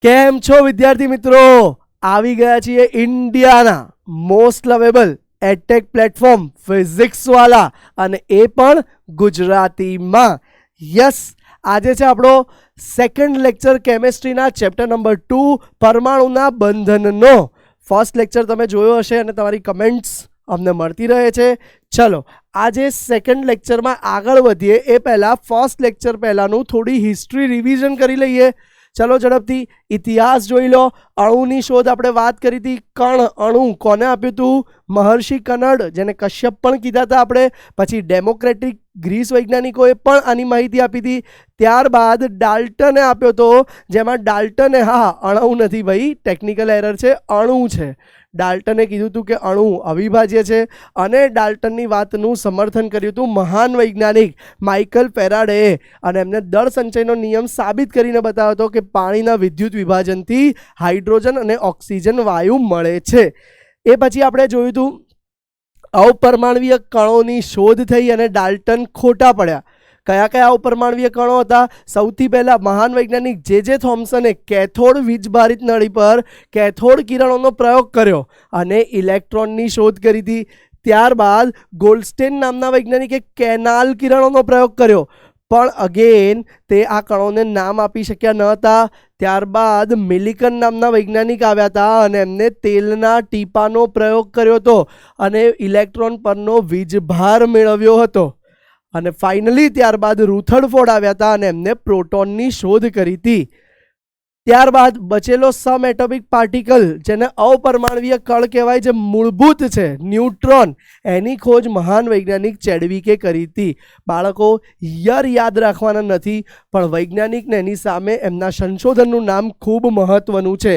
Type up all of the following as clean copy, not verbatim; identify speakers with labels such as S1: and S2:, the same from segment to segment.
S1: કેમ છો વિદ્યાર્થી મિત્રો? આવી ગયા છીએ ઇન્ડિયાના most lovable edtech platform Physics Wallah, અને એ પણ ગુજરાતીમાં. યસ, આજે છે આપણો સેકન્ડ લેક્ચર કેમેસ્ટ્રીના ચેપ્ટર નંબર 2 પરમાણુના બંધનનો. ફર્સ્ટ લેક્ચર તમે જોયો હશે અને તમારી કમેન્ટ્સ અમને મળતી રહે છે. ચલો આજે સેકન્ડ લેક્ચરમાં આગળ વધીએ એ પહેલાં ફર્સ્ટ લેક્ચર પહેલાંનું થોડી હિસ્ટ્રી રિવિઝન કરી લઈએ. ચલો ઝડપથી ઇતિહાસ જોઈ લો. અણુની શોધ આપણે વાત કરી હતી. કણ અણુ કોને આપ્યું હતું? મહર્ષિ કનડ, જેને કશ્યપ પણ કીધા હતા આપણે. પછી ડેમોક્રેટિક ગ્રીસ વૈજ્ઞાનિકોએ પણ આની માહિતી આપી હતી. ત્યારબાદ ડાલ્ટને આપ્યો હતો, જેમાં ડાલ્ટને, હા અણુ નથી ભાઈ, ટેકનિકલ એરર છે, અણુ છે. ડાલ્ટને કીધું હતું કે અણુ અવિભાજ્ય છે, અને ડાલ્ટનની વાતનું સમર્થન કર્યું હતું મહાન વૈજ્ઞાનિક માઇકલ ફેરાડેએ, અને એમને દળ સંચયનો નિયમ સાબિત કરીને બતાવ્યો હતો કે પાણીના વિદ્યુત વિભાજનથી હાઇડ્રોજન અને ઓક્સિજન વાયુ મળે છે. એ પછી આપણે જોયું હતું અપરમાણવીય કણોની શોધ થઈ અને ડાલ્ટન ખોટા પડ્યા. કયા કયા અપરમાણવીય કણો હતા? સૌથી પહેલા મહાન વૈજ્ઞાનિક જે થોમ્સને કેથોડ વીજભારિત નળી પર કેથોડ કિરણોનો પ્રયોગ કર્યો અને ઇલેક્ટ્રોનની શોધ કરી હતી. ત્યારબાદ ગોલ્ડસ્ટેન નામના વૈજ્ઞાનિકે કેનાલ કિરણોનો પ્રયોગ કર્યો, પણ અગેન તે આ કણોને નામ આપી શક્યા ન હતા. ત્યારબાદ મિલિકન નામના વૈજ્ઞાનિક આવ્યા હતા અને એમને તેલના ટીપાનો પ્રયોગ કર્યો હતો અને ઇલેક્ટ્રોન પરનો વીજભાર મેળવ્યો હતો. અને ફાઇનલી ત્યારબાદ રુથરફોર્ડ આવ્યા હતા અને એમને પ્રોટોનની શોધ કરી હતી. ત્યારબાદ બચેલો સમ એટોમિક પાર્ટિકલ, જેને અપરમાણવીય કણ કહેવાય, જે મૂળભૂત છે, ન્યુટ્રોન, એની ખોજ મહાન વૈજ્ઞાનિક ચેડવિકે કરી હતી. બાળકો યર યાદ રાખવાના નથી, પણ વૈજ્ઞાનિકને એની સામે એમના સંશોધનનું નામ ખૂબ મહત્વનું છે.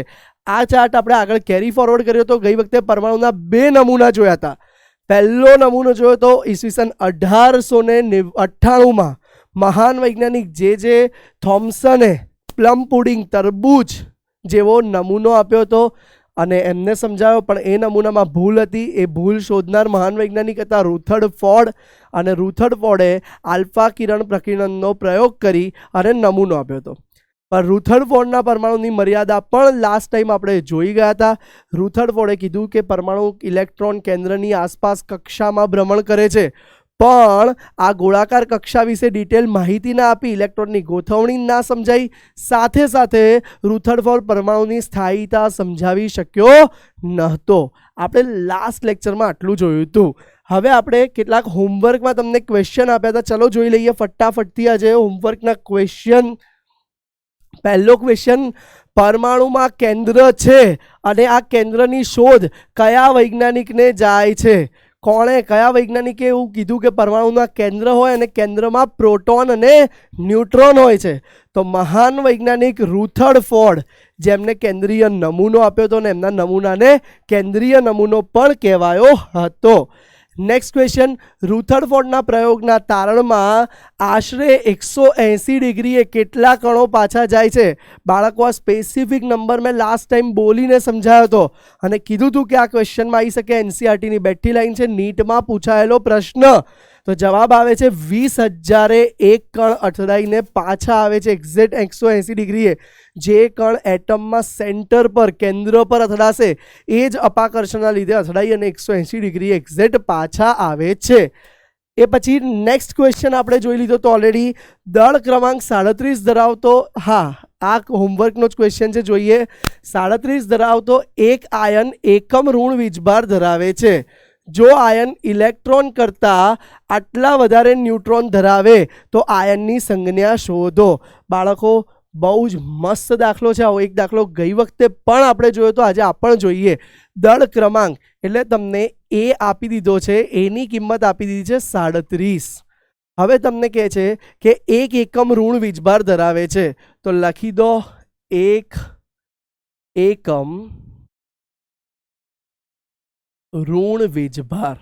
S1: આ ચાર્ટ આપણે આગળ કેરી ફોરવર્ડ કર્યો તો ગઈ વખતે પરમાણુના 2 નમૂના જોયા હતા. પહેલો નમૂનો જોયો તો ઈસવીસન 1898માં મહાન વૈજ્ઞાનિક જે થોમ્સને પ્લમ પુડિંગ, તરબૂચ જેવો નમૂનો આપ્યો હતો અને એમને સમજાવ્યો, પણ એ નમૂનામાં ભૂલ હતી. એ ભૂલ શોધનાર મહાન વૈજ્ઞાનિક હતા રુથરફોર્ડ, અને રુથરફોર્ડે આલ્ફા કિરણ પ્રકીર્ણનનો પ્રયોગ કરી અને નમૂનો આપ્યો હતો. પણ રુથરફોર્ડના પરમાણુની મર્યાદા પણ લાસ્ટ ટાઈમ આપણે જોઈ ગયા હતા. રુથરફોર્ડે કીધું કે પરમાણુ ઇલેક્ટ્રોન કેન્દ્રની આસપાસ કક્ષામાં ભ્રમણ કરે છે, પણ આ ગોળાકાર કક્ષા વિશે ડિટેલ માહિતી ના આપી, ઇલેક્ટ્રોનની ગોઠવણી ના સમજાઈ, સાથે સાથે રુથરફોર્ડ પરમાણુની સ્થાયીતા સમજાવી શક્યો નહોતો. આપણે લાસ્ટ લેક્ચરમાં આટલું જોયું હતું. હવે આપણે કેટલાક હોમવર્કમાં તમને ક્વેશ્ચન આપ્યા હતા. ચલો જોઈ લઈએ ફટાફટથી આજે હોમવર્કના ક્વેશ્ચન. પહેલો ક્વેશ્ચન, પરમાણુમાં કેન્દ્ર છે અને આ કેન્દ્રની શોધ કયા વૈજ્ઞાનિકને જાય છે? કયા વૈજ્ઞાનિકે એવું કીધું કે પરમાણુના કેન્દ્ર હોય અને કેન્દ્રમાં પ્રોટોન અને ન્યુટ્રોન હોય છે? તો મહાન વૈજ્ઞાનિક રુથરફોર્ડ, જેમને કેન્દ્રીય નમૂનો આપ્યો હતો, અને એમના નમૂનાને કેન્દ્રીય નમૂનો પણ કહેવાયો હતો. નેક્સ્ટ ક્વેશ્ચન, રુથરફોર્ડના પ્રયોગના તારણમાં આશરે 180 ડિગ્રીએ કેટલા કણો પાછા જાય છે? બાળકો, આ સ્પેસિફિક નંબર મેં લાસ્ટ ટાઈમ બોલીને સમજાયો હતો અને કીધું હતું કે આ ક્વેશ્ચનમાં આવી શકે. એનસીઆરટીની બેઠી લાઈન છે, નીટમાં પૂછાયેલો પ્રશ્ન. તો જવાબ આવે છે 20,001 કણ અથડાઈને પાછા આવે છે એક્ઝેક્ટ 180 ડિગ્રીએ. જે કણ એટમમાં સેન્ટર પર, કેન્દ્ર પર અથડાશે, એ જ અપાકર્ષણના લીધે અથડાઈ અને 180 ડિગ્રી એક્ઝેક્ટ પાછા આવે છે. એ પછી નેક્સ્ટ ક્વેશ્ચન આપણે જોઈ લીધો તો ઓલરેડી. દળ ક્રમાંક 37 ધરાવતો, હા આ હોમવર્કનો જ ક્વેશ્ચન છે, જોઈએ. 37 ધરાવતો એક આયન એકમ ઋણ વીજભાર ધરાવે છે. જો આયન ઇલેક્ટ્રોન કરતાં આટલા વધારે ન્યુટ્રોન ધરાવે તો આયનની સંજ્ઞા શોધો. બાળકો, બહુ જ મસ્ત દાખલો છે. આવો એક દાખલો ગઈ વખતે પણ આપણે જોયો તો આજે આપણે જોઈએ. દળ ક્રમાંક એટલે તમને એ આપી દીધો છે, એની કિંમત આપી દીધી છે 37. હવે તમને કહે છે કે એક એકમ ઋણ વીજભાર ધરાવે છે, તો લખી દો 1 એકમ ઋણ વીજભાર.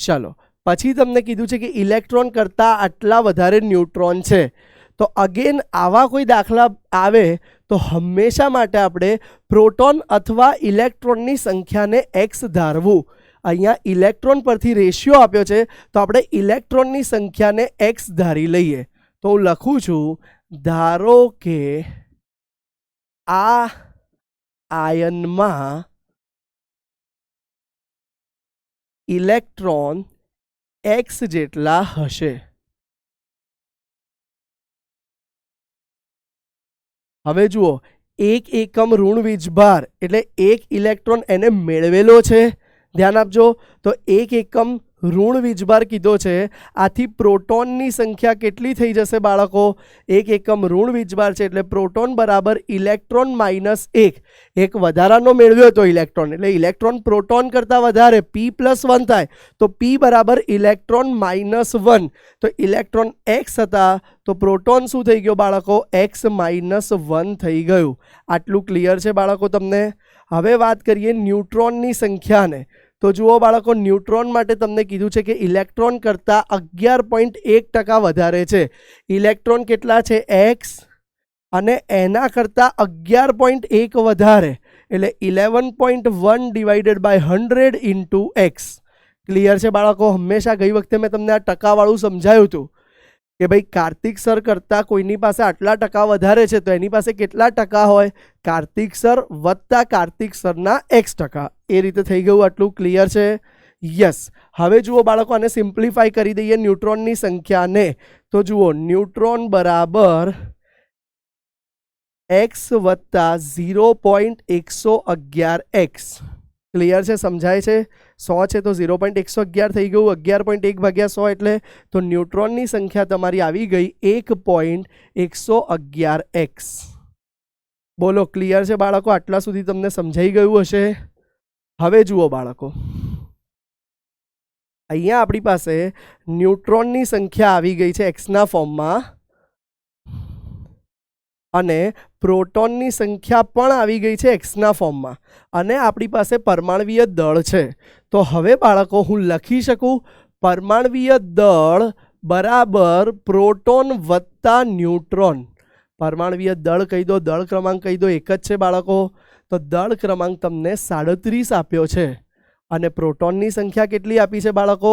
S1: ચલો, પછી તમને કીધું છે કે ઇલેક્ટ્રોન કરતાં આટલા વધારે ન્યુટ્રોન છે. તો અગેન આવા કોઈ દાખલા આવે તો હંમેશા માટે આપણે પ્રોટોન અથવા ઇલેક્ટ્રોનની સંખ્યાને x ધારવું. અહીંયા ઇલેક્ટ્રોન પરથી રેશિયો આપ્યો છે, તો આપણે ઇલેક્ટ્રોનની સંખ્યાને x ધારી લઈએ. તો હું લખું છું ધારો કે આ આયનમાં ઇલેક્ટ્રોન x જેટલા હશે. હવે જુઓ, એક એકમ ઋણ વીજભાર એટલે એક ઇલેક્ટ્રોન એને મેળવેલો છે. ધ્યાન આપજો, તો એક એકમ ઋણ વીજભાર કીધો છે. આથી પ્રોટોનની સંખ્યા કેટલી થઈ જશે બાળકો? એક એકમ ઋણ વીજભાર છે એટલે પ્રોટોન બરાબર ઇલેક્ટ્રોન માઇનસ એક વધારાનો મેળવ્યો હતો ઇલેક્ટ્રોન, એટલે ઇલેક્ટ્રોન પ્રોટોન કરતાં વધારે p+1 થાય તો p બરાબર ઇલેક્ટ્રોન -1. તો ઇલેક્ટ્રોન x હતા તો પ્રોટોન શું થઈ ગયો બાળકો? x -1 થઈ ગયું. આટલું ક્લિયર છે બાળકો તમને? હવે વાત કરીએ ન્યુટ્રોનની સંખ્યાને. તો જુઓ બાળકો, ન્યુટ્રોન માટે તમને કીધું છે કે ઇલેક્ટ્રોન કરતાં 11.1% વધારે છે. ઇલેક્ટ્રોન કેટલા છે? x, અને એના કરતાં 11.1 વધારે એટલે 11.1 divided by 100 into x. Clear છે બાળકો? હંમેશા ગઈ વખતે મેં તમને આ ટકાવાળું સમજાયું હતું કે ભાઈ કાર્તિક સર કરતાં કોઈની પાસે આટલા ટકા વધારે છે તો એની પાસે કેટલા ટકા હોય? કાર્તિક સર વત્તા કાર્તિક સરના x%. એ રીતે થઈ ગયું. આટલું ક્લિયર છે? યસ. હવે જુઓ બાળકો, આને સિમ્પ્લિફાઈ કરી દઈએ ન્યુટ્રોનની સંખ્યાને. તો જુઓ, ન્યુટ્રોન બરાબર x વત્તા 0.111x. ક્લિયર છે? સમજાય છે? 100 છે તો 0.111 થઈ ગયું. 11.1 ભાગ્યા 100 એટલે તો ન્યુટ્રોનની સંખ્યા તમારી આવી ગઈ 1.111x. બોલો, ક્લિયર છે બાળકો? આટલા સુધી તમને સમજાઈ ગયું હશે. હવે જુઓ બાળકો, અહીંયા આપણી પાસે ન્યુટ્રોનની સંખ્યા આવી ગઈ છે એક્સના ફોર્મમાં, અને પ્રોટોનની સંખ્યા પણ આવી ગઈ છે એક્સના ફોર્મમાં, અને આપણી પાસે પરમાણવીય દળ છે. તો હવે બાળકો હું લખી શકું પરમાણવીય દળ બરાબર પ્રોટોન વત્તા ન્યુટ્રોન. પરમાણવીય દળ કહી દો, દળ ક્રમાંક કહી દો, એક જ છે બાળકો. તો દળ ક્રમાંક તમને 37 આપ્યો છે, અને પ્રોટોનની સંખ્યા કેટલી આપી છે બાળકો?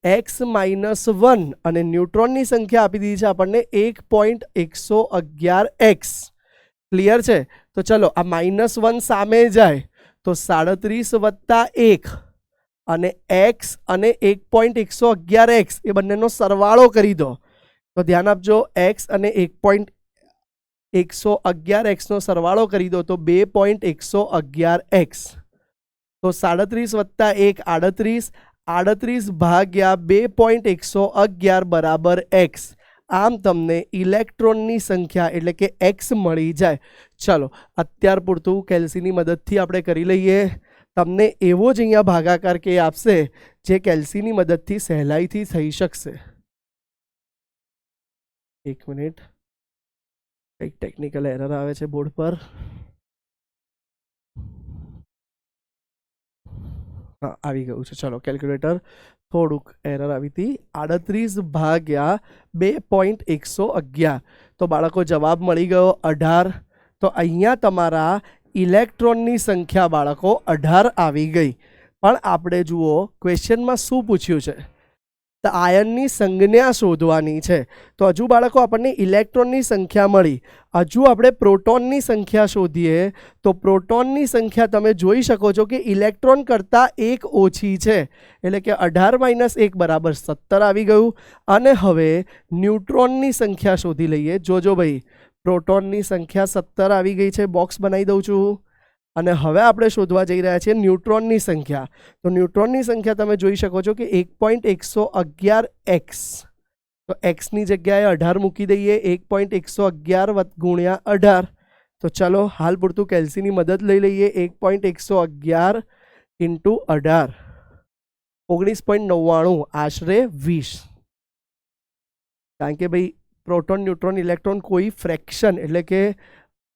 S1: x -1, અને ન્યુટ્રોનની સંખ્યા આપી દીધી છે આપણને 1.111x. ક્લિયર છે? તો ચલો, આ -1 સામે જાય તો 37 વત્તા 1 અને x અને 1.111x એ બંનેનો સરવાળો કરી દો. તો ધ્યાન આપજો, x અને 1.111x નો સરવાળો કરી દો તો 2.111x. તો 37 વત્તા 1 38, 38 ભાગ્યા 2.111 બરાબર x. આમ તમને ઇલેક્ટ્રોનની સંખ્યા એટલે કે x મળી જાય. ચલો, અત્યાર પૂરતું કેલ્સીની મદદથી આપણે કરી લઈએ. તમને એવો જ અહીંયા ભાગાકાર કે આપશે જે કેલ્સીની મદદથી સહેલાઈથી થઈ શકશે. એક મિનિટ, કંઈક ટેકનિકલ એરર આવે છે બોર્ડ પર. હા, આવી ગયું છે. ચલો, કેલ્ક્યુલેટર થોડુંક એરર આવી હતી. 38 ભાગ્યા 2.111 તો બાળકો જવાબ મળી ગયો 18. તો અહીંયા તમારા ઇલેક્ટ્રોનની સંખ્યા બાળકો 18 આવી ગઈ. પણ આપણે જુઓ ક્વેશ્ચનમાં શું પૂછ્યું છે? તો આયનની સંજ્ઞા શોધવાની છે. તો હજુ બાળકો આપણને ઇલેક્ટ્રોનની સંખ્યા મળી, હજુ આપણે પ્રોટોનની સંખ્યા શોધીએ. તો પ્રોટોનની સંખ્યા તમે જોઈ શકો છો કે ઇલેક્ટ્રોન કરતાં 1 ઓછી છે, એટલે કે 18 - 1 બરાબર 17 આવી ગયું. અને હવે ન્યુટ્રોનની સંખ્યા શોધી લઈએ. જોજો ભાઈ, પ્રોટોનની સંખ્યા 17 આવી ગઈ છે. બોક્સ બનાવી દઉં છું. અને હવે આપણે શોધવા જઈ રહ્યા છીએ ન્યુટ્રોનની સંખ્યા. તો ન્યુટ્રોનની સંખ્યા તમે જોઈ શકો છો કે 1.111x. તો એક્સની જગ્યાએ 18 મૂકી દઈએ. 1.111 ગુણ્યા 18. તો ચલો, હાલ પૂરતું કેલ્સીની મદદ લઈ લઈએ. 1.111 ઇન્ટુ 18, 19.99, આશરે 20. કારણ કે ભાઈ પ્રોટોન, ન્યુટ્રોન, ઇલેક્ટ્રોન કોઈ ફ્રેક્શન એટલે કે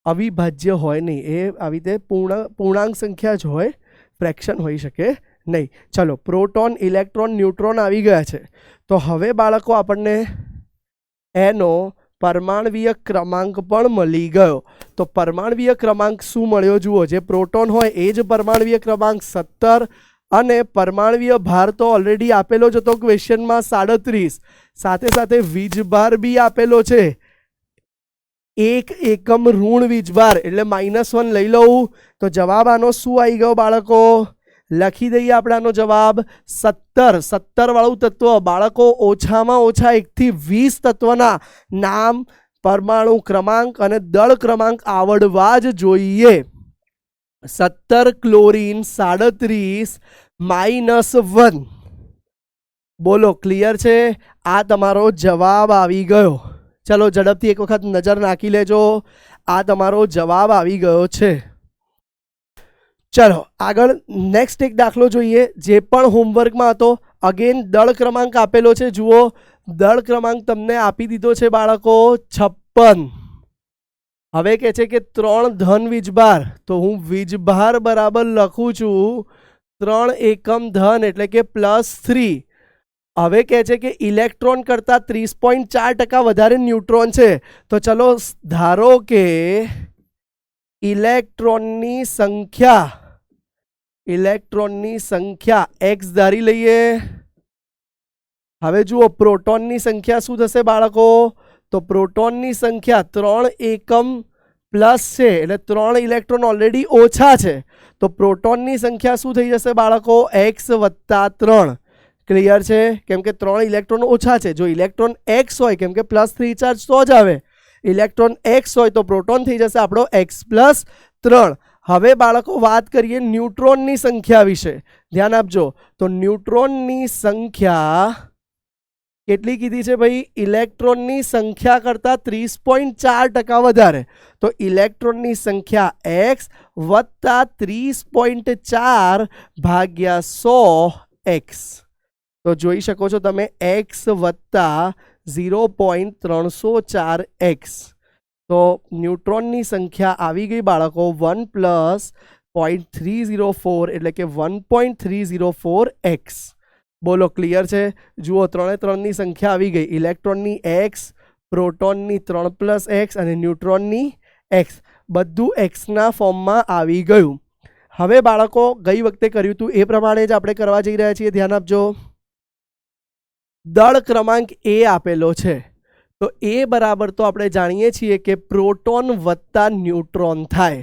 S1: અવિભાજ્ય હોય નહીં, એ આવી રીતે પૂર્ણાંક સંખ્યા જ હોય, ફ્રેક્શન હોઈ શકે નહીં. ચલો, પ્રોટોન, ઇલેક્ટ્રોન, ન્યુટ્રોન આવી ગયા છે. તો હવે બાળકો આપણને એનો પરમાણવીય ક્રમાંક પણ મળી ગયો. તો પરમાણવીય ક્રમાંક શું મળ્યો જુઓ, જે પ્રોટોન હોય એ જ પરમાણવીય ક્રમાંક 17, અને પરમાણવીય ભાર તો ઓલરેડી આપેલો જ હતો ક્વેશ્ચનમાં 37, સાથે સાથે વીજભાર બી આપેલો છે 1 એકમ ઋણ વીજભાર એટલે -1 લઈ લઉં તો જવાબ આનો શું આવી ગયો બાળકો? લખી દઈએ આપણે આનો જવાબ 17 વાળું તત્વ. બાળકો ઓછામાં ઓછા 1 થી 20 તત્વના નામ, પરમાણુ ક્રમાંક અને દળ ક્રમાંક આવડવા જ જોઈએ. 17 ક્લોરીન 37 -1. બોલો ક્લિયર છે? આ તમારો જવાબ આવી ગયો. ચલો ઝડપથી એક વખત નજર નાખી લેજો. આ તમારો જવાબ આવી ગયો છે. ચલો આગળ નેક્સ્ટ એક દાખલો જોઈએ જે પણ હોમવર્કમાં હતો. અગેન દળ ક્રમાંક આપેલો છે. જુઓ દળ ક્રમાંક તમને આપી દીધો છે બાળકો 56. હવે કહે છે કે 3 ધન વીજભાર, તો હું વીજભાર બરાબર લખું છું 3 એકમ ધન એટલે કે +3. હવે કહે છે કે ઇલેક્ટ્રોન કરતાં 30.4% વધારે ન્યુટ્રોન છે. તો ચલો ધારો કે ઇલેક્ટ્રોનની સંખ્યા x ધારી લઈએ. હવે જુઓ પ્રોટોનની સંખ્યા શું થશે બાળકો? તો પ્રોટોનની સંખ્યા 3 એકમ પ્લસ છે એટલે 3 ઇલેક્ટ્રોન ઓલરેડી ઓછા છે. તો પ્રોટોનની સંખ્યા શું થઈ જશે બાળકો? x + 3. ક્લિયર છે? કેમ કે 3 ઇલેક્ટ્રોન ઓછા છે. જો ઇલેક્ટ્રોન x હોય, કેમ કે +3 ચાર્જ તો જ આવે, ઇલેક્ટ્રોન x હોય તો પ્રોટોન થઈ જશે આપણો x + 3. હવે બાળકો વાત કરીએ ન્યુટ્રોનની સંખ્યા વિશે. ધ્યાન આપજો. તો ન્યુટ્રોનની સંખ્યા કેટલી કીધી છે ભાઈ? ઇલેક્ટ્રોનની સંખ્યા કરતાં 30.4% વધારે. તો ઇલેક્ટ્રોનની સંખ્યા x + 30.4 / 100x. તો જોઈ શકો છો તમે x + 0.304x. તો ન્યુટ્રોનની સંખ્યા આવી ગઈ બાળકો 1 + 0.304 એટલે કે 1.304x. બોલો ક્લિયર છે? જુઓ 3 એ 3ની સંખ્યા આવી ગઈ. ઇલેક્ટ્રોનની x, પ્રોટોનની 3 + x અને ન્યુટ્રોનની x, બધું xના ફોર્મમાં આવી ગયું. હવે બાળકો ગઈ વખતે કર્યું હતું એ પ્રમાણે જ આપણે કરવા જઈ રહ્યા છીએ. ધ્યાન આપજો. દળ ક્રમાંક A આપેલો છે. તો A બરાબર તો આપણે જાણીએ છીએ કે પ્રોટોન વત્તા ન્યુટ્રોન થાય.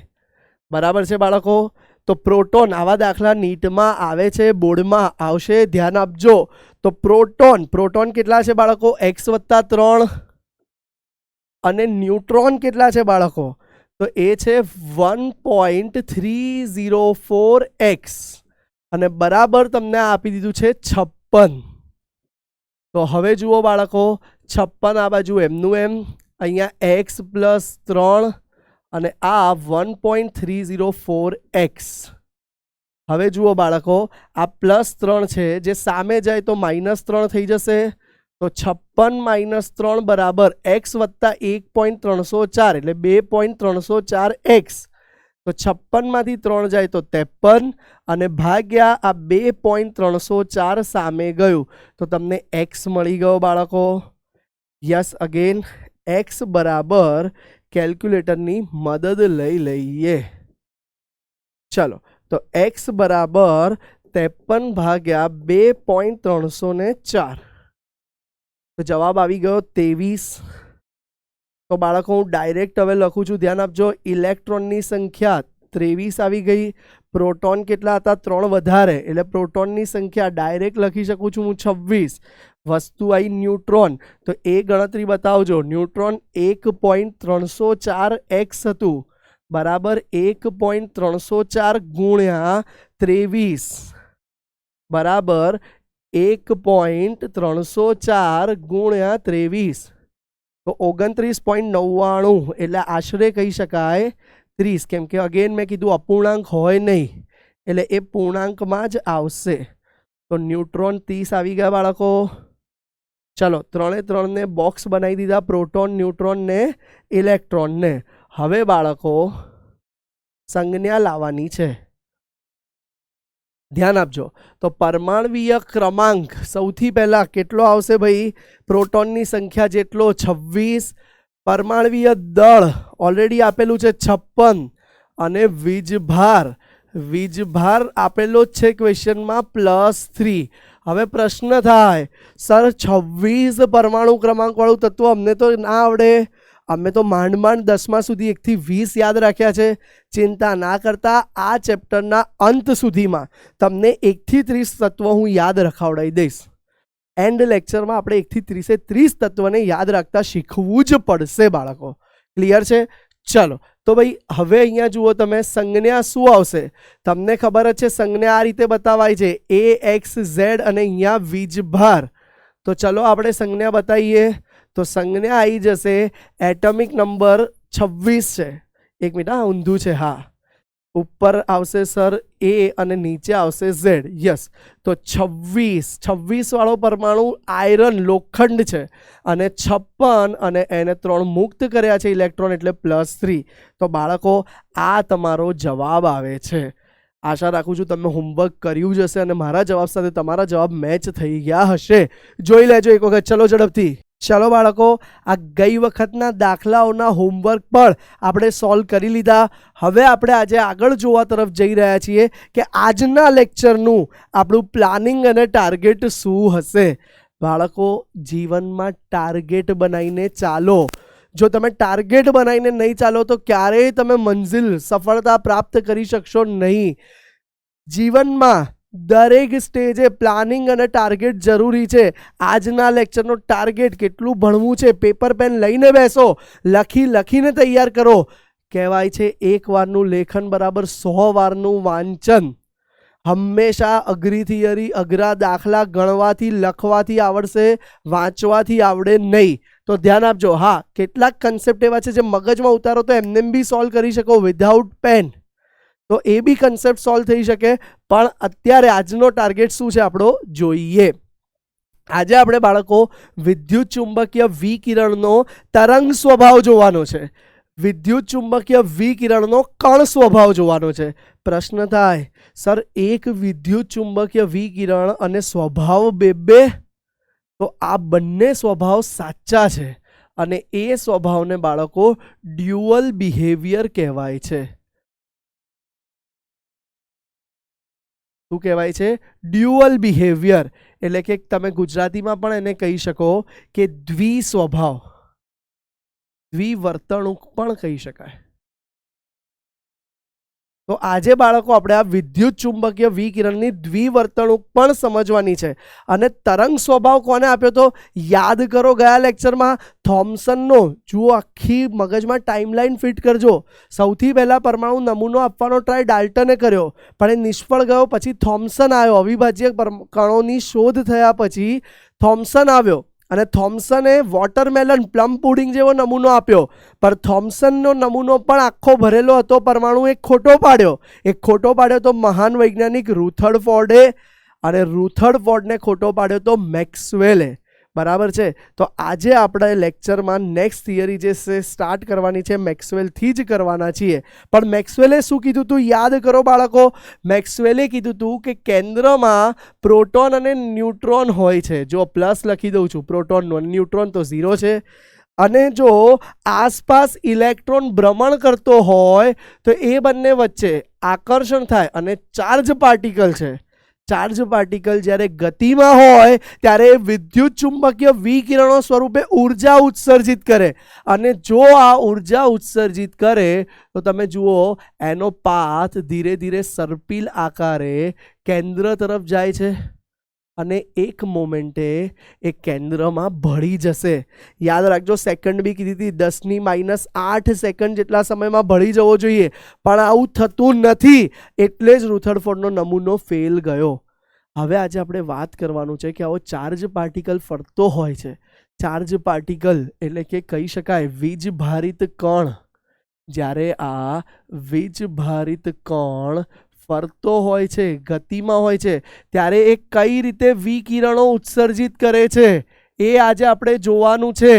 S1: બરાબર છે બાળકો? તો પ્રોટોન આવા દાખલા નીટમાં આવે છે, બોર્ડમાં આવશે. ધ્યાન આપજો. તો પ્રોટોન કેટલા છે બાળકો? x + 3. અને ન્યુટ્રોન કેટલા છે બાળકો? તો એ છે 1.304x અને બરાબર તમને આપી દીધું છે 56. તો હવે જુઓ બાળકો 56 આ બાજુ એમનું એમ, અહીંયા x + 3 અને આ 1.304x. હવે જુઓ બાળકો આ +3 છે, જે સામે જાય તો -3 થઈ જશે. તો 56 - 3 બરાબર x + 1.304 એટલે 2.304x. તો 56 માંથી 3 જાય તો 53 અને ભાગ્યા આ 2.304 સામે ગયું તો તમને x મળી ગયો બાળકો. યસ અગેન x બરાબર કેલ્ક્યુલેટરની મદદ લઈ લઈએ. ચલો તો x બરાબર 53 ભાગ્યા 2.304. તો જવાબ આવી ગયો 23. તો બાળકો હું ડાયરેક્ટ હવે લખું છું. ધ્યાન આપજો. ઇલેક્ટ્રોનની સંખ્યા 23 આવી ગઈ. પ્રોટોન કેટલા હતા? 3 વધારે એટલે પ્રોટોનની સંખ્યા ડાયરેક્ટ લખી શકું છું હું 26. વસ્તુ આવી ન્યુટ્રોન. તો એ ગણતરી બતાવજો. ન્યુટ્રોન 1.304x હતું બરાબર 1.304 ગુણ્યા 23 બરાબર 1.304 ગુણ્યા 23 તો 29.99 એટલે આશરે કહી શકાય 30. કેમ કે અગેન મેં કીધું અપૂર્ણાંક હોય નહીં એટલે એ પૂર્ણાંકમાં જ આવશે. તો ન્યુટ્રોન 30 આવી ગયા બાળકો. ચલો 3 એ 3 ને બોક્સ બનાવી દીધા, પ્રોટોન, ન્યુટ્રોન ને ઇલેક્ટ્રોન ને. હવે બાળકો સંજ્ઞા લાવવાની છે. ધ્યાન આપજો. તો પરમાણવીય ક્રમાંક સૌથી પહેલા કેટલો આવશે ભાઈ? પ્રોટોનની સંખ્યા જેટલો 26, પરમાણવીય દળ ઓલરેડી આપેલું છે 56 અને વીજભાર વીજભાર આપેલો જ છે ક્વેશ્ચનમાં +3. હવે પ્રશ્ન થાય, સર 26 પરમાણુ ક્રમાંકવાળું તત્વ અમને તો ના આવડે, અમે તો માંડ 10મા સુધી 1 થી 20 યાદ રાખ્યા છે. ચિંતા ના કરતા, આ ચેપ્ટરના અંત સુધીમાં તમને 1 થી 30 તત્વ હું યાદ રખાવડાવી દઈશ. એન્ડ લેક્ચરમાં આપણે 1 થી 30 તત્વને યાદ રાખતા શીખવું જ પડશે બાળકો. ક્લિયર છે? ચલો તો ભાઈ હવે અહીંયા જુઓ તમે, સંજ્ઞા શું આવશે? તમને ખબર જ છે સંજ્ઞા આ રીતે બતાવાય છે, AXZ અને અહીંયા વીજભાર. તો ચલો આપણે સંજ્ઞા બતાવીએ. તો સંજ્ઞા આવી જશે, એટમિક નંબર 26 છે. એક મિનિટ, હા ઊંધું છે, હા ઉપર આવશે સર A અને નીચે આવશે Z. યસ, તો 26 વાળો પરમાણુ આયરન લોખંડ છે અને 56 અને એને 3 મુક્ત કર્યા છે ઇલેક્ટ્રોન એટલે +3. તો બાળકો આ તમારો જવાબ આવે છે. આશા રાખું છું તમે હોમવર્ક કર્યું જ હશે અને મારા જવાબ સાથે તમારા જવાબ મેચ થઈ ગયા હશે. જોઈ લેજો એક વખત. ચલો ઝડપથી. ચલો બાળકો, આ ગઈ વખતના દાખલાઓના હોમવર્ક પણ આપણે સોલ્વ કરી લીધા. હવે આપણે આજે આગળ જોવા તરફ જઈ રહ્યા છીએ કે આજના લેક્ચરનું આપણું પ્લાનિંગ અને ટાર્ગેટ શું હશે. બાળકો, જીવનમાં ટાર્ગેટ બનાવીને ચાલો. જો તમે ટાર્ગેટ બનાવીને નહીં ચાલો તો ક્યારેય તમે મંજિલ, સફળતા પ્રાપ્ત કરી શકશો નહીં. જીવનમાં દરેક સ્ટેજે પ્લાનિંગ અને ટાર્ગેટ જરૂરી છે. આજના લેક્ચરનો ટાર્ગેટ કેટલું ભણવું છે, પેપર પેન લઈને બેસો, લખીને તૈયાર કરો. કહેવાય છે એક વારનું લેખન બરાબર 100 વારનું વાંચન. હંમેશા અઘરી થિયરી, અઘરા દાખલા ગણવાથી, લખવાથી આવડશે, વાંચવાથી આવડે નહીં. તો ધ્યાન આપજો. હા, કેટલાક કન્સેપ્ટ એવા છે જે મગજમાં ઉતારો તો એમને બી સોલ્વ કરી શકો વિધાઉટ પેન, તો એ બી કન્સેપ્ટ સોલ્વ થઈ શકે. પણ અત્યારે આજનો ટાર્ગેટ શું છે આપણો જોઈએ. આજે આપણે બાળકો વિદ્યુત ચુંબકીય વિકિરણનો તરંગ સ્વભાવ જોવાનો છે. વિદ્યુત ચુંબકીય વિકિરણનો કણ સ્વભાવ જોવાનો છે. પ્રશ્ન થાય, સર એક વિદ્યુત ચુંબકીય વિકિરણ અને સ્વભાવ બે, તો આ બંને સ્વભાવ સાચા છે અને એ સ્વભાવને બાળકો ડ્યુઅલ બિહેવિયર કહેવાય છે. શું કહેવાય છે? Dual behaviour. એટલે કે તમે ગુજરાતીમાં પણ એને કહી શકો કે દ્વિસ્વભાવ, દ્વિવર્તણૂક પણ કહી શકાય. તો આજે બાળકો આપણે આ વિદ્યુત ચુંબકીય વિકિરણની દ્વિવર્તણૂક પણ સમજવાની છે. અને તરંગ સ્વભાવ કોને આપ્યો તો યાદ કરો, ગયા લેક્ચરમાં થોમ્સનનો. જુઓ, આખી મગજમાં ટાઈમલાઈન ફિટ કરજો. સૌથી પહેલા પરમાણુ નમૂનો આપવાનો ટ્રાય ડાલ્ટને કર્યો પણ એ નિષ્ફળ ગયો. પછી થોમ્સન આવ્યો, અવિભાજ્ય કણોની શોધ થયા પછી થોમ્સન આવ્યો અને થોમ્સને વોટરમેલન, પ્લમ પુડિંગ જેવો નમૂનો આપ્યો. પણ થોમ્સનનો નમૂનો પણ આખો ભરેલો હતો, પરમાણુ એક ખોટો પાડ્યો તો મહાન વૈજ્ઞાનિક રુથરફોર્ડે, અને રુથરફોર્ડને ખોટો પાડ્યો તો મેક્સવેલે. બરાબર છે? તો આજે આપણે લેક્ચરમાં નેક્સ્ટ થિયરી જે છે સ્ટાર્ટ કરવાની છે, મેક્સવેલથી જ કરવાના છીએ. પણ મેક્સવેલે શું કીધું હતું યાદ કરો બાળકો. મેક્સવેલે કીધું હતું કે કેન્દ્રમાં પ્રોટોન અને ન્યુટ્રોન હોય છે. જો પ્લસ લખી દઉં છું પ્રોટોનનું, ન્યુટ્રોન તો 0 છે. અને જો આસપાસ ઇલેક્ટ્રોન ભ્રમણ કરતો હોય તો એ બંને વચ્ચે આકર્ષણ થાય અને ચાર્જ પાર્ટિકલ છે. ચાર્જ પાર્ટિકલ જ્યારે ગતિમાં હોય ત્યારે વિદ્યુત ચુંબકીય વિકિરણો સ્વરૂપે ઉર્જા ઉત્સર્જિત કરે. અને જો આ ઉર્જા ઉત્સર્જિત કરે તો તમે જુઓ એનો પાથ ધીરે ધીરે સર્પિલ આકારે કેન્દ્ર તરફ જાય છે અને એક મોમેન્ટે એ કેન્દ્રમાં ભળી જશે. યાદ રાખજો, સેકન્ડ બી કીધી હતી, 10⁻8 સેકન્ડ જેટલા સમયમાં ભળી જવો જોઈએ. પણ આવું થતું નથી, એટલે જ રુથરફોર્ડનો નમૂનો ફેલ ગયો. હવે આજે આપણે વાત કરવાનું છે કે આવો ચાર્જ પાર્ટિકલ ફરતો હોય છે. ચાર્જ પાર્ટિકલ એટલે કે કહી શકાય વીજભારિત કણ. જ્યારે આ વીજભારિત કણ ફરતો હોય છે, ગતિમાં હોય છે, ત્યારે એ કઈ રીતે વિકિરણો ઉત્સર્જિત કરે છે એ આજે આપણે જોવાનું છે.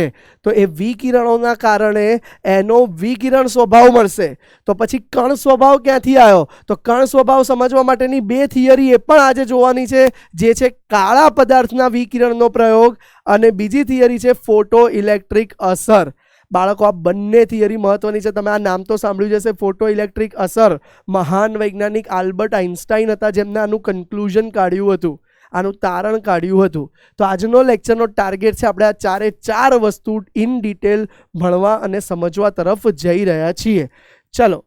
S1: તો એ વિકિરણોના કારણે એનો વિકિરણ સ્વભાવ મળશે. તો પછી કણ સ્વભાવ ક્યાંથી આવ્યો? તો કણ સ્વભાવ સમજવા માટેની 2 થિયરી એ પણ આજે જોવાની છે, જે છે કાળા પદાર્થના વિકિરણનો પ્રયોગ અને બીજી થિયરી છે ફોટો ઇલેક્ટ્રિક અસર. બાળકો આ બંને થિયરી મહત્વની છે. તમે આ નામ તો સાંભળ્યું જશે, ફોટો ઇલેક્ટ્રિક અસર. મહાન વૈજ્ઞાનિક આલ્બર્ટ આઇન્સ્ટાઈન હતા જેમને આનું કન્ક્લુઝન કાઢ્યું હતું, આનું તારણ કાઢ્યું હતું. તો આજનો લેક્ચરનો ટાર્ગેટ છે આપણે આ ચારે ચાર વસ્તુ ઇન ડિટેલ ભણવા અને સમજવા તરફ જઈ રહ્યા છીએ. ચલો,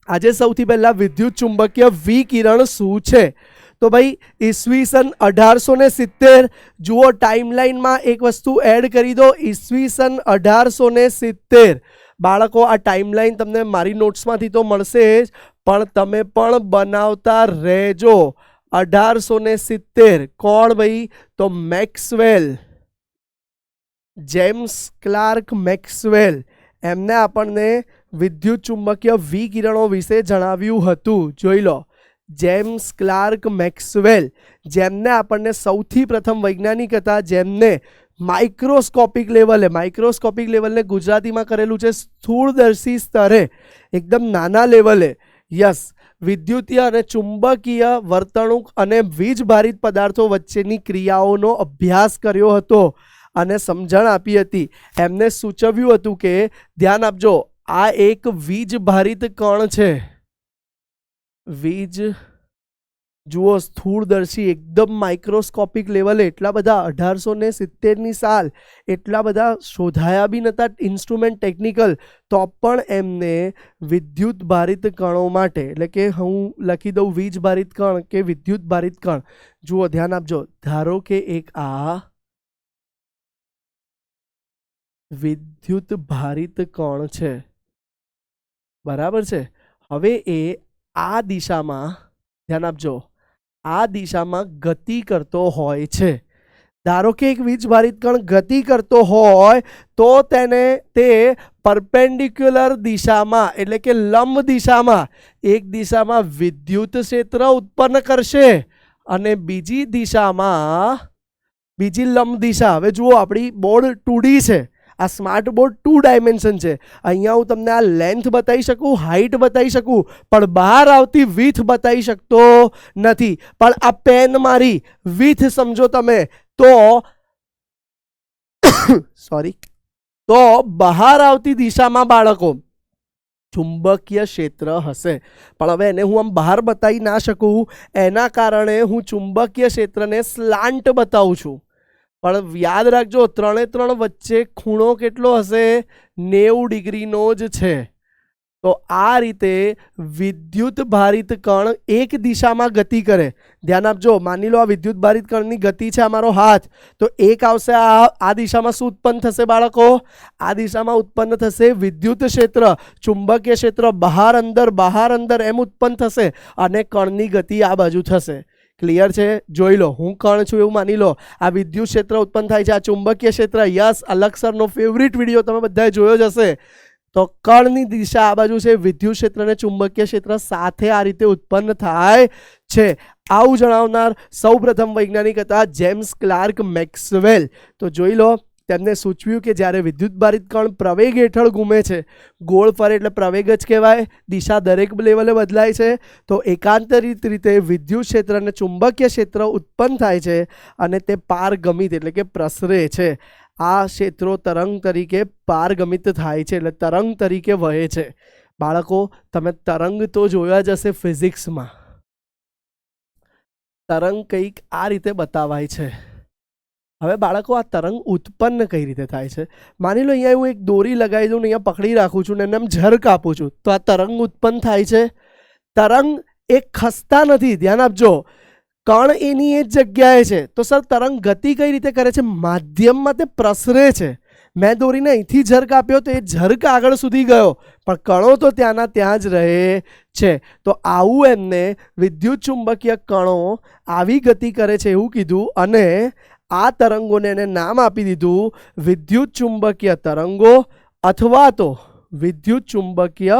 S1: આજે સૌથી પહેલા વિદ્યુત ચુંબકીય વિકિરણ શું છે? તો ભાઈ ઈસવીસન 1870, જુઓ ટાઈમલાઈનમાં એક વસ્તુ એડ કરી દો, ઈસવીસન 1870. બાળકો આ ટાઈમલાઈન તમને મારી નોટ્સમાંથી તો મળશે જ, પણ તમે પણ બનાવતા રહેજો. 1870 કોણ ભાઈ? તો મેક્સવેલ, જેમ્સ ક્લાર્ક મેક્સવેલ. એમને આપણને વિદ્યુત ચુંબકીય વિકિરણો વિશે જણાવ્યું હતું. જોઈ લો, જેમ્સ ક્લાર્ક મેક્સવેલ, જેમને આપણને સૌથી પ્રથમ વૈજ્ઞાનિક હતા જેમને માઇક્રોસ્કોપિક લેવલે ગુજરાતીમાં કરેલું છે સ્થૂળદર્શી સ્તરે, એકદમ નાના લેવલે. યસ, વિદ્યુતીય અને ચુંબકીય વર્તણૂક અને વીજભારિત પદાર્થો વચ્ચેની ક્રિયાઓનો અભ્યાસ કર્યો હતો અને સમજણ આપી હતી. એમને સૂચવ્યું હતું કે ધ્યાન આપજો, આ એક વીજભારિત કણ છે. વીજ, જુઓ સ્થૂળદર્શી, એકદમ માઇક્રોસ્કોપિક લેવલે. એટલા બધા 1870ની સાલ, એટલા બધા શોધાયા બી નહોતા ઇન્સ્ટ્રુમેન્ટ ટેકનિકલ, તો પણ એમને વિદ્યુત ભારિત કણો માટે, એટલે કે હું લખી દઉં વીજ ભારિત કણ કે વિદ્યુત ભારિત કણ. જુઓ ધ્યાન આપજો, ધારો કે એક આ વિદ્યુત ભારિત કણ છે, બરાબર છે. હવે એ આ દિશામાં, ધ્યાન આપજો, આ દિશામાં ગતિ કરતો હોય છે. ધારો કે એક વીજભારિત કણ ગતિ કરતો હોય તો તેને તે પરપેન્ડિક્યુલર દિશામાં, એટલે કે લંબ દિશામાં, એક દિશામાં વિદ્યુત ક્ષેત્ર ઉત્પન્ન કરશે અને બીજી દિશામાં બીજી લંબ દિશા. હવે જુઓ, આપણી બોર્ડ 2D છે, આ સ્માર્ટ બોર્ડ 2 ડાયમેન્શન છે. અહીંયા હું તમને આ લેન્થ બતાવી શકું, હાઈટ બતાવી શકું, પણ બહાર આવતી વિથ બતાવી શકતો નથી. પણ આ પેન મારી વિથ સમજો તમે તો સોરી, તો બહાર આવતી દિશામાં બાળકો ચુંબકીય ક્ષેત્ર હશે. પણ હવે એને હું આમ બહાર બતાવી ના શકું, એના કારણે હું ચુંબકીય ક્ષેત્રને સ્લાન્ટ બતાવું છું. પણ યાદ રાખજો, 3 વચ્ચે ખૂણો કેટલો હશે? 90 ડિગ્રીનો જ છે. તો આ રીતે વિદ્યુત ભારિત કણ એક દિશામાં ગતિ કરે. ધ્યાન આપજો, માની લો આ વિદ્યુત ભારિત કણની ગતિ છે અમારો હાથ, તો એક આવશે આ દિશામાં શું ઉત્પન્ન થશે બાળકો? આ દિશામાં ઉત્પન્ન થશે વિદ્યુત ક્ષેત્ર, ચુંબકીય ક્ષેત્ર બહાર અંદર એમ ઉત્પન્ન થશે અને કણની ગતિ આ બાજુ થશે. ક્લિયર છે? જોઈ લો, હું કણ છું એવું માની લો, આ વિદ્યુત ક્ષેત્ર ઉત્પન્ન થાય છે, આ ચુંબકીય ક્ષેત્ર. યસ, અલગ સરનો ફેવરિટ વિડીયો તમે બધાએ જોયો જ હશે. તો કણની દિશા આ બાજુ છે, વિદ્યુત ક્ષેત્ર અને ચુંબકીય ક્ષેત્ર સાથે આ રીતે ઉત્પન્ન થાય છે. આવું જણાવનાર સૌપ્રથમ વૈજ્ઞાનિક હતા જેમ્સ ક્લાર્ક મેક્સવેલ. તો જોઈ લો, તેમને સૂચવ્યું કે જ્યારે વિદ્યુત ભારિત કણ પ્રવેગ હેઠળ ઘૂમે છે, ગોળ ફરે એટલે પ્રવેગ જ કહેવાય, દિશા દરેક લેવલે બદલાય છે, તો એકાંતરિત રીતે વિદ્યુત ક્ષેત્ર અને ચુંબકીય ક્ષેત્ર ઉત્પન્ન થાય છે અને તે પારગમિત એટલે કે પ્રસરે છે. આ ક્ષેત્રો તરંગ તરીકે પારગમિત થાય છે, એટલે તરંગ તરીકે વહે છે. બાળકો, તમે તરંગ તો જોયા જ હશે ફિઝિક્સમાં. તરંગ કંઈક આ રીતે બતાવાય છે. હવે બાળકો, આ તરંગ ઉત્પન્ન કઈ રીતે થાય છે? માની લો અહીંયા હું એક દોરી લગાવી દઉં ને અહીંયા પકડી રાખું છું ને એને એમ ઝરક આપું છું, તો આ તરંગ ઉત્પન્ન થાય છે. તરંગ એક ખસતા નથી, ધ્યાન આપજો, કણ એની એ જ જગ્યાએ છે. તો સર તરંગ ગતિ કઈ રીતે કરે છે? માધ્યમમાં તે પ્રસરે છે. મેં દોરીને અહીંથી ઝરક આપ્યો તો એ ઝરક આગળ સુધી ગયો, પણ કણો તો ત્યાંના ત્યાં જ રહે છે. તો આવું એમને વિદ્યુત ચુંબકીય કણો આવી ગતિ કરે છે એવું કીધું અને આ તરંગોને એને નામ આપી દીધું વિદ્યુત ચુંબકીય તરંગો અથવા તો વિદ્યુત ચુંબકીય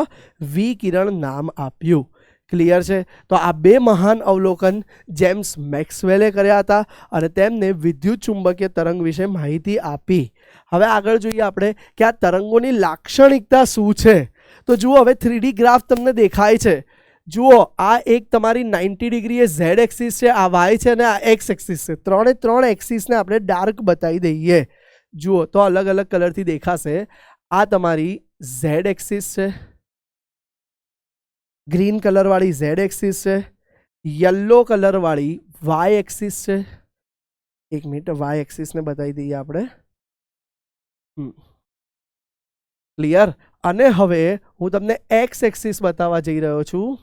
S1: વિકિરણ નામ આપ્યું. ક્લિયર છે? તો આ બે મહાન અવલોકન જેમ્સ મેક્સવેલે કર્યા હતા અને તેમને વિદ્યુત ચુંબકીય તરંગ વિશે માહિતી આપી. હવે આગળ જોઈએ આપણે કે આ તરંગોની લાક્ષણિકતા શું છે. તો જુઓ, હવે 3D ગ્રાફ તમને દેખાય છે. જુઓ, આ એક તમારી 90 ડિગ્રી એ ઝેડ એક્સિસ છે, આ વાય છે અને આ એક્સ એક્સિસ છે. ત્રણ એક્સિસને આપણે ડાર્ક બતાવી દઈએ. જુઓ તો અલગ અલગ કલરથી દેખાશે. આ તમારી ઝેડ એક્સિસ છે, ગ્રીન કલરવાળી ઝેડ એક્સિસ છે, યલો કલરવાળી વાય એક્સિસ છે. એક મિનિટ, વાય એક્સિસને બતાવી દઈએ આપણે. ક્લિયર. અને હવે હું તમને એક્સ એક્સિસ બતાવવા જઈ રહ્યો છું.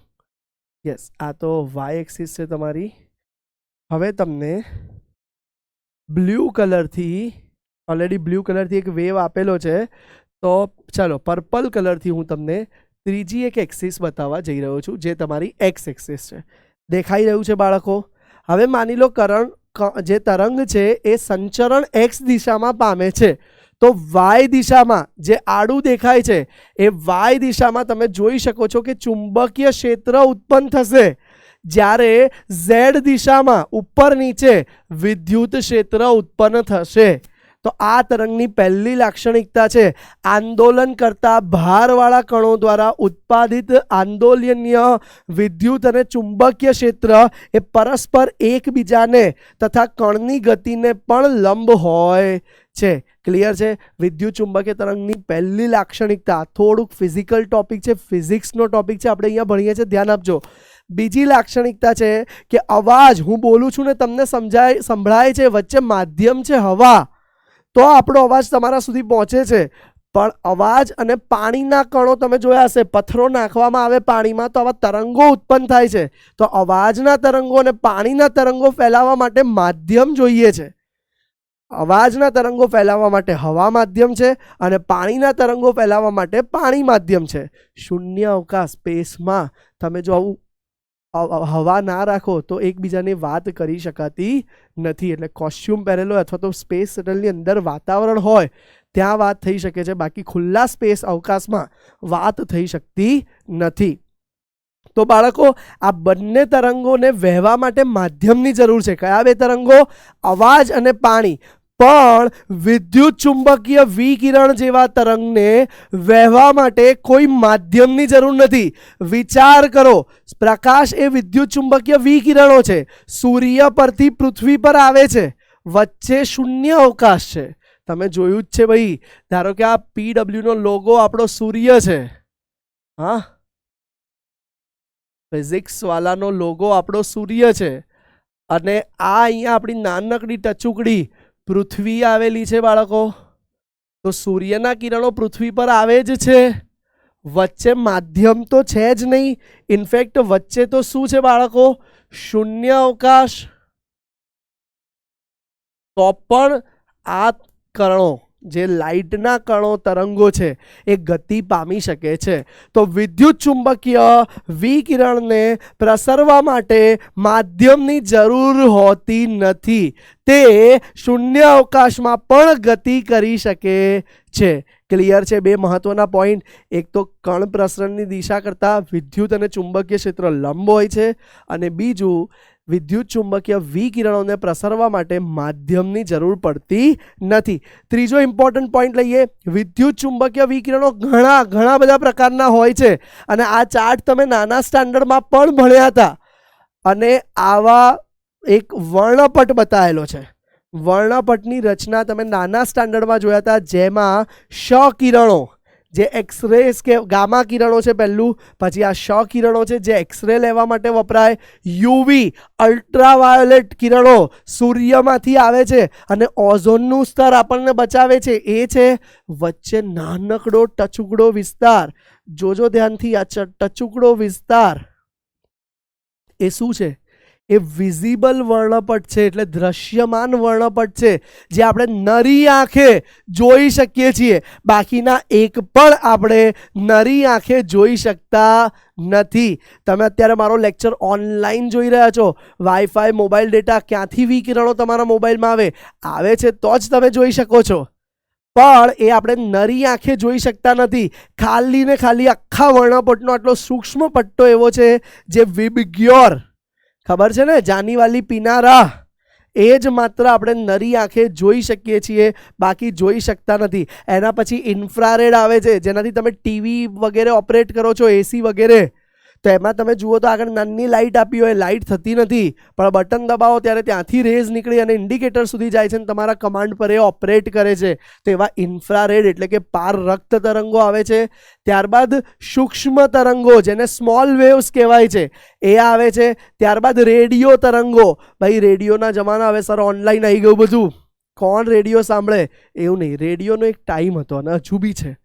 S1: યસ, આ તો વાય એક્સિસ છે તમારી. હવે તમને બ્લુ કલરથી, ઓલરેડી બ્લુ કલરથી એક વેવ આપેલો છે, તો ચાલો પર્પલ કલરથી હું તમને ત્રીજી એક એક્સિસ બતાવવા જઈ રહ્યો છું, જે તમારી એક્સ એક્સિસ છે. દેખાઈ રહ્યું છે બાળકો? હવે માની લો જે તરંગ છે એ સંચરણ એક્સ દિશામાં પામે છે, તો વાય દિશામાં જે આડું દેખાય છે એ વાય દિશામાં તમે જોઈ શકો છો કે ચુંબકીય ક્ષેત્ર ઉત્પન્ન થશે, જ્યારે ઝેડ દિશામાં ઉપર નીચે વિદ્યુત ક્ષેત્ર ઉત્પન્ન થશે. તો આ તરંગની પહેલી લાક્ષણિકતા છે આંદોલન કરતા ભારવાળા કણો દ્વારા ઉત્પાદિત આંદોલનીય વિદ્યુત અને ચુંબકીય ક્ષેત્ર એ પરસ્પર એકબીજાને તથા કણની ગતિને પણ લંબ હોય છે. ક્લિયર છે? વિદ્યુત ચુંબકીય તરંગની પહેલી લાક્ષણિકતા. થોડુંક ફિઝિકલ ટોપિક છે, ફિઝિક્સનો ટોપિક છે, આપણે અહીંયા ભણીએ છીએ, ધ્યાન આપજો. બીજી લાક્ષણિકતા છે કે અવાજ, હું બોલું છું ને તમને સંભળાય છે, વચ્ચે માધ્યમ છે હવા, તો આપણો અવાજ તમારા સુધી પહોંચે છે. પણ અવાજ અને પાણીના કણો તમે જોયા હશે, પથ્થરો નાખવામાં આવે પાણીમાં તો આવા તરંગો ઉત્પન્ન થાય છે. તો અવાજના તરંગો અને પાણીના તરંગો ફેલાવવા માટે માધ્યમ જોઈએ છે. અવાજના તરંગો ફેલાવવા માટે હવા માધ્યમ છે અને પાણીના તરંગો ફેલાવવા માટે પાણી માધ્યમ છે. શૂન્ય અવકાશ સ્પેસમાં તમે જો આવું હવા ના રાખો તો એકબીજાની વાત કરી શકાતી નથી. એટલે કોસ્ચ્યુમ પહેરેલો અથવા તો સ્પેસ શટલની અંદર વાતાવરણ હોય ત્યાં વાત થઈ શકે છે, બાકી ખુલ્લા સ્પેસ અવકાશમાં વાત થઈ શકતી નથી. તો બાળકો, આ બંને તરંગોને વહેવા માટે માધ્યમની જરૂર છે. કયા બે તરંગો? અવાજ અને પાણી. પણ વિદ્યુત ચુંબકીય વિકિરણ જેવા તરંગને વહેવા માટે કોઈ માધ્યમની જરૂર નથી. વિચાર કરો, પ્રકાશ એ વિદ્યુત ચુંબકીય વિકિરણો છે, સૂર્ય પરથી પૃથ્વી પર આવે છે, વચ્ચે શૂન્ય અવકાશ છે. તમે જોયું જ છે ભાઈ, ધારો કે આ PW નો લોગો આપણો સૂર્ય છે, હા, ફિઝિક્સ વાળાનો લોગો આપણો સૂર્ય છે, અને આ અહીંયા આપણી નાનકડી ટચુકડી પૃથ્વી આવેલી છે બાળકો. તો સૂર્યના કિરણો પૃથ્વી પર આવે જ છે, વચ્ચે માધ્યમ તો છે જ નહીં. ઇનફેક્ટ વચ્ચે તો શું છે બાળકો? શૂન્ય અવકાશ. તો પણ આ કણો, જે લાઇટના કણો તરંગો છે, એ ગતિ પામી શકે છે. તો વિદ્યુત ચુંબકીય વિકિરણને પ્રસરવા માટે માધ્યમની જરૂર હોતી નથી. તે શૂન્ય અવકાશમાં પણ ગતિ કરી શકે છે. ક્લિયર છે? બે મહત્વના પોઈન્ટ. એક તો કણ પ્રસરણની દિશા કરતાં વિદ્યુત અને ચુંબકીય ક્ષેત્ર લંબ હોય છે, અને બીજું વિદ્યુત ચુંબકીય વિકિરણોને પ્રસરવા માટે માધ્યમની જરૂર પડતી નથી. ત્રીજો ઇમ્પોર્ટન્ટ પોઈન્ટ લઈએ. વિદ્યુત ચુંબકીય વિકિરણો ઘણા બધા પ્રકારના હોય છે, અને આ ચાર્ટ તમે નાના સ્ટાન્ડર્ડમાં પણ ભણ્યા હતા. અને આવા એક વર્ણપટ બતાવેલો છે. વર્ણપટની રચના તમે નાના સ્ટાન્ડર્ડમાં જોયા હતા, જેમાં ક્ષ કિરણો, જે એક્સરે કે ગામા કિરણો છે પહેલું, પછી આ ક્ષ કિરણો છે જે એક્સરે લેવા માટે વપરાય, યુવી અલ્ટ્રાવાયોલેટ કિરણો સૂર્યમાંથી આવે છે અને ઓઝોનનું સ્તર આપણને બચાવે છે, એ છે. વચ્ચે નાનકડો ટચુકડો વિસ્તાર, જોજો ધ્યાનથી, આ ટચુકડો વિસ્તાર એ શું છે? એ વિઝિબલ વર્ણપટ છે, એટલે દ્રશ્યમાન વર્ણપટ છે, જે આપણે નરી આંખે જોઈ શકીએ છીએ. બાકીના એક પણ આપણે નરી આંખે જોઈ શકતા નથી. તમે અત્યારે મારો લેક્ચર ઓનલાઈન જોઈ રહ્યા છો, વાઈફાઈ, મોબાઈલ ડેટા, ક્યાંથી વિકિરણો તમારા મોબાઈલમાં આવે છે તો જ તમે જોઈ શકો છો, પણ એ આપણે નરી આંખે જોઈ શકતા નથી. ખાલી ને ખાલી આખા વર્ણપટનો આટલો સૂક્ષ્મ પટ્ટો એવો છે, જે વિબગ્યોર, ખબર છે ને, જાનીવાલી પીનારા, એ જ માત્ર આપણે નરી આંખે જોઈ શકીએ છીએ, બાકી જોઈ શકતા નથી. એના પછી ઇન્ફ્રારેડ આવે છે, જેનાથી તમે ટીવી વગેરે ઓપરેટ કરો છો, એસી વગેરે, તો એમાં તમે જુઓ તો આગળ નાની લાઇટ આપી હોય, લાઇટ થતી નથી, પણ બટન દબાવો ત્યારે ત્યાંથી રેઝ નીકળી અને ઇન્ડિકેટર સુધી જાય છે અને તમારા કમાન્ડ પર એ ઓપરેટ કરે છે. તો એવા ઇન્ફ્રારેડ એટલે કે પારરક્ત તરંગો આવે છે. ત્યારબાદ સૂક્ષ્મ તરંગો જેને સ્મોલ વેવ્સ કહેવાય છે એ આવે છે. ત્યારબાદ રેડિયો તરંગો. ભાઈ રેડિયોના જમાના હવે સર ઓનલાઈન આવી ગયું બધું, કોણ રેડિયો સાંભળે? એવું નહીં, રેડિયોનો એક ટાઈમ હતો અને હજુ બી છે.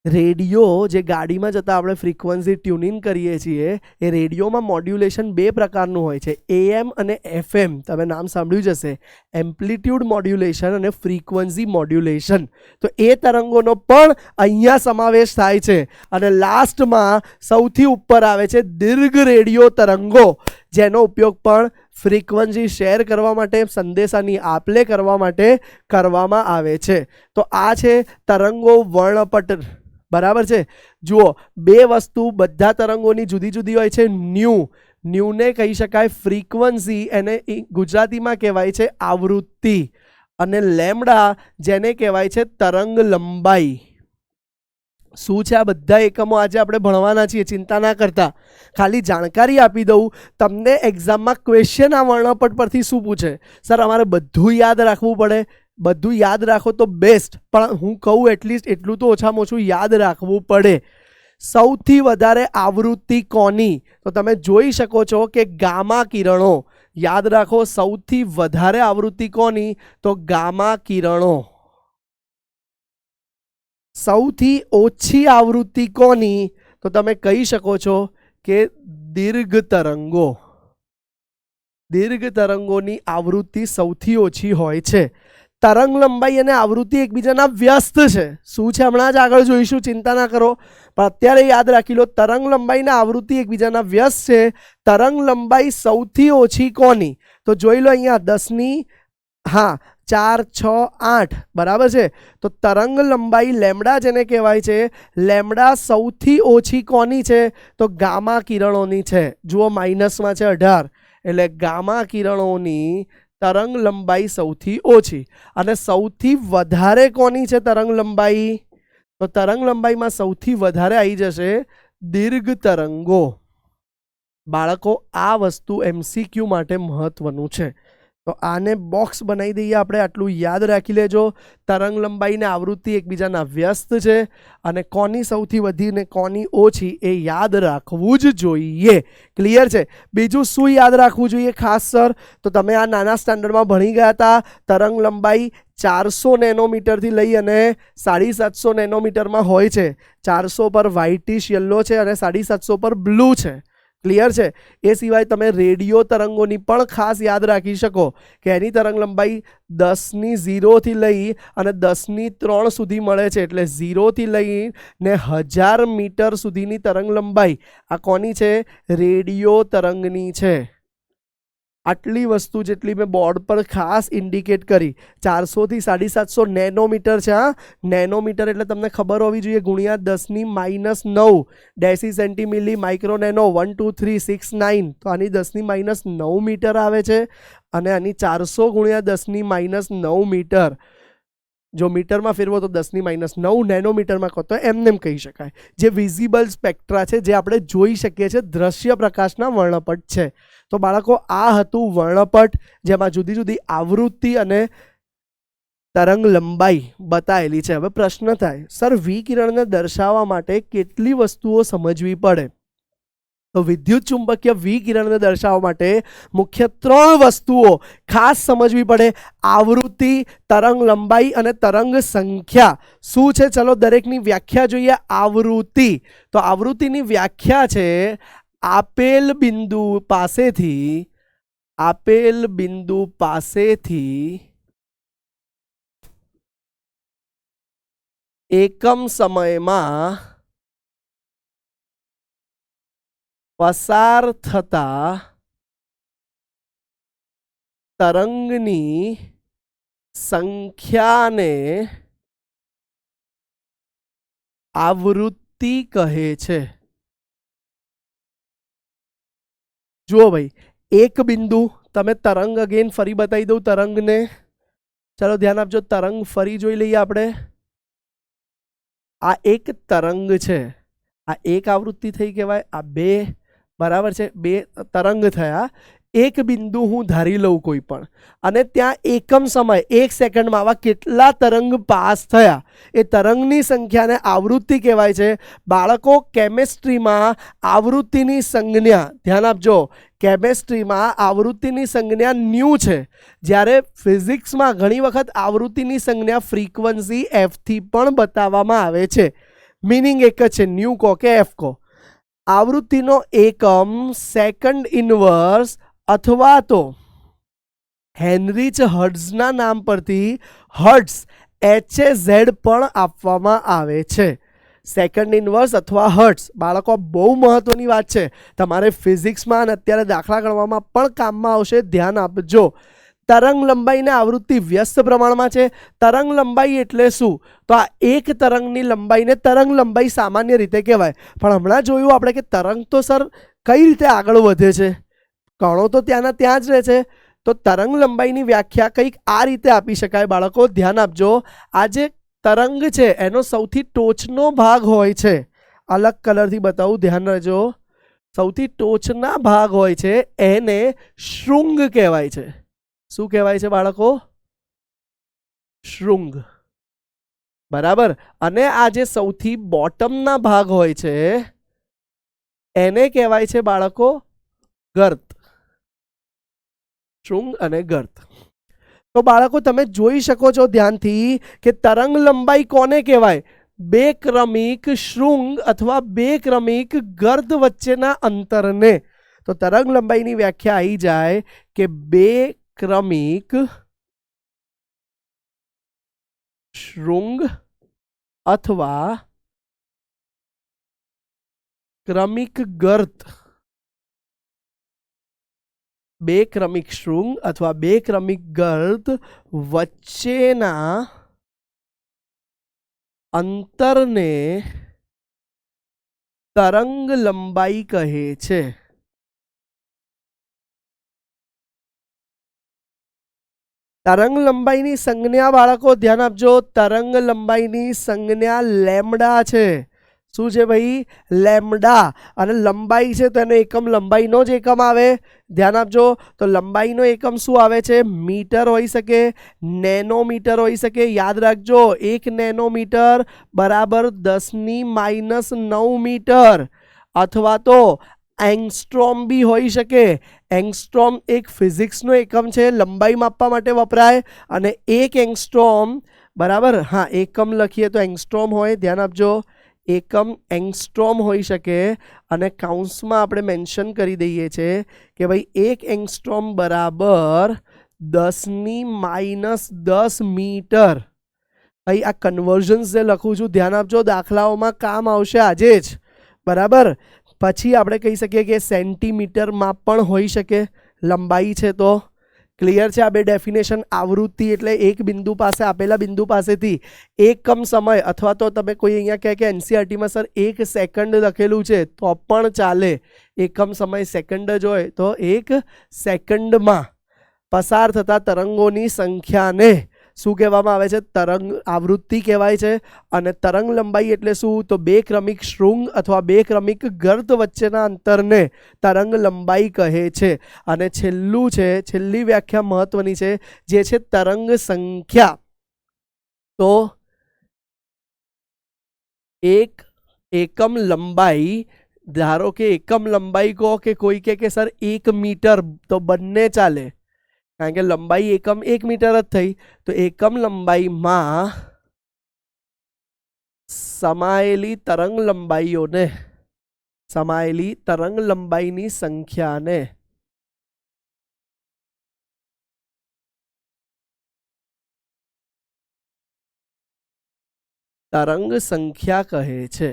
S1: રેડિયો જે ગાડીમાં જતાં આપણે ફ્રીક્વન્સી ટ્યુનિંગ કરીએ છીએ, એ રેડિયોમાં મોડ્યુલેશન બે પ્રકારનું હોય છે, AM અને FM. તમે નામ સાંભળ્યું જ હશે, એમ્પ્લિટ્યુડ મોડ્યુલેશન અને ફ્રીક્વન્સી મોડ્યુલેશન. તો એ તરંગોનો પણ અહીંયા સમાવેશ થાય છે. અને લાસ્ટમાં સૌથી ઉપર આવે છે દીર્ઘ રેડિયો તરંગો, જેનો ઉપયોગ પણ ફ્રીક્વન્સી શેર કરવા માટે, સંદેશાની આપ-લે કરવા માટે કરવામાં આવે છે. તો આ છે તરંગો વર્ણપટ. બરાબર છે. જુઓ, બે વસ્તુ બધા તરંગોની જુદી જુદી હોય છે. ન્યૂને કહી શકાય ફ્રીક્વન્સી, એને ગુજરાતીમાં કહેવાય છે આવૃત્તિ. અને લેમ્ડા જેને કહેવાય છે તરંગ લંબાઈ. શું છે આ બધા એકમો આજે આપણે ભણવાના છીએ, ચિંતા ના કરતા, ખાલી જાણકારી આપી દઉં તમને. એક્ઝામમાં ક્વેશ્ચન આ વર્ણપટ પરથી શું પૂછે? સર અમારે બધું યાદ રાખવું પડે. બધું યાદ રાખો તો બેસ્ટ, પણ હું કહું એટલીસ્ટ એટલું તો ઓછામાં ઓછું યાદ રાખવું પડે. સૌથી વધારે આવૃત્તિ કોની? તો તમે જોઈ શકો છો કે ગામા કિરણો. યાદ રાખો, સૌથી વધારે આવૃત્તિ કોની? તો ગામા કિરણો. સૌથી ઓછી આવૃત્તિ કોની? તો તમે કહી શકો છો કે દીર્ઘ તરંગો. દીર્ઘ તરંગોની આવૃત્તિ સૌથી ઓછી હોય છે. તરંગ લંબાઈ અને આવૃત્તિ એકબીજાના વ્યસ્ત છે. શું છે હમણાં જ આગળ જોઈશું, ચિંતા ના કરો, પણ અત્યારે યાદ રાખી લો, તરંગ લંબાઈ અને આવૃત્તિ એકબીજાના વ્યસ્ત છે. તરંગ લંબાઈ સૌથી ઓછી કોની? તો જોઈ લો અહીંયા 10 4, 6, 8 બરાબર છે. તો તરંગ લંબાઈ લેમ્ડા જેને કહેવાય છે, લેમ્ડા સૌથી ઓછી કોની છે? તો ગામા કિરણોની છે. જુઓ માઇનસમાં છે 18, એટલે ગામા કિરણોની તરંગ લંબાઈ સૌથી ઓછી. અને સૌથી વધારે કોની છે તરંગ લંબાઈ? તો તરંગ લંબાઈમાં સૌથી વધારે આવી જશે દીર્ઘ તરંગો. બાળકો, આ વસ્તુ MCQ માટે મહત્વનું છે. તો આને બોક્સ બનાવી દઈએ આપણે, આટલું યાદ રાખી લેજો. તરંગ લંબાઈ ને આવૃત્તિ એકબીજાના વ્યસ્ત છે, અને કોની સૌથી વધી ને કોની ઓછી એ યાદ રાખવું જ જોઈએ. ક્લિયર છે? બીજું શું યાદ રાખવું જોઈએ ખાસ સર? તો તમે આ નાના સ્ટાન્ડર્ડમાં ભણી ગયા હતા, તરંગ લંબાઈ 400 નેનોમીટરથી લઈ અને 750 નેનોમીટરમાં હોય છે. 400 પર વ્હાઇટિશ યલો છે અને 750 પર બ્લુ છે. ક્લિયર છે? એ સિવાય તમે રેડિયો તરંગોની પણ ખાસ યાદ રાખી શકો કે એની તરંગ લંબાઈ 10⁻0 થી લઈ અને 10⁻3 સુધી મળે છે. એટલે 0 થી લઈને 1000 મીટર સુધીની તરંગ લંબાઈ આ કોની છે? રેડિયો તરંગની છે. આટલી વસ્તુ જેટલી મેં બોર્ડ પર ખાસ ઇન્ડિકેટ કરી. 400 થી 750 નેનોમીટર છે. હા, નેનોમીટર એટલે તમને ખબર હોવી જોઈએ, ગુણ્યા 10⁻9 ડેસી સેન્ટીમિલી માઇક્રો નેનો 1 2 3 6 9. તો આની 10⁻9 મીટર આવે છે, અને આની 400 ગુણ્યા 10⁻9 મીટર. જો મીટરમાં ફેરવો તો 10⁻9 નેનોમીટરમાં કહો તો એમ કહી શકાય. જે વિઝિબલ સ્પેક્ટ્રા છે, જે આપણે જોઈ શકીએ છીએ, દ્રશ્ય પ્રકાશના વર્ણપટ છે. તો બાળકો, આ હતું વર્ણપટ, જેમાં જુદી જુદી આવૃત્તિ અને તરંગ લંબાઈ બતાવેલી છે. હવે પ્રશ્ન થાય, સર વિકિરણને દર્શાવવા માટે કેટલી વસ્તુઓ સમજવી પડે? તો વિદ્યુત ચુંબકીય વિકિરણને દર્શાવવા માટે મુખ્ય 3 વસ્તુઓ ખાસ સમજવી પડે: આવૃત્તિ, તરંગ લંબાઈ અને તરંગ સંખ્યા. શું છે? ચલો દરેકની વ્યાખ્યા જોઈએ. આવૃત્તિ, તો આવૃત્તિની વ્યાખ્યા છે આપેલ બિંદુ પાસેથી એકમ સમયમાં પસાર થતા તરંગની સંખ્યાને આવૃત્તિ કહે છે. જુઓ ભાઈ, એક બિંદુ, તમે તરંગ અગેન ફરી બતાવી દઉં તરંગને. ચાલો ધ્યાન આપજો, તરંગ ફરી જોઈ લઈએ આપણે. આ એક તરંગ છે આ એક આવૃત્તિ થઈ કહેવાય, આ બે, બરાબર છે, બે તરંગ થયા. એક બિંદુ હું ધારી લઉં કોઈ પણ, અને ત્યાં એકમ સમય 1 સેકન્ડમાં આવા કેટલા તરંગ પાસ થયા, એ તરંગની સંખ્યાને આવૃત્તિ કહેવાય છે. બાળકો, કેમેસ્ટ્રીમાં આવૃત્તિની સંજ્ઞા ધ્યાન આપજો, કેમેસ્ટ્રીમાં આવૃત્તિની સંજ્ઞા ન્યુ છે, જ્યારે ફિઝિક્સમાં ઘણી વખત આવૃત્તિની સંજ્ઞા ફ્રીક્વન્સી એફથી પણ બતાવવામાં આવે છે. મિનિંગ એક જ છે, ન્યુ કહો કે એફ કહો. આવૃત્તિનો એકમ સેકન્ડ ઇનવર્સ અથવા તો હેનરીચ હર્ટ્ઝના નામ પરથી હર્ટ્ઝ HZ પણ આપવામાં આવે છે. સેકન્ડ ઇનવર્સ અથવા હર્ટ્ઝ. બાળકો, બહુ મહત્વની વાત છે, તમારે ફિઝિક્સમાં અને અત્યારે દાખલા ગણવામાં પણ કામમાં આવશે, ધ્યાન આપજો. તરંગ લંબાઈને આવૃત્તિ વ્યસ્ત પ્રમાણમાં છે. તરંગ લંબાઈ એટલે શું? તો આ એક તરંગની લંબાઈને તરંગ લંબાઈ સામાન્ય રીતે કહેવાય. પણ હમણાં જોયું આપણે કે તરંગ તો સર કઈ રીતે આગળ વધે છે, કણો તો ત્યાંના ત્યાં જ રહે છે. તો તરંગ લંબાઈની વ્યાખ્યા કંઈક આ રીતે આપી શકાય. બાળકો ધ્યાન આપજો, આ જે તરંગ છે એનો સૌથી ટોચનો ભાગ હોય છે, અલગ કલરથી બતાવું, ધ્યાન રહેજો, સૌથી ટોચના ભાગ હોય છે એને શૃંગ કહેવાય છે. શું કહેવાય છે બાળકો? શૃંગ. બરાબર. અને આ જે સૌથી બોટમના ભાગ હોય છે એને કહેવાય છે બાળકો ગર્ત. શૃંગ અને ગર્ત. તો બાળકો તમે જોઈ શકો છો ધ્યાનથી કે તરંગ લંબાઈ કોને કહેવાય? બે ક્રમિક શૃંગ અથવા બે ક્રમિક ગર્ત વચ્ચેના અંતરને. તો તરંગ લંબાઈની વ્યાખ્યા આવી જાય કે બે ક્રમિક શૃંગ અથવા ક્રમિક ગર્ત, બે ક્રમિક શૃંગ અથવા બે ક્રમિક ગર્ત વચ્ચેના અંતરને તરંગ લંબાઈ કહે છે. તરંગ લંબાઈની સંજ્ઞા બાળકો ધ્યાન આપજો, તરંગ લંબાઈની સંજ્ઞા લેમ્ડા છે. શું છે ભાઈ? લેમ્ડા. અને લંબાઈ છે તો એનો એકમ લંબાઈનો જ એકમ આવે. ધ્યાન આપજો, તો લંબાઈનો એકમ શું આવે છે? મીટર હોઈ શકે, નેનોમીટર હોઈ શકે. યાદ રાખજો, 1 નેનોમીટર બરાબર 10⁻⁹ મીટર, અથવા તો એંગસ્ટ્રોમ બી હોઈ શકે. એંગસ્ટ્રોમ એક ફિઝિક્સનો એકમ છે, લંબાઈ માપવા માટે વપરાય. અને 1 એંગસ્ટ્રોમ બરાબર, હા એકમ લખીએ તો એંગસ્ટ્રોમ હોય, ધ્યાન આપજો, એકમ એંગસ્ટ્રોમ હોઈ શકે. અને કાઉન્સમાં આપણે મેન્શન કરી દઈએ છીએ કે ભાઈ 1 એંગસ્ટ્રોમ બરાબર 10⁻10 મીટર. ભાઈ આ કન્વર્ઝન્સ જે લખું છું ધ્યાન આપજો, દાખલાઓમાં કામ આવશે આજે જ, બરાબર. પછી આપણે કહી શકીએ કે સેન્ટીમીટરમાં પણ હોઈ શકે લંબાઈ છે તો. ક્લિયર છે આ બે ડેફિનેશન? આવૃત્તિ એટલે એક બિંદુ પાસે આપેલા બિંદુ પાસેથી એકમ સમય, અથવા તો તમે કોઈ અહીંયા કહે કે એનસીઆરટીમાં સર 1 સેકન્ડ લખેલું છે તો પણ ચાલે, એકમ સમય સેકન્ડ જ હોય તો 1 સેકન્ડમાં પસાર થતા તરંગોની સંખ્યાને શું કહેવામાં આવે છે? તરંગ આવૃત્તિ કહેવાય છે. અને તરંગ લંબાઈ એટલે શું? તો બે ક્રમિક શૃંગ અથવા બે ક્રમિક ગર્ત વચ્ચેના અંતરને તરંગ લંબાઈ કહે છે. અને છેલ્લું છે, છેલ્લી વ્યાખ્યા મહત્વની છે, જે છે તરંગ સંખ્યા. તો એક એકમ લંબાઈ, ધારો કે એકમ લંબાઈ કહો કે કોઈ કે સર 1 મીટર, તો બંને ચાલે, કારણ કે લંબાઈ એકમ 1 મીટર જ થઈ. તો એકમ લંબાઈમાં સમાયેલી તરંગ લંબાઈઓને, સમાયેલી તરંગ લંબાઈની સંખ્યાને તરંગ સંખ્યા કહે છે.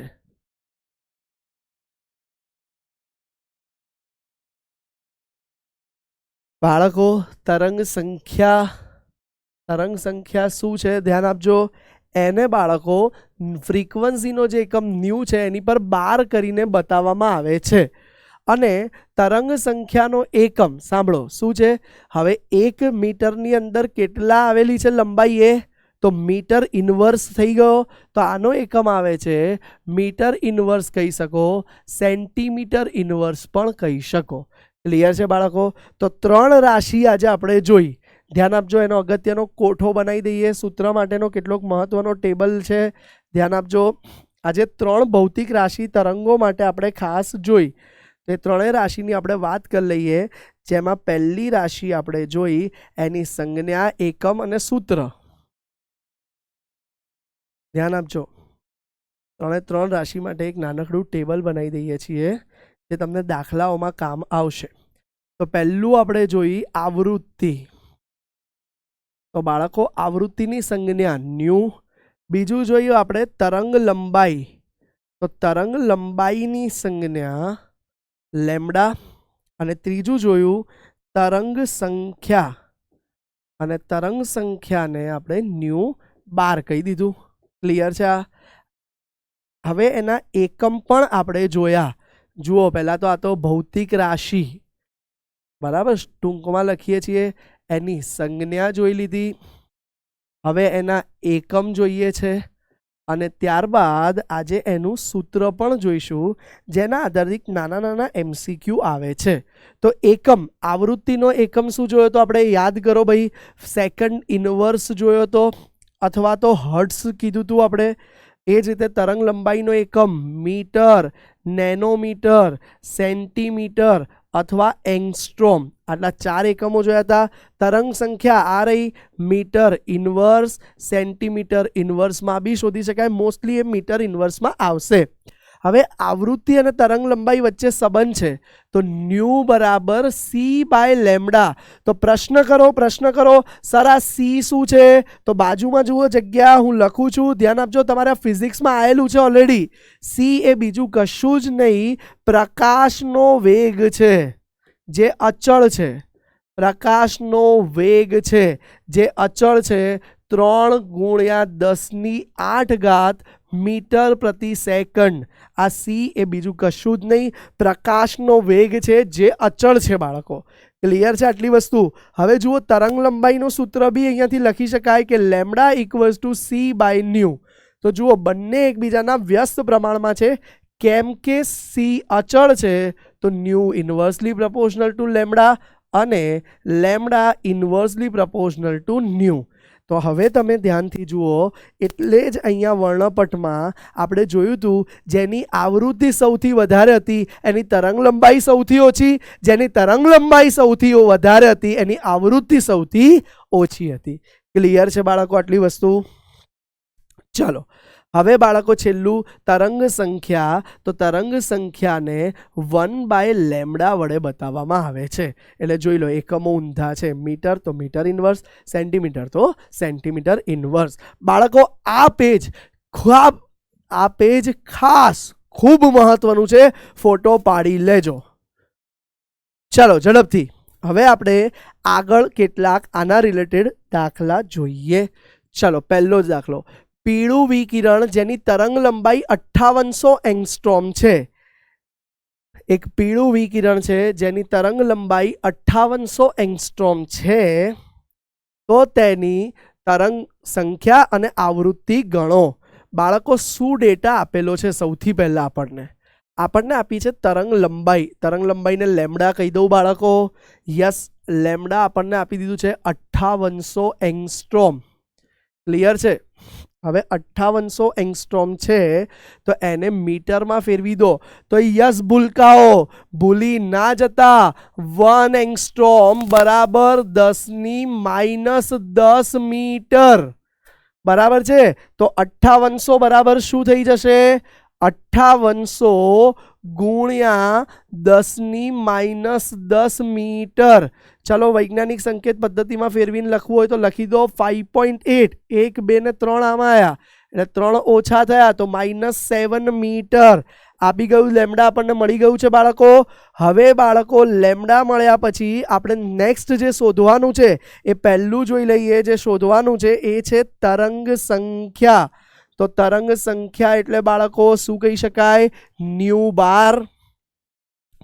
S1: બાળકો તરંગ સંખ્યા શું છે? ધ્યાન આપજો. એને બાળકો ફ્રીક્વન્સીનો જે એકમ ન્યુ છે એની પર 12 કરીને બતાવવામાં આવે છે. અને તરંગ સંખ્યાનો એકમ સાંભળો શું છે? હવે 1 મીટરની અંદર કેટલા આવેલી છે લંબાઈ? એ તો મીટર ઇન્વર્સ થઈ ગયો. તો આનો એકમ આવે છે મીટર ઇન્વર્સ કહી શકો, સેન્ટીમીટર ઇન્વર્સ પણ કહી શકો. ક્લિયર છે બાળકો? તો 3 રાશિ આજે આપણે જોઈ. ધ્યાન આપજો, એનો અગત્યનો કોઠો બનાવી દઈએ. સૂત્ર માટેનો કેટલોક મહત્વનો ટેબલ છે, ધ્યાન આપજો. આજે 3 ભૌતિક રાશિ તરંગો માટે આપણે ખાસ જોઈ. તે 3 રાશિની આપણે વાત કરી લઈએ. જેમાં પહેલી રાશિ આપણે જોઈ એની સંજ્ઞા, એકમ અને સૂત્ર. ધ્યાન આપજો, 3 રાશિ માટે એક નાનકડું ટેબલ બનાવી દઈએ છીએ જે તમને દાખલાઓમાં કામ આવશે. તો પહેલું આપણે જોઈ આવૃત્તિ. તો બાળકો આવૃત્તિની સંજ્ઞા ન્યુ. બીજું જોયું આપણે તરંગ લંબાઈ. તો તરંગ લંબાઈની સંજ્ઞા લેમ્ડા. અને ત્રીજું જોયું તરંગ સંખ્યા, અને તરંગ સંખ્યાને આપણે ન્યુ બાર કહી દીધું. ક્લિયર છે? હવે એના એકમ પણ આપણે જોયા. જુઓ, પહેલા તો આ તો ભૌતિક રાશિ, બરાબર, ટૂંકમાં લખીએ છીએ. એની સંજ્ઞા જોઈ લીધી. હવે એના એકમ જોઈએ છે, અને ત્યારબાદ આજે એનું સૂત્ર પણ જોઈશું, જેના આધારિત નાના નાના MCQ આવે છે. તો એકમ, આવૃત્તિનો એકમ શું જોયો તો આપણે યાદ કરો ભાઈ, સેકન્ડ ઇન્વર્સ જોયો તો, અથવા તો હર્ટ્સ કીધું હતું આપણે. એ જ રીતે તરંગ લંબાઈનો એકમ મીટર, નેનોમીટર, સેન્ટીમીટર અથવા એંગસ્ટ્રોમ. આટલા 4 એકમો જોયા હતા. તરંગ સંખ્યા આ રહી, મીટર ઇન્વર્સ, સેન્ટીમીટર ઇન્વર્સમાં બી શોધી શકાય. મોસ્ટલી એ મીટર ઇન્વર્સમાં આવશે. હવે આવૃત્તિ અને તરંગ લંબાઈ વચ્ચે સંબંધ છે. તો ન્યુ બરાબર C/લેમ્ડા. તો પ્રશ્ન કરો સર આ C શું છે? તો બાજુમાં જુઓ જગ્યા, હું લખું છું. ધ્યાન આપજો, તમારા ફિઝિક્સમાં આવેલું છે ઓલરેડી. C એ બીજું કશું જ નહીં, પ્રકાશનો વેગ છે જે અચળ છે. પ્રકાશનો વેગ છે જે અચળ છે. 3 × 10⁸ મીટર પ્રતિ સેકન્ડ. આ C એ બીજું કશું જ નહીં, પ્રકાશનો વેગ છે જે અચળ છે બાળકો. ક્લિયર છે આટલી વસ્તુ? હવે જુઓ, તરંગ લંબાઈનું સૂત્ર બી અહીંયાથી લખી શકાય કે લેમ્ડા = C/ન્યુ. તો જુઓ, બંને એકબીજાના વ્યસ્ત પ્રમાણમાં છે. કેમ કે C અચળ છે તો ન્યુ ઇન્વર્સલી પ્રોપોર્શનલ ટુ લેમ્ડા, અને લેમ્ડા ઇન્વર્સલી પ્રોપોર્શનલ ટુ ન્યુ. તો હવે તમે ધ્યાનથી જુઓ, એટલે જ અહીંયા વર્ણપટમાં આપણે જોયું હતું, જેની આવૃત્તિ સૌથી વધારે હતી એની તરંગ લંબાઈ સૌથી ઓછી, જેની તરંગ લંબાઈ સૌથી વધારે હતી એની આવૃત્તિ સૌથી ઓછી હતી. ક્લિયર છે બાળકો આટલી વસ્તુ? ચલો, હવે બાળકો છેલ્લું તરંગ સંખ્યા. તો તરંગ સંખ્યાને 1/લેમ્ડા વડે બતાવવામાં આવે છે. એટલે જોઈ લો, એકમો ઊંધા છે. મીટર તો મીટર ઇન્વર્સ, સેન્ટીમીટર તો સેન્ટીમીટર ઇન્વર્સ. બાળકો આ પેજ ખાસ ખૂબ મહત્વનું છે, ફોટો પાડી લેજો. ચલો ઝડપથી હવે આપણે આગળ કેટલાક આના રિલેટેડ દાખલા જોઈએ. ચલો, પહેલો જ દાખલો, પીળું વિકિરણ જેની તરંગ લંબાઈ 5800 એંગસ્ટ્રોમ છે. એક પીળું વિકિરણ છે જેની તરંગ લંબાઈ 5800 એંગસ્ટ્રોમ છે. તો તેની તરંગ સંખ્યા અને આવૃત્તિ ગણો. બાળકો શું ડેટા આપેલો છે? સૌથી પહેલા આપણને આપી છે તરંગ લંબાઈ. તરંગ લંબાઈને લેમ્ડા કહી દઉં બાળકો. યસ, લેમ્ડા આપણને આપી દીધું છે 5800 એંગસ્ટ્રોમ. ક્લિયર છે? હવે 5800 એંગસ્ટ્રોમ છે તો એને મીટરમાં ફેરવી દો. તો યસ ભૂલકાઓ, ભૂલી ના જતા, 1 એંગસ્ટ્રોમ બરાબર 10⁻10 મીટર. બરાબર છે? તો 5800 બરાબર શું થઈ જશે? 5800 × 10⁻10 મીટર. ચલો, વૈજ્ઞાનિક સંકેત પદ્ધતિમાં ફેરવીને લખવું હોય તો લખી દો 5.8. 1, 2 ને 3 આમાં આવ્યા એટલે 3 ઓછા થયા તો -7 મીટર. આપી ગયું લેમ્ડા, આપણને મળી ગયું છે બાળકો. હવે બાળકો, લેમ્ડા મળ્યા પછી આપણે નેક્સ્ટ જે શોધવાનું છે એ પહેલું જોઈ લઈએ. જે શોધવાનું છે એ છે તરંગ સંખ્યા. તો તરંગ સંખ્યા એટલે બાળકો શું કહી શકાય? ન્યુ બાર.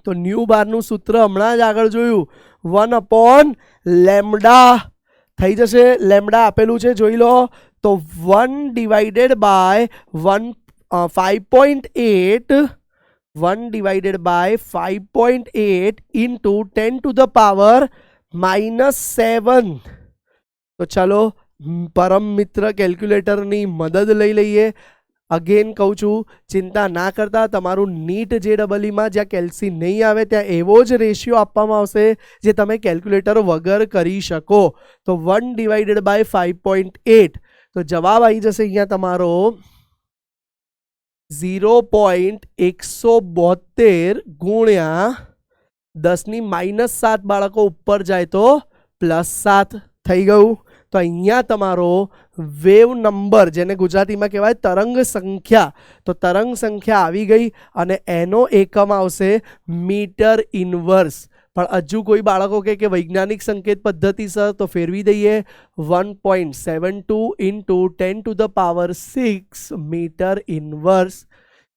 S1: તો ન્યુ બારનું સૂત્ર હમણાં જ આગળ જોયું, 1/લેમ્ડા થઈ જશે. લેમ્ડા આપેલું છે, જોઈ લો. તો 1 divided by 5.8 1 divided by 5.8 into 10 to the power -7. તો ચાલો પરમ મિત્ર કેલ્ક્યુલેટરની મદદ લઈ લઈએ. અગેન કહું છું, ચિંતા ના કરતા, તમારું નીટ JEE જ્યાં કેલ્સી નહીં આવે ત્યાં એવો જ રેશિયો આપવામાં આવશે જે તમે કેલ્ક્યુલેટર વગર કરી શકો. તો 1 ડિવાઇડેડ બાય 5.8, તો જવાબ આવી જશે અહીંયા તમારો 0.172 ગુણ્યા 10⁻7. બાળકો ઉપર જાય તો +7 થઈ ગયું. તો અહીંયા તમારો વેવ નંબર, જેને ગુજરાતીમાં કહેવાય તરંગ સંખ્યા, તો તરંગ સંખ્યા આવી ગઈ અને એનો એકમ આવશે મીટર ઇન્વર્સ. પણ હજુ કોઈ બાળકો કે વૈજ્ઞાનિક સંકેત પદ્ધતિસર, તો ફેરવી દઈએ 1.72 into 10 to the power 6 metre inverse.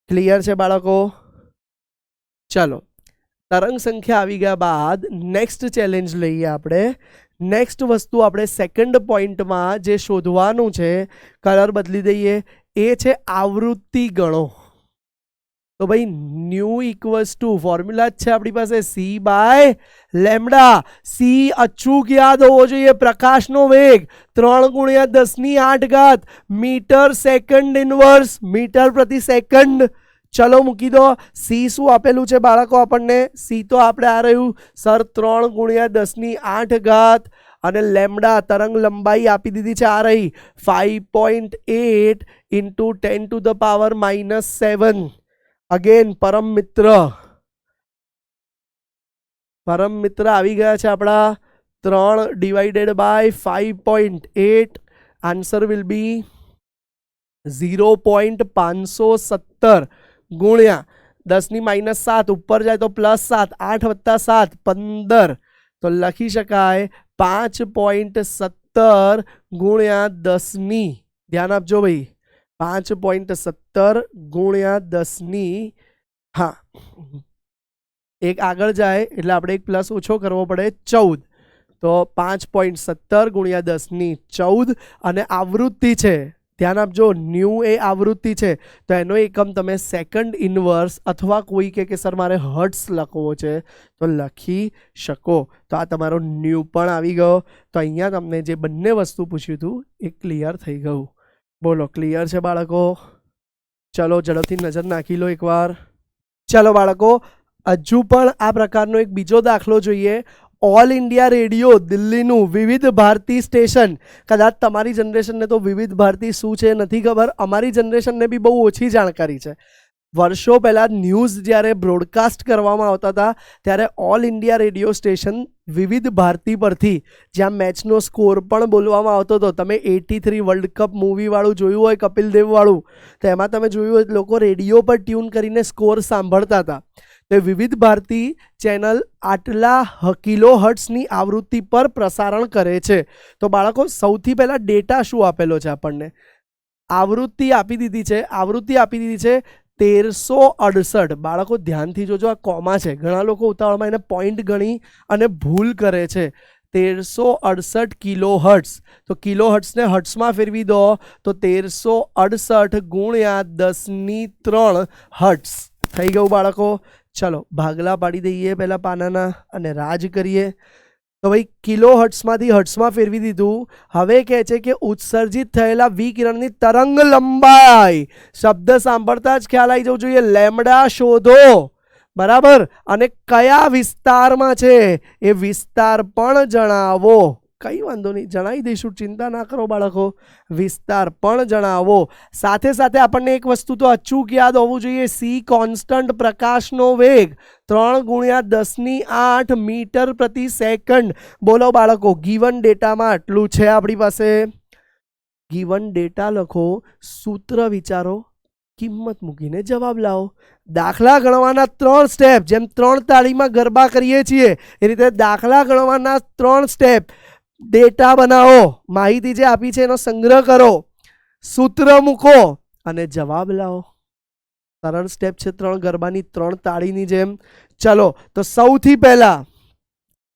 S1: Clear છે બાળકો? ચલો, તરંગ સંખ્યા આવી ગયા બાદ નેક્સ્ટ ચેલેન્જ લઈએ આપણે. નેક્સ્ટ વસ્તુ આપણે સેકન્ડ પોઈન્ટમાં જે શોધવાનું છે, કલર બદલી દઈએ, એ છે આવૃત્તિ ગણો. તો ભાઈ ન્યુ ઇક્વલ્સ ટુ ફોર્મ્યુલા જ છે આપણી પાસે c/λ. સી અચૂક યાદ હોવો જોઈએ, પ્રકાશનો વેગ 3 × 10⁸ મીટર સેકન્ડ ઇન્વર્સ, મીટર પ્રતિ સેકન્ડ. ચલો મૂકી દો. સી શું આપેલું છે બાળકો આપણને? સી તો આપણે આ રહ્યું સર 3 × 10⁸, અને લેમ્ડા તરંગ લંબાઈ આપી દીધી છે આ રહી 5.8 into 10 to the power -7. Again પરમ મિત્ર આવી ગયા છે આપણા. 3 divided by 5.8, answer will be 0.517 ગુણ્યા 10⁻7, ઉપર જાય તો +7, 8 + 7 15, તો લખી શકાય 5.17 ગુણ્યા 10ની, ધ્યાન આપજો ભાઈ, 5.17 ગુણ્યા 10ની, હા એક આગળ જાય એટલે આપણે એક પ્લસ ઓછો કરવો પડે, 14. તો 5.17 ગુણ્યા 10ની 14, અને આવૃત્તિ છે, ધ્યાન આપજો, ન્યૂ એ આવૃત્તિ છે, તો એનો એકમ તમે સેકન્ડ ઇન્વર્સ અથવા કોઈ કે સર મારે હર્ટ્સ લખવો છે તો લખી શકો. તો આ તમારો ન્યૂ પણ આવી ગયો. તો અહીંયા તમને જે બંને વસ્તુ પૂછ્યું હતું એ ક્લિયર થઈ ગયું. બોલો ક્લિયર છે બાળકો? ચલો ઝડપથી નજર નાખી લો એકવાર. ચલો બાળકો, હજુ પણ આ પ્રકારનો એક બીજો દાખલો જોઈએ. ઓલ ઇન્ડિયા રેડિયો દિલ્હીનું વિવિધ ભારતી સ્ટેશન. કદાચ તમારી જનરેશનને તો વિવિધ ભારતી શું છે નથી ખબર, અમારી જનરેશનને બી બહુ ઓછી જાણકારી છે. વર્ષો પહેલાં ન્યૂઝ જ્યારે બ્રોડકાસ્ટ કરવામાં આવતા હતા ત્યારે ઓલ ઇન્ડિયા રેડિયો સ્ટેશન વિવિધ ભારતી પરથી, જ્યાં મેચનો સ્કોર પણ બોલવામાં આવતો હતો. તમે 83 વર્લ્ડ કપ મૂવીવાળું જોયું હોય, કપિલ દેવવાળું, તો એમાં તમે જોયું હોય લોકો રેડિયો પર ટ્યુન કરીને સ્કોર સાંભળતા હતા. તો વિવિધ ભારતી ચેનલ આટલા કિલોહર્ટ્ઝની આવૃત્તિ પર પ્રસારણ કરે છે. તો બાળકો સૌથી પહેલાં ડેટા શું આપેલો છે આપણને? આવૃત્તિ આપી દીધી છે. આવૃત્તિ આપી દીધી છે 1368. બાળકો ધ્યાનથી જોજો, આ કોમા છે. ઘણા લોકો ઉતાવળમાં એને પોઈન્ટ ગણી અને ભૂલ કરે છે. 1368 કિલોહર્ટ્ઝ. તો કિલોહર્ટ્ઝને હર્ટ્ઝમાં ફેરવી દો તો 1368 ગુણ્યા 10⁻³ હર્ટ્ઝ થઈ ગયું બાળકો. ચલો ભાગલા પાડી દઈએ પહેલા પાનાના અને રાજ કરીએ. તો ભાઈ કિલોહર્ટ્ઝમાંથી હર્ટ્ઝમાં ફેરવી દીધું. હવે કહે છે કે ઉત્સર્જિત થયેલા વિકિરણની તરંગ લંબાઈ, શબ્દ સાંભળતા જ ખ્યાલ આવી જવું જોઈએ, લેમ્ડા શોધો, બરાબર, અને કયા વિસ્તારમાં છે એ વિસ્તાર પણ જણાવો. કંઈ વાંધો નહીં, જણાવી દઈશું, ચિંતા ના કરો બાળકો, વિસ્તાર પણ જણાવો. સાથે સાથે આપણને એક વસ્તુ તો અચૂક યાદ હોવું જોઈએ, સી કોન્સ્ટન્ટ, પ્રકાશનો વેગ 3 × 10⁸ મીટર પ્રતિ સેકન્ડ. બોલો બાળકો, ગીવન ડેટામાં આટલું છે આપણી પાસે. ગીવન ડેટા લખો, સૂત્ર વિચારો, કિંમત મૂકીને જવાબ લાવો. દાખલા ગણવાના 3 સ્ટેપ, જેમ 3 તાળીમાં ગરબા કરીએ છીએ એ રીતે દાખલા ગણવાના 3 સ્ટેપ. ડેટા બનાવો, માહિતી જે આપી છે એનો સંગ્રહ કરો, સૂત્ર મૂકો અને જવાબ લાવો. સરળ સ્ટેપ છે 3 ગરબાની 3 તાળીની જેમ. ચલો તો સૌથી પહેલા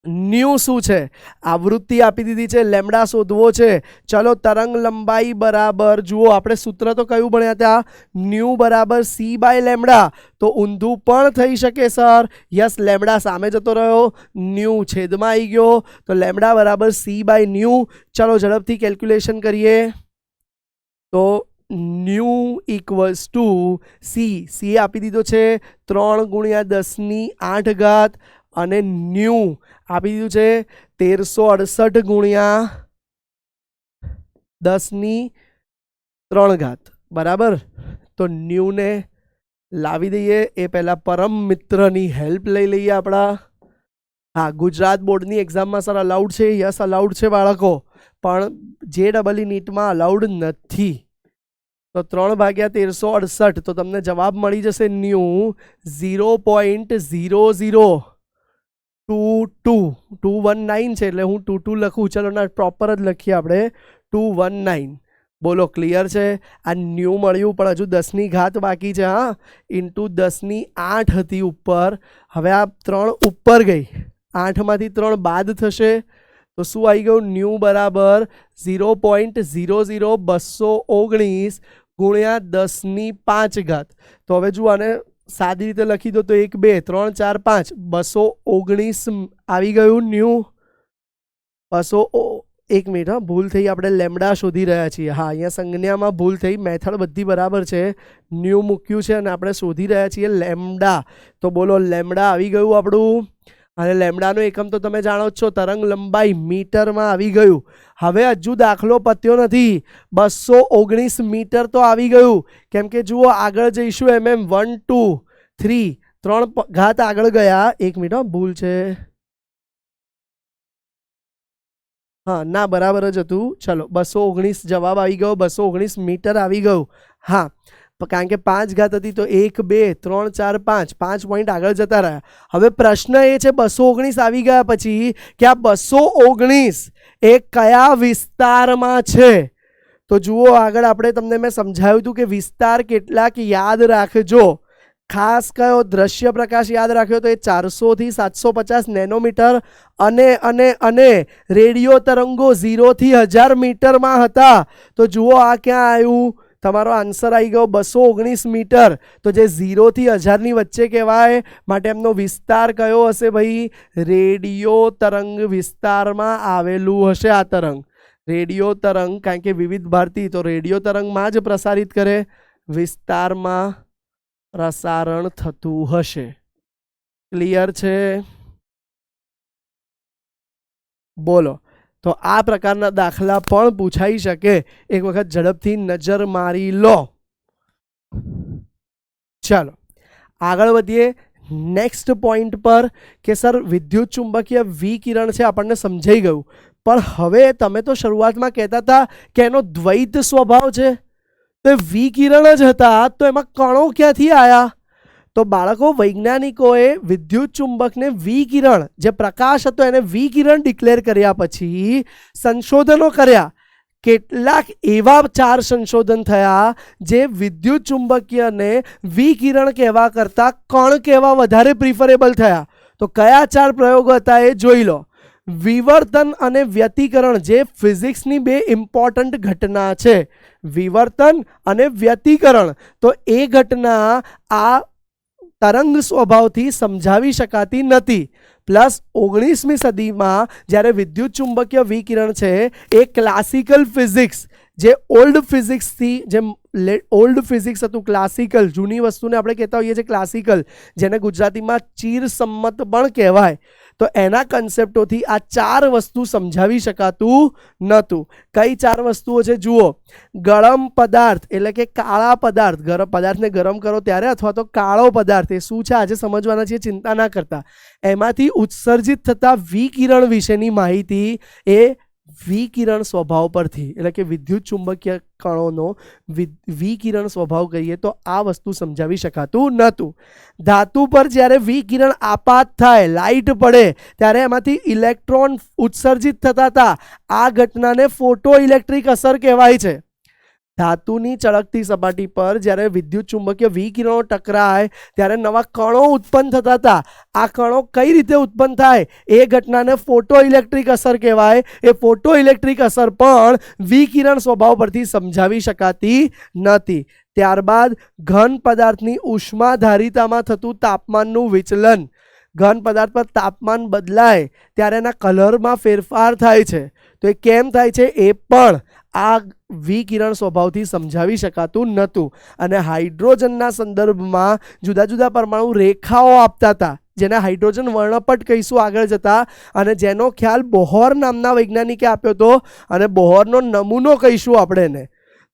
S1: ન્યુ શું છે? આવૃત્તિ આપી દીધી છે, લેમડા શોધવો છે. ચલો તરંગ લંબાઈ બરાબર, જુઓ આપણે સૂત્ર તો કયું ભણ્યા હતા, ન્યુ બરાબર સી બાય લેમડા. તો ઊંધું પણ થઈ શકે સર. યસ, લેમડા સામે જતો રહ્યો, ન્યુ છેદમાં આવી ગયો, તો લેમડા બરાબર સી બાય ન્યુ. ચલો ઝડપથી કેલ્ક્યુલેશન કરીએ. તો ન્યુ ઇક્વલ્સ ટુ સી આપી દીધો છે 3 ગુણ્યા 10⁸ અને ન્યુ આપી દીધું છે 1368 ગુણ્યા 10⁻³ બરાબર. તો ન્યુને લાવી દઈએ એ પહેલાં પરમ મિત્રની હેલ્પ લઈ લઈએ આપણા. હા, ગુજરાત બોર્ડની એક્ઝામમાં સર અલાઉડ છે, યસ અલાઉડ છે બાળકો, પણ JEE નીટમાં અલાઉડ નથી. તો 3/1368, તો તમને જવાબ મળી જશે ન્યુ 0.0022219 છે, એટલે હું 22 લખું. ચલો ના, પ્રોપર જ લખીએ આપણે 219. બોલો ક્લિયર છે? આ ન્યુ મળ્યું, પણ હજુ 10⁻³ બાકી છે. હા, ઇન્ટુ 10⁸ હતી ઉપર. હવે આ 3 ઉપર ગઈ, 8માંથી 3 બાદ થશે, તો શું આવી ગયું? ન્યુ બરાબર 0.00219 ગુણ્યા 10⁵. તો હવે જુઓ, આને સાદી રીતે લખી દો તો 1 2 3 4 5 219 આવી ગયું ન્યુ. 1 મિનિટ, હા ભૂલ થઈ, આપણે લેમડા શોધી રહ્યા છીએ. હા, અહીંયા સંજ્ઞામાં ભૂલ થઈ, મેથડ બધી બરાબર છે, ન્યુ મૂક્યું છે અને આપણે શોધી રહ્યા છીએ લેમડા. તો બોલો લેમડા આવી ગયું આપણું. અને લેમડાનો એકમ તો તમે જાણો જ છો, તરંગ લંબાઈ મીટરમાં આવી ગયું. હવે હજુ દાખલો પત્યો નથી, 219 મીટર તો આવી ગયું, કેમ કે જુઓ આગળ જઈશું mm 1 2 3 3 આગળ ગયા. 1 મિનિટ, ભૂલ છે. હા ના, બરાબર જ હતું. ચલો 219 જવાબ આવી ગયો, 219 મીટર આવી ગયું. હા, કારણ કે 5 હતી, તો 1 2 3 4 5 પોઈન્ટ આગળ જતા રહ્યા. હવે પ્રશ્ન એ છે 219 આવી ગયા પછી કે આ 219 એ કયા વિસ્તારમાં છે? તો જુઓ આગળ આપણે તમને મેં સમજાવ્યું હતું કે વિસ્તાર કેટલાક યાદ રાખજો. ખાસ કયો? દ્રશ્ય પ્રકાશ યાદ રાખ્યો તો એ 400 થી 750 નેનોમીટર અને રેડિયો તરંગો 0 થી 1000 મીટરમાં હતા. તો જુઓ આ ક્યાં આવ્યું? તમારો આન્સર આવી ગયો 219 મીટર. તો જે 0 થી 1000 ની વચ્ચે કહેવાય, માટે એમનો વિસ્તાર કયો હશે ભાઈ? રેડિયો તરંગ વિસ્તારમાં આવેલું હશે આ તરંગ. રેડિયો તરંગ, કારણ કે વિવિધ ભારતી તો રેડિયો તરંગમાં જ પ્રસારિત કરે, વિસ્તારમાં પ્રસારણ થતું હશે. ક્લિયર છે? બોલો. તો આ પ્રકારના દાખલા પણ પૂછાઈ શકે, એક વખત ઝડપથી નજર મારી લો. ચાલો આગળ વધીએ નેક્સ્ટ પોઈન્ટ પર કે સર વિદ્યુત ચુંબકીય વિકિરણ છે, આપણને સમજાઈ ગયું, પણ હવે તમે તો શરૂઆતમાં કહેતા હતા કે એનો દ્વૈત સ્વભાવ છે, તો વિકિરણ જ હતા, તો એમાં કણો ક્યાંથી આવ્યા? તો બાળકો, વૈજ્ઞાનિકોએ વિદ્યુત ચુંબકને વિકિરણ, જે પ્રકાશ હતો એને વિકિરણ ડિક્લેર કર્યા પછી સંશોધનો કર્યા. કેટલાક એવા 4 સંશોધન થયા જે વિદ્યુત ચુંબકીયને વિકિરણ કહેવા કરતાં કણ કહેવા વધારે પ્રિફરેબલ થયા. તો કયા 4 પ્રયોગો હતા એ જોઈ લો. વિવર્તન અને વ્યતિકરણ, જે ફિઝિક્સની 2 ઇમ્પોર્ટન્ટ ઘટના છે, વિવર્તન અને વ્યતિકરણ. તો એ ઘટના આ તરંગ સ્વભાવથી સમજાવી શકાતી નથી. પ્લસ 19મી સદીમાં જ્યારે વિદ્યુત ચુંબકીય વિકિરણ છે એ ક્લાસિકલ ફિઝિક્સ, જે ઓલ્ડ ફિઝિક્સથી, જે ઓલ્ડ ફિઝિક્સ હતું ક્લાસિકલ, જૂની વસ્તુને આપણે કહેતા હોઈએ છીએ ક્લાસિકલ, જેને ગુજરાતીમાં ચીરસમ્મત પણ કહેવાય. તો એના કન્સેપ્ટોથી આ 4 વસ્તુ સમજાવી શકાતું નહોતું. કઈ 4 વસ્તુઓ છે જુઓ? ગરમ પદાર્થ એટલે કે કાળા પદાર્થ, પદાર્થને ગરમ કરો ત્યારે, અથવા તો કાળો પદાર્થ એ શું છે આજે સમજવાના છીએ, ચિંતા ના કરતા. એમાંથી ઉત્સર્જિત થતા વિકિરણ વિશેની માહિતી એ વિકિરણ સ્વભાવ પરથી, એટલે કે વિદ્યુત ચુંબકીય કણોનો વિકિરણ સ્વભાવ કહીએ તો આ વસ્તુ સમજાવી શકાતું નહોતું. ધાતુ પર જ્યારે વિકિરણ આપાત થાય, લાઇટ પડે, ત્યારે એમાંથી ઇલેક્ટ્રોન ઉત્સર્જિત થતા હતા. આ ઘટનાને ફોટો ઇલેક્ટ્રિક અસર કહેવાય છે. ધાતુની ચળકતી સપાટી પર જ્યારે વિદ્યુત ચુંબકીય વિકિરણો ટકરાય ત્યારે નવા કણો ઉત્પન્ન થતા હતા. આ કણો કઈ રીતે ઉત્પન્ન થાય એ ઘટનાને ફોટો ઇલેક્ટ્રિક અસર કહેવાય. એ ફોટો ઇલેક્ટ્રિક અસર પણ વિકિરણ સ્વભાવ પરથી સમજાવી શકાતી નથી. ત્યારબાદ ઘન પદાર્થની ઉષ્માધારિતામાં થતું તાપમાનનું વિચલન. ઘન પદાર્થ પર તાપમાન બદલાય ત્યારે એના કલરમાં ફેરફાર થાય છે. તો એ કેમ થાય છે એ પણ આ વિકિરણ સ્વભાવથી સમજાવી શકાતું નહોતું. અને હાઇડ્રોજનના સંદર્ભમાં જુદા જુદા પરમાણુ રેખાઓ આપતા હતા, જેને હાઇડ્રોજન વર્ણપટ કહીશું આગળ જતા, અને જેનો ખ્યાલ બોહર નામના વૈજ્ઞાનિકે આપ્યો હતો, અને બોહરનો નમૂનો કહીશું આપણે એને.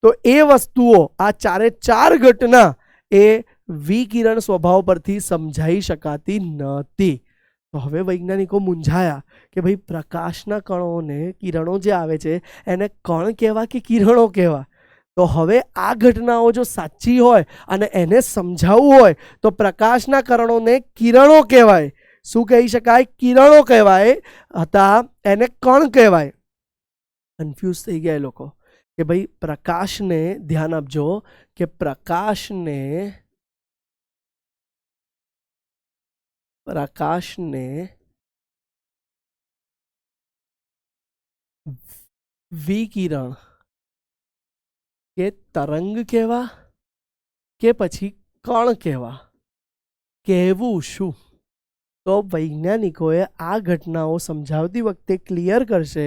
S1: તો એ વસ્તુઓ, આ ચારે ચાર ઘટના એ વિકિરણ સ્વભાવ પરથી સમજાઈ શકાતી નહોતી. તો હવે વૈજ્ઞાનિકો મૂંઝાયા કે ભાઈ પ્રકાશના કણોને, કિરણો જે આવે છે એને કણ કહેવા કે કિરણો કહેવા. તો હવે આ ઘટનાઓ જો સાચી હોય અને એને સમજાવવું હોય તો પ્રકાશના કણોને કિરણો કહેવાય. શું કહી શકાય? કિરણો કહેવાય હતા, એને કણ કહેવાય. કન્ફ્યુઝ થઈ ગયા એ લોકો કે ભાઈ પ્રકાશને, ધ્યાન આપજો કે પ્રકાશને વિકિરણ કે તરંગ કહેવા કે પછી કણ કહેવા, કહેવું શું? તો વૈજ્ઞાનિકોએ આ ઘટનાઓ સમજાવતી વખતે ક્લિયર કરશે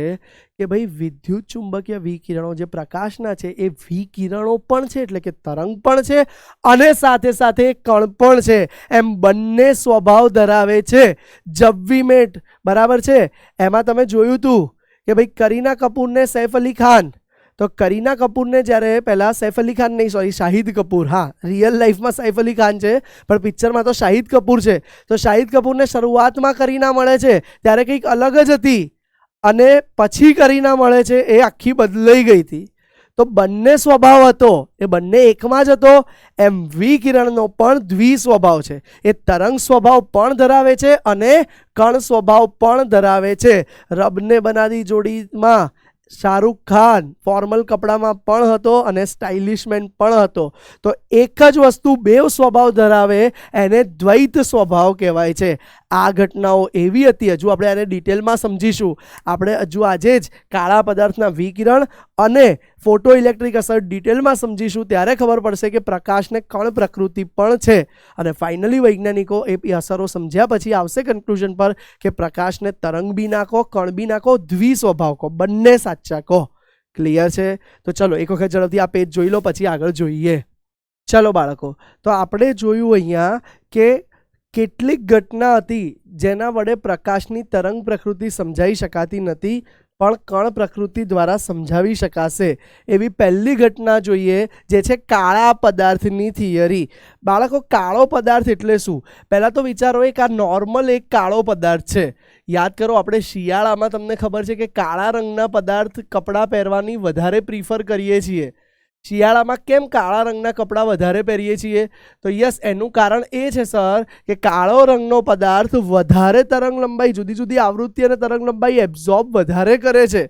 S1: કે ભાઈ વિદ્યુત ચુંબકીય વિકિરણો જે પ્રકાશના છે એ વિકિરણો પણ છે, એટલે કે તરંગ પણ છે, અને સાથે સાથે કણ પણ છે. એમ બંને સ્વભાવ ધરાવે છે. જબ્બીમેટ, બરાબર છે. એમાં તમે જોયું હતું કે ભાઈ કરીના કપૂરને સૈફ અલી ખાન, તો કરીના કપૂરને જ્યારે પહેલાં સૈફ અલી ખાન નહીં, સોરી, શાહિદ કપૂર, હા, રિયલ લાઈફમાં સૈફ અલી ખાન છે પણ પિક્ચરમાં તો શાહિદ કપૂર છે. તો શાહિદ કપૂરને શરૂઆતમાં કરીના મળે છે ત્યારે કંઈક અલગ જ હતી, અને પછી કરીના મળે છે એ આખી બદલાઈ ગઈ હતી. તો બંને સ્વભાવ હતો, એ બંને એકમાં જ હતો. એમ વિકિરણનો પણ દ્વિ સ્વભાવ છે. એ તરંગ સ્વભાવ પણ ધરાવે છે અને કણ સ્વભાવ પણ ધરાવે છે. રબને બનાદી જોડીમાં શાહરૂખ ખાન ફોર્મલ કપડામાં પણ હતો અને સ્ટાઇલિશ મેન પણ હતો. તો એક જ વસ્તુ બેવ સ્વભાવ ધરાવે એને દ્વૈત સ્વભાવ કહેવાય છે. આ ઘટનાઓ એવી હતી, હજુ આપણે આને ડિટેલમાં સમજીશું. આપણે હજુ આજે જ કાળા પદાર્થના વિકિરણ અને ફોટો ઇલેક્ટ્રિક અસર ડિટેલમાં સમજીશું, ત્યારે ખબર પડશે કે પ્રકાશને કણ પ્રકૃતિ પણ છે. અને ફાઇનલી વૈજ્ઞાનિકો એ અસરો સમજ્યા પછી આવશે કન્ક્લુઝન પર કે પ્રકાશને તરંગ બી ના કહો, કણ બી ના કહો, દ્વિ સ્વભાવ કહો, બંને સાચા કહો. ક્લિયર છે? તો ચલો એક વખત ઝડપથી આ પેજ જોઈ લો, પછી આગળ જોઈએ. ચલો બાળકો, તો આપણે જોયું અહીંયા કે કેટલીક ઘટના હતી જેના વડે પ્રકાશની તરંગ પ્રકૃતિ સમજાઈ શકાતી નથી, પણ કણ પ્રકૃતિ દ્વારા સમજાવી શકાશે. એવી પહેલી ઘટના જોઈએ, જે છે કાળા પદાર્થની થિયરી. બાળકો, કાળો પદાર્થ એટલે શું? પહેલાં તો વિચારો, એક આ નોર્મલ એક કાળો પદાર્થ છે. યાદ કરો, આપણે શિયાળામાં તમને ખબર છે કે કાળા રંગના પદાર્થ કપડાં પહેરવાની વધારે પ્રિફર કરીએ છીએ. શિયાળામાં કેમ કાળા રંગના કપડાં વધારે પહેરીએ છીએ? તો યસ, એનું કારણ એ છે સર કે કાળો રંગનો પદાર્થ વધારે તરંગ લંબાઈ, જુદી જુદી આવૃત્તિ અને તરંગ લંબાઈ એબ્ઝોર્બ વધારે કરે છે,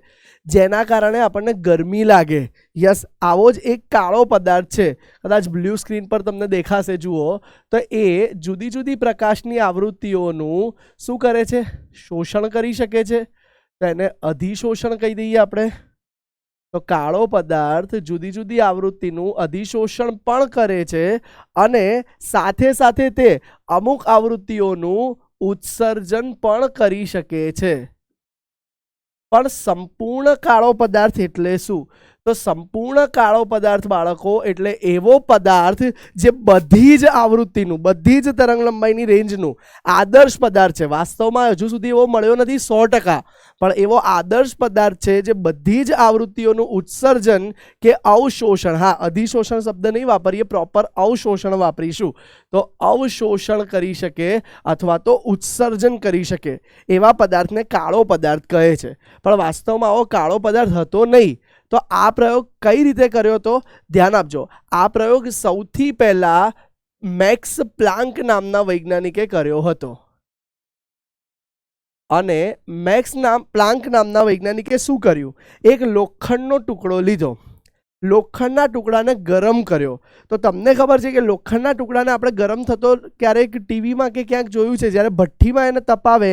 S1: જેના કારણે આપણને ગરમી લાગે. યસ, આવો જ એક કાળો પદાર્થ છે. કદાચ બ્લુ સ્ક્રીન પર તમને દેખાશે, જુઓ. તો એ જુદી જુદી પ્રકાશની આવૃત્તિઓનું શું કરે છે? શોષણ કરી શકે છે. તો એને અધિશોષણ કહી દઈએ આપણે. તો કાળો પદાર્થ જુદી જુદી આવૃત્તિનું અધિશોષણ પણ કરે છે, અને સાથે સાથે તે અમુક આવૃત્તિઓનું ઉત્સર્જન પણ કરી શકે છે. પણ સંપૂર્ણ કાળો પદાર્થ એટલે શું? તો સંપૂર્ણ કાળો પદાર્થ બાળકો એટલે એવો પદાર્થ જે બધી જ આવૃત્તિનું, બધી જ તરંગ લંબાઈની રેન્જનું આદર્શ પદાર્થ છે. વાસ્તવમાં હજુ સુધી એવો મળ્યો નથી 100%, પણ એવો આદર્શ પદાર્થ છે જે બધી જ આવૃત્તિઓનું ઉત્સર્જન કે અવશોષણ, હા, અધિશોષણ શબ્દ નહીં વાપરીએ, પ્રોપર અવશોષણ વાપરીશું. તો અવશોષણ કરી શકે અથવા તો ઉત્સર્જન કરી શકે એવા પદાર્થને કાળો પદાર્થ કહે છે. પણ વાસ્તવમાં આવો કાળો પદાર્થ હતો નહીં. તો આ પ્રયોગ કઈ રીતે કર્યો હતો? ધ્યાન આપજો. આ પ્રયોગ સૌથી પહેલા મેક્સ પ્લાન્ક નામના વૈજ્ઞાનિકે કર્યો હતો. અને મેક્સ પ્લાન્ક નામના વૈજ્ઞાનિકે શું કર્યું? એક લોખંડનો ટુકડો લીધો, લોખંડના ટુકડાને ગરમ કર્યો. તો તમને ખબર છે કે લોખંડના ટુકડાને આપણે ગરમ થતો ક્યારેક ટીવીમાં કે ક્યાંક જોયું છે, જ્યારે ભઠ્ઠીમાં એને તપાવે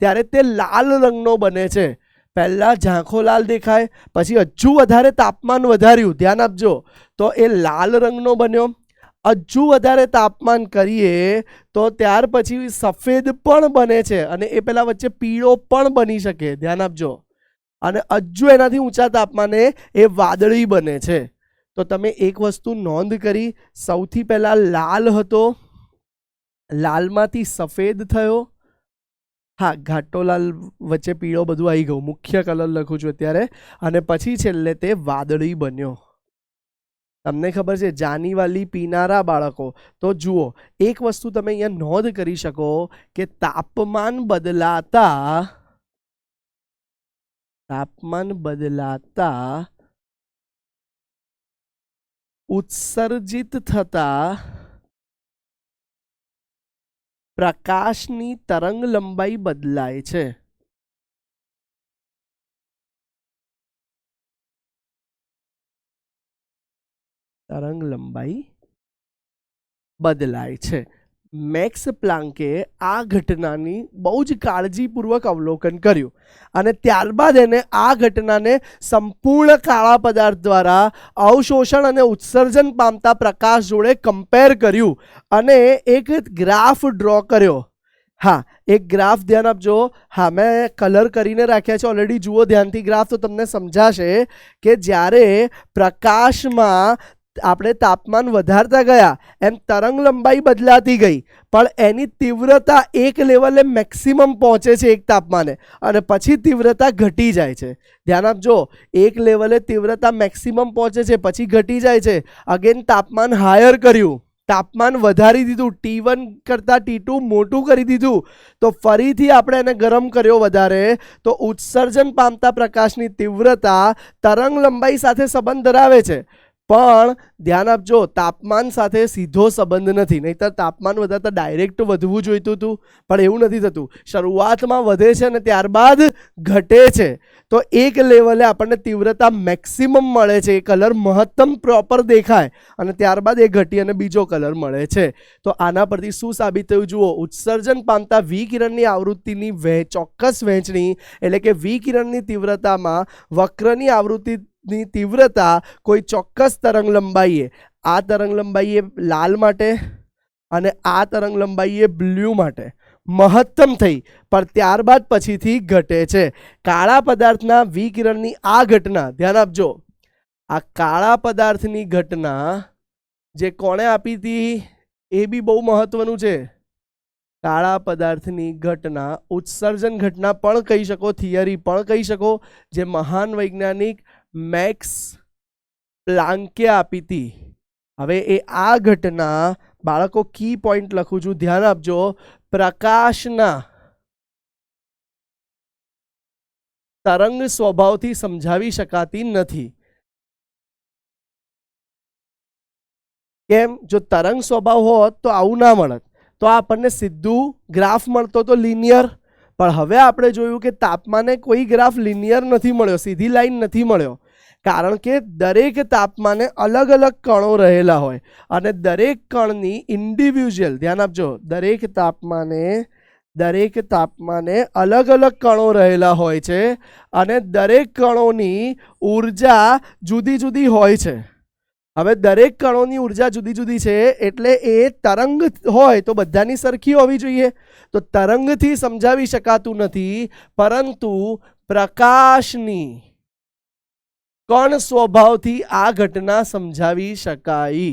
S1: ત્યારે તે લાલ રંગનો બને છે. પહેલાં ઝાંખો લાલ દેખાય, પછી હજુ વધારે તાપમાન વધાર્યું, ધ્યાન આપજો, તો એ લાલ રંગનો બન્યો. હજુ વધારે તાપમાન કરીએ તો ત્યાર પછી સફેદ પણ બને છે, અને એ પહેલાં વચ્ચે પીળો પણ બની શકે, ધ્યાન આપજો. અને હજુ એનાથી ઊંચા તાપમાને એ વાદળી બને છે. તો તમે એક વસ્તુ નોંધ કરી, સૌથી પહેલાં લાલ હતો, લાલમાંથી સફેદ થયો, હા ઘાટો લાલ વચ્ચે પીળો બધું આવી ગયું, મુખ્ય કલર લખું છું અત્યારે, અને પછી છેલ્લે તે વાદળી બન્યો. તમને ખબર છે જાનીવાલી પીનારા બાળકો? તો જુઓ, એક વસ્તુ તમે અહીંયા નોંધ કરી શકો કે તાપમાન બદલાતા ઉત્સર્જિત થતા પ્રકાશની તરંગ લંબાઈ બદલાય છે. તરંગ લંબાઈ બદલાય છે. મેક્સ પ્લાન્કે આ ઘટનાની બહુ જ કાળજીપૂર્વક અવલોકન કર્યું, અને ત્યારબાદ એને આ ઘટનાને સંપૂર્ણ કાળા પદાર્થ દ્વારા અવશોષણ અને ઉત્સર્જન પામતા પ્રકાશ જોડે કમ્પેર કર્યું, અને એક ગ્રાફ ડ્રો કર્યો. હા, એક ગ્રાફ ધ્યાન આપજો. હા, મેં કલર કરીને રાખ્યા છે ઓલરેડી, જુઓ ધ્યાનથી ગ્રાફ, તો તમને સમજાશે કે જ્યારે પ્રકાશમાં આપણે તાપમાન વધારતા ગયા એમ તરંગ લંબાઈ બદલાતી ગઈ, પણ એની તીવ્રતા એક લેવલે મેક્સિમમ પહોંચે છે એક તાપમાને, અને પછી તીવ્રતા ઘટી જાય છે. ધ્યાન આપજો, એક લેવલે તીવ્રતા મેક્સિમમ પહોંચે છે, પછી ઘટી જાય છે. અગેન તાપમાન હાયર કર્યું, તાપમાન વધારી દીધું, T1 કરતાં T2 મોટું કરી દીધું, તો ફરીથી આપણે એને ગરમ કર્યો વધારે, તો ઉત્સર્જન પામતા પ્રકાશની તીવ્રતા તરંગ લંબાઈ સાથે સંબંધ ધરાવે છે. પણ ધ્યાન આપજો, તાપમાન સાથે સીધો સંબંધ નથી, નહીંતર તાપમાન વધારતા ડાયરેક્ટ વધવું જોઈતું હતું, પણ એવું નથી થતું. શરૂઆતમાં વધે છે અને ત્યારબાદ ઘટે છે. તો એક લેવલે આપણને તીવ્રતા મેક્સિમમ મળે છે, એ કલર મહત્તમ પ્રોપર દેખાય, અને ત્યારબાદ એ ઘટી અને બીજો કલર મળે છે. તો આના પરથી શું સાબિત થયું જુઓ, ઉત્સર્જન પામતા વિકિરણની આવૃત્તિની ચોક્કસ વહેંચણી, એટલે કે વિકિરણની તીવ્રતામાં વક્રની આવૃત્તિની તીવ્રતા કોઈ ચોક્કસ તરંગ લંબાઈએ, આ તરંગ લંબાઈએ લાલ માટે અને આ તરંગ લંબાઈએ બ્લુ માટે મહત્તમ થઈ, પણ ત્યારબાદ પછીથી ઘટે છે. કાળા પદાર્થના વિકિરણની આ ઘટના, ધ્યાન આપજો, આ કાળા પદાર્થની ઘટના જે કોણે આપી હતી એ બી બહુ મહત્વનું છે. કાળા પદાર્થની ઘટના ઉત્સર્જન ઘટના પણ કહી શકો, થિયરી પણ કહી શકો, જે મહાન વૈજ્ઞાનિક મેક્સ પ્લાન્કે આપી હતી. હવે એ આ ઘટના, બાળકો કી પોઈન્ટ લખું છું, ધ્યાન આપજો, પ્રકાશના તરંગ સ્વભાવથી સમજાવી શકાતી નથી. કેમ? જો તરંગ સ્વભાવ હોત તો આવું ના મળત, તો આપણને સીધું ગ્રાફ મળતો તો લિનિયર. પણ હવે આપણે જોયું કે તાપમાને કોઈ ગ્રાફ લિનિયર નથી મળ્યો, સીધી લાઈન નથી મળ્યો, કારણ કે દરેક તાપમાને અલગ અલગ કણો રહેલા હોય, અને દરેક કણની ઇન્ડિવિજ્યુઅલ, ધ્યાન આપજો, દરેક તાપમાને અલગ અલગ કણો રહેલા હોય છે, અને દરેક કણોની ઉર્જા જુદી જુદી હોય છે. હવે દરેક કણોની ઉર્જા જુદી જુદી છે, એટલે એ તરંગ હોય તો બધાની સરખી હોવી જોઈએ. તો તરંગથી સમજાવી શકાતું નથી, પરંતુ પ્રકાશની કણ સ્વભાવથી આ ઘટના સમજાવી શકાય.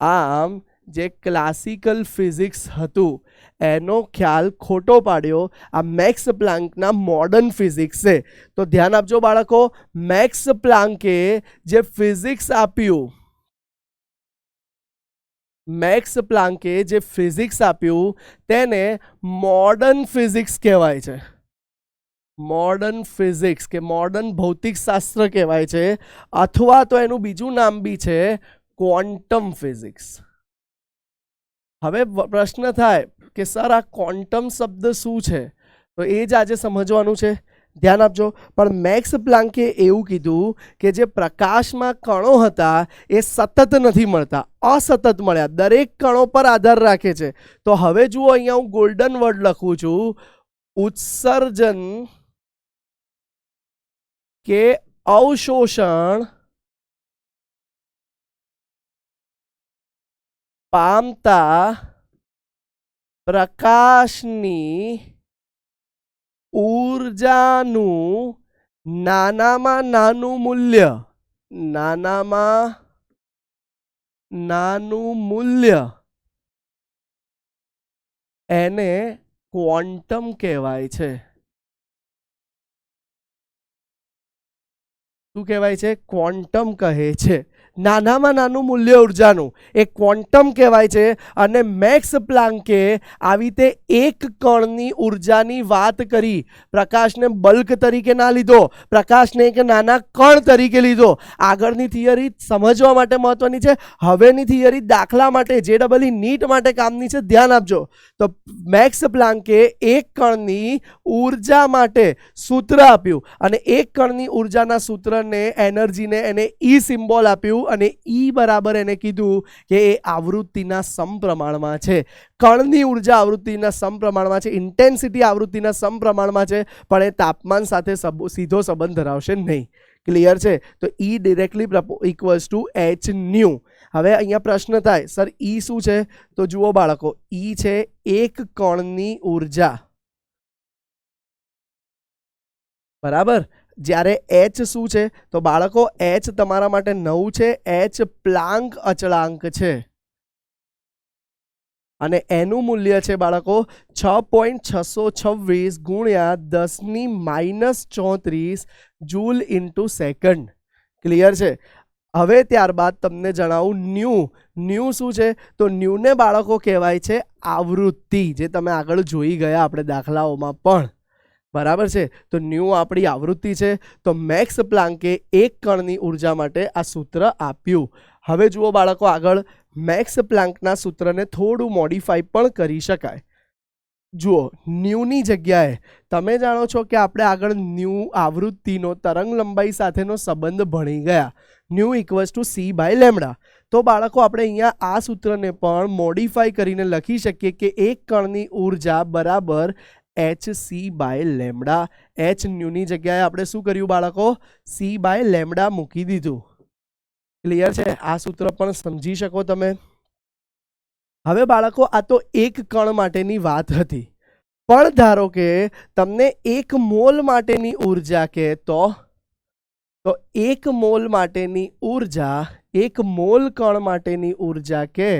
S1: આમ જે ક્લાસિકલ ફિઝિક્સ હતું એનો ખ્યાલ ખોટો પાડ્યો આ મેક્સ પ્લાન્કના મોડર્ન ફિઝિક્સ છે. તો ધ્યાન આપજો બાળકો, મેક્સ પ્લાન્કે જે ફિઝિક્સ આપ્યું, તેને મોડર્ન ફિઝિક્સ કહેવાય છે. મોડર્ન ફિઝિક્સ કે મોડર્ન ભૌતિક શાસ્ત્ર કહેવાય છે, અથવા તો એનું બીજું નામ બી છે ક્વોન્ટમ ફિઝિક્સ. હવે પ્રશ્ન થાય કે સર આ ક્વોન્ટમ શબ્દ શું છે? તો એ જ આજે સમજવાનું છે. ધ્યાન આપજો. પણ મેક્સ પ્લાન્કે એવું કીધું કે જે પ્રકાશમાં કણો હતા એ સતત નથી મળતા, અસતત મળ્યા, દરેક કણો પર આધાર રાખે છે. તો હવે જુઓ અહીંયા હું ગોલ્ડન વર્ડ લખું છું, ઉત્સર્જન કે અવશોષણ પામતા પ્રકાશની ઊર્જાનું નાનામાં નાનું મૂલ્ય, નાનામાં નાનું મૂલ્ય એને ક્વોન્ટમ કહેવાય છે. શું કહેવાય છે? ક્વોન્ટમ કહે છે. નાનામાં નાનું મૂલ્ય ઉર્જાનું એ ક્વોન્ટમ કહેવાય છે. અને મેક્સ પ્લાન્કે આવી રીતે એક કણની ઉર્જાની વાત કરી. પ્રકાશને બલ્ક તરીકે ના લીધો, પ્રકાશને એક નાના કણ તરીકે લીધો. આગળની થિયરી સમજવા માટે મહત્વની છે, હવેની થિયરી દાખલા માટે JEE નીટ માટે કામની છે, ધ્યાન આપજો. તો મેક્સ પ્લાન્કે એક કણની ઉર્જા માટે સૂત્ર આપ્યું અને એક કણની ઉર્જાના સૂત્રને એનર્જીને એને E સિમ્બોલ આપ્યું અને E બરાબર એને કીધું કે એ આવૃત્તિના સમપ્રમાણમાં છે. કણની ઉર્જા આવૃત્તિના સમપ્રમાણમાં છે, ઇન્ટેન્સિટી આવૃત્તિના સમપ્રમાણમાં છે, પણ એ તાપમાન સાથે સીધો સંબંધ ધરાવશે નહીં. ક્લિયર છે? તો E directly equals to h new. હવે અહીંયા પ્રશ્ન થાય, સર E શું છે? તો જુઓ બાળકો, E છે એક કણની ઉર્જા, બરાબર. જ્યારે h શું છે? તો બાળકો h તમારા માટે નવું છે, h પ્લાન્ક અચળાંક છે અને એનું મૂલ્ય છે બાળકો 6.626 ગુણ્યા 10⁻34 જૂલ ઇન્ટુ સેકન્ડ. ક્લિયર છે? હવે ત્યારબાદ તમને જણાવું ન્યૂ શું છે? તો ન્યૂને બાળકો કહેવાય છે આવૃત્તિ, જે તમે આગળ જોઈ ગયા આપણે દાખલાઓમાં પણ, બરાબર છે. તો ન્યૂ આપણી આવૃત્તિ છે. તો મેક્સ પ્લાન્કે એક કણની ઉર્જા માટે આ સૂત્ર આપ્યું. હવે જુઓ બાળકો, આગળ મેક્સ પ્લાન્કના સૂત્રને થોડું મોડિફાઈ પણ કરી શકાય. જુઓ, ન્યૂની જગ્યાએ તમે જાણો છો કે આપણે આગળ ન્યૂ આવૃત્તિનો તરંગ લંબાઈ સાથેનો સંબંધ ભણી ગયા, ન્યૂ ઇક્વલ્સ ટુ c/λ. તો બાળકો આપણે અહીંયા આ સૂત્રને પણ મોડિફાઈ કરીને લખી શકીએ કે એક કણની ઉર્જા બરાબર hc/λ. h ન્યૂની જગ્યાએ આપણે શું કર્યું બાળકો? c/λ મૂકી દીધું. ક્લિયર છે? આ સૂત્ર પણ સમજી શકો તમે. હવે બાળકો, આ તો એક કણ માટેની વાત હતી, પણ ધારો કે તમને એક મોલ માટેની ઉર્જા કહે તો એક મોલ માટેની ઉર્જા, એક મોલ કણ માટેની ઉર્જા કહે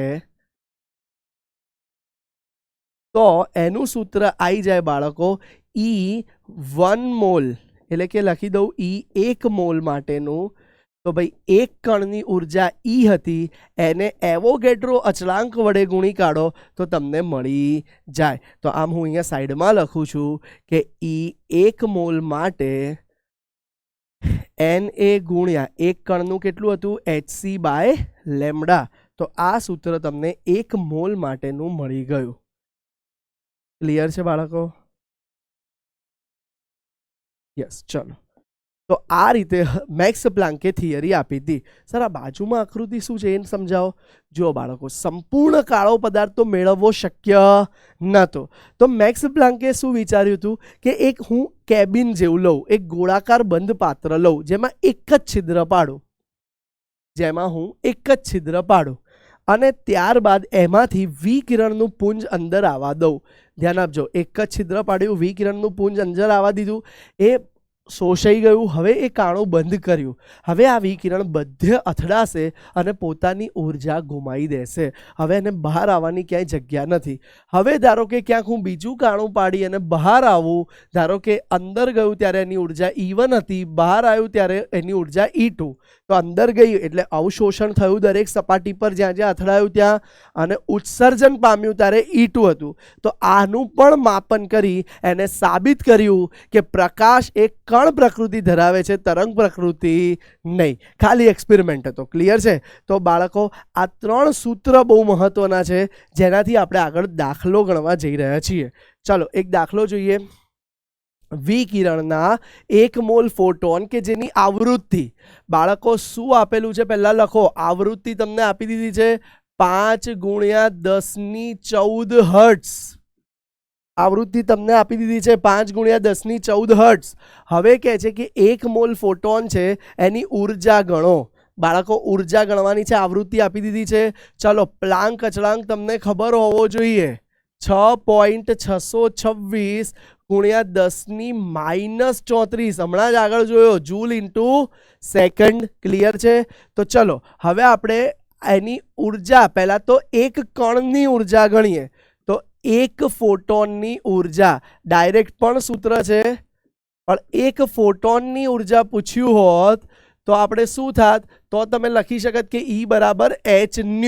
S1: તો એનું સૂત્ર આવી જાય બાળકો E1 મોલ, એટલે કે લખી દઉં E1 મોલ માટેનું. તો ભાઈ એક કણની ઉર્જા E હતી, એને એવોગેડ્રો અચળાંક વડે ગુણી કાઢો તો તમને મળી જાય. તો આમ હું અહીંયા સાઈડમાં લખું છું કે E1 મોલ માટે Na ગુણ્યા એક કણનું કેટલું હતું? hc/λ. તો આ સૂત્ર તમને એક મોલ માટેનું મળી ગયું. ક્લિયર છે બાળકો? યસ. ચલો, તો આ રીતે મેક્સ પ્લાન્કે થિયરી આપી હતી. સર આ બાજુમાં આકૃતિ શું છે એને સમજાવો. જુઓ બાળકો, સંપૂર્ણ કાળો પદાર્થ તો મેળવવો શક્ય નહોતો. તો મેક્સ પ્લાન્કે શું વિચાર્યું હતું કે એક હું કેબિન જેવું લઉં, એક ગોળાકાર બંધ પાત્ર લઉં જેમાં એક જ છિદ્ર પાડું, અને ત્યારબાદ એમાંથી વિકિરણનું પુંજ અંદર આવવા દઉં. ધ્યાન આપજો, એક જ છિદ્ર પાડ્યું, વિકિરણનું પુંજ અંદર આવવા દીધું, એ શોષાઈ ગયું. હવે એ કાણું બંધ કર્યું. હવે આ વિકિરણ બધે અથડાશે અને પોતાની ઉર્જા ગુમાવી દેશે. હવે એને બહાર આવવાની ક્યાંય જગ્યા નથી. હવે ધારો કે ક્યાંક હું બીજું કાણું પાડી અને બહાર આવું, ધારો કે અંદર ગયું ત્યારે એની ઉર્જા E1 હતી, બહાર આવ્યું ત્યારે એની ઉર્જા E2. તો અંદર ગયું એટલે અવશોષણ થયું દરેક સપાટી પર જ્યાં જ્યાં અથડાયું ત્યાં, અને ઉત્સર્જન પામ્યું ત્યારે E2 હતું. તો આનું પણ માપન કરી એને સાબિત કર્યું કે પ્રકાશ એક કણ પ્રકૃતિ ધરાવે છે, તરંગ પ્રકૃતિ નહીં. ખાલી એક્સપેરિમેન્ટ હતો. ક્લિયર છે? તો બાળકો, આ 3 સૂત્ર બહુ મહત્વના છે જેનાથી આપણે આગળ દાખલો ગણવા જઈ રહ્યા છીએ. ચાલો એક દાખલો જોઈએ. વિકિરણના 1 મોલ ફોટોન કે જેની આવૃત્તિ, બાળકો શું આપેલું છે પહેલા લખો. આવૃત્તિ તમને આપી દીધી છે 5 × 1014 હર્ટ્ઝ. આવૃત્તિ તમને આપી દીધી છે 5 × 1014 હર્ટ્ઝ. હવે કહે છે કે 1 મોલ ફોટોન છે એની ઉર્જા ગણો. બાળકો ઉર્જા ગણવાની છે, આવૃત્તિ આપી દીધી છે. ચલો, પ્લાન્ક અચળાંક તમને ખબર હોવો જોઈએ. 6.626 × 10⁻34, હમણાં જ આગળ જોયો, જૂલ ઇન્ટુ સેકન્ડ. ક્લિયર છે? તો ચલો હવે આપણે એની ઉર્જા, પહેલા તો એક કણની ઉર્જા ગણીએ. તો એક ફોટોનની ઉર્જા ડાયરેક્ટ પણ સૂત્ર છે, પણ એક ફોટોનની ઉર્જા પૂછ્યું હોત તો આપણે શું થાત? તો તમે લખી શકત કે E = hν.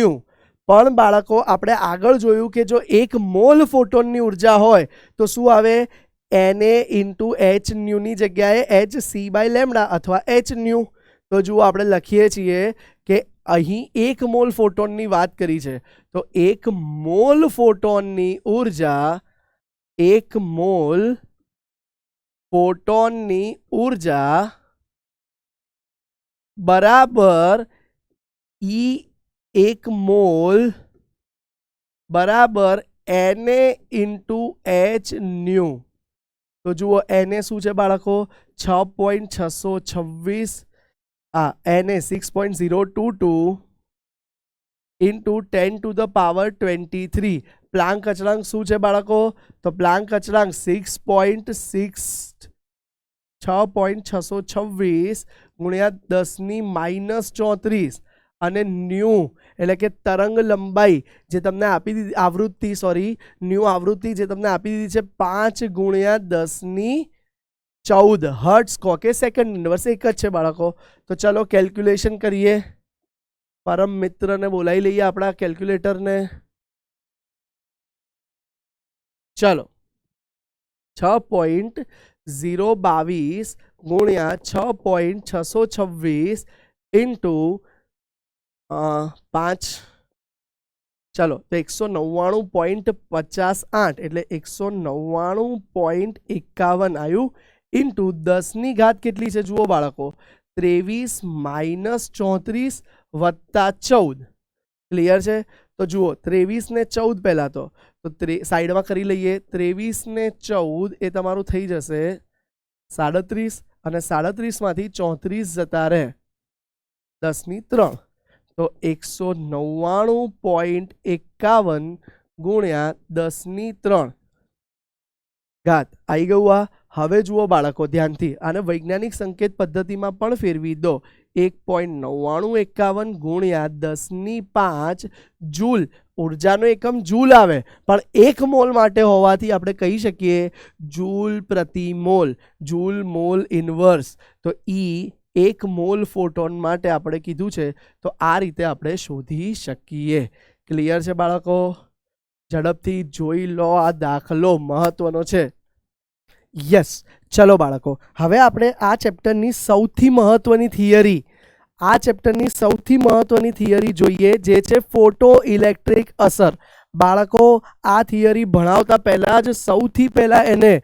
S1: પણ બાળકો આપણે આગળ જોયું કે જો 1 મોલ ફોટોનની ઉર્જા હોય તો શું આવે? Na × hν ની જગ્યાએ hc/λ અથવા hν. તો જુઓ આપણે લખીએ છીએ કે અહીં 1 મોલ ફોટોનની વાત કરી છે, તો 1 મોલ ફોટોનની ઉર્જા, 1 મોલ ફોટોનની ઉર્જા બરાબર E1 મોલ બરાબર Na × hν. તો જુઓ Na શું છે બાળકો? 6.626, Na 6.022 × 10⁻23. પ્લાન્ક અચળાંક શું છે બાળકો? તો પ્લાન્ક અચળાંક 6.626 × 10⁻34 અને ન્યૂ એટલે કે તરંગ લંબાઈ જે તમને આપી દીધી, આવૃત્તિ ન્યૂ આવૃત્તિ જે તમને આપી દીધી છે 5 × 10⁻14 હર્ટ્ઝ કહો કે સેકન્ડ ઇન્વર્સ એક જ છે બાળકો. તો ચલો કેલ્ક્યુલેશન કરીએ. પરમ મિત્રને બોલાવી લઈએ, આપણા કેલ્ક્યુલેટરને. ચલો, 6.022 × 6.626 × 5, ચલો તો 199.58 એટલે 199.51 આવ્યું. ઇન્ટુ 10ની ઘાત કેટલી છે જુઓ બાળકો? 23 - 34 + 14. ક્લિયર છે? તો જુઓ 23 ને 14 પહેલા તો સાઈડમાં કરી લઈએ. 23 ને 14 એ તમારું થઈ જશે 37 અને 37માંથી 34 જતા રહે 10⁻3. તો 199.51 × 10⁻3 ઘાત આવી ગયું. આ હવે જુઓ બાળકો ધ્યાનથી, આને વૈજ્ઞાનિક સંકેત પદ્ધતિમાં પણ ફેરવી દો. 1.9951 × 10⁵ જૂલ. ઉર્જાનો એકમ જૂલ આવે, પણ 1 મોલ માટે હોવાથી આપણે કહી શકીએ જૂલ પ્રતિ મોલ, જૂલ મોલ ઇન્વર્સ. તો E1 મોલ ફોટોન માટે આપણે કીધું છે, તો આ રીતે આપણે શોધી શકીએ. ક્લિયર છે બાળકો? ઝડપથી જોઈ લો, આ દાખલો મહત્વનો છે. યસ, ચલો બાળકો હવે આપણે આ ચેપ્ટરની સૌથી મહત્વની થિયરી જોઈએ, જે છે ફોટો ઇલેક્ટ્રિક અસર. બાળકો આ થિયરી ભણાવતા પહેલા જ સૌથી પહેલા એને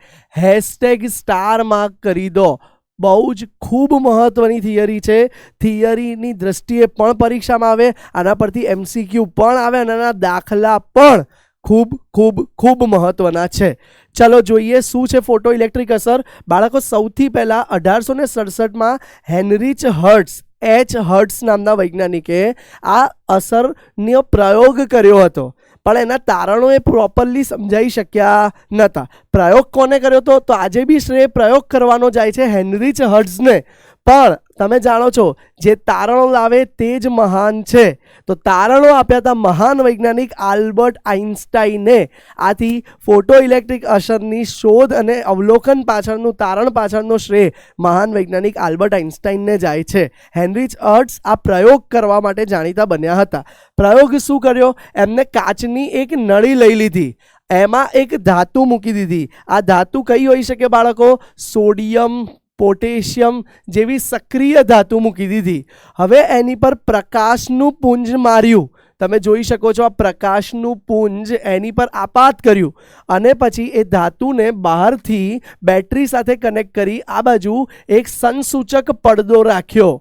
S1: #સ્ટાર માર્ક કરી દો. બહુ જ ખૂબ મહત્વની થિયરી છે. થિયરીની દ્રષ્ટિએ પણ પરીક્ષામાં આવે, આના પરથી MCQ પણ આવે અને આના દાખલા પણ ખૂબ ખૂબ ખૂબ મહત્વના છે. ચલો જોઈએ શું છે ફોટો ઇલેક્ટ્રિક અસર. બાળકો સૌથી પહેલા 1867માં હેનરીચ હર્ટ્ઝ, H. નામના વૈજ્ઞાનિકે આ અસરનો પ્રયોગ કર્યો હતો, પણ એના તારણો એ પ્રોપરલી સમજાઈ શક્યા નહોતા. પ્રયોગ કોને કર્યો હતો? તો આજે બી શ્રેય પ્રયોગ કરવાનો જાય છે હેનરીચ હર્ટ્ઝને. પણ તમે જાણો છો જે તારણો લાવે તે જ મહાન છે. તો તારણો આપ્યા હતા મહાન વૈજ્ઞાનિક આલ્બર્ટ આઇન્સ્ટાઈને. આથી ફોટો ઇલેક્ટ્રિક અસરની શોધ અને અવલોકન પાછળનું તારણ પાછળનો શ્રેય મહાન વૈજ્ઞાનિક આલ્બર્ટ આઇન્સ્ટાઈને જાય છે. હેનરીચ હર્ટ્ઝ આ પ્રયોગ કરવા માટે જાણીતા બન્યા હતા. પ્રયોગ શું કર્યો? એમને કાચની એક નળી લઈ લીધી, એમાં એક ધાતુ મૂકી દીધી. આ ધાતુ કઈ હોઈ શકે બાળકો? સોડિયમ, પોટેશિયમ જેવી સક્રિય ધાતુ મૂકી દીધી. હવે એની પર પ્રકાશનું પુંજ માર્યું. તમે જોઈ શકો છો આ પ્રકાશનું પુંજ એની પર આપાત કર્યું અને પછી એ ધાતુને બહારથી બેટરી સાથે કનેક્ટ કરી આ બાજુ એક સંસૂચક પડદો રાખ્યો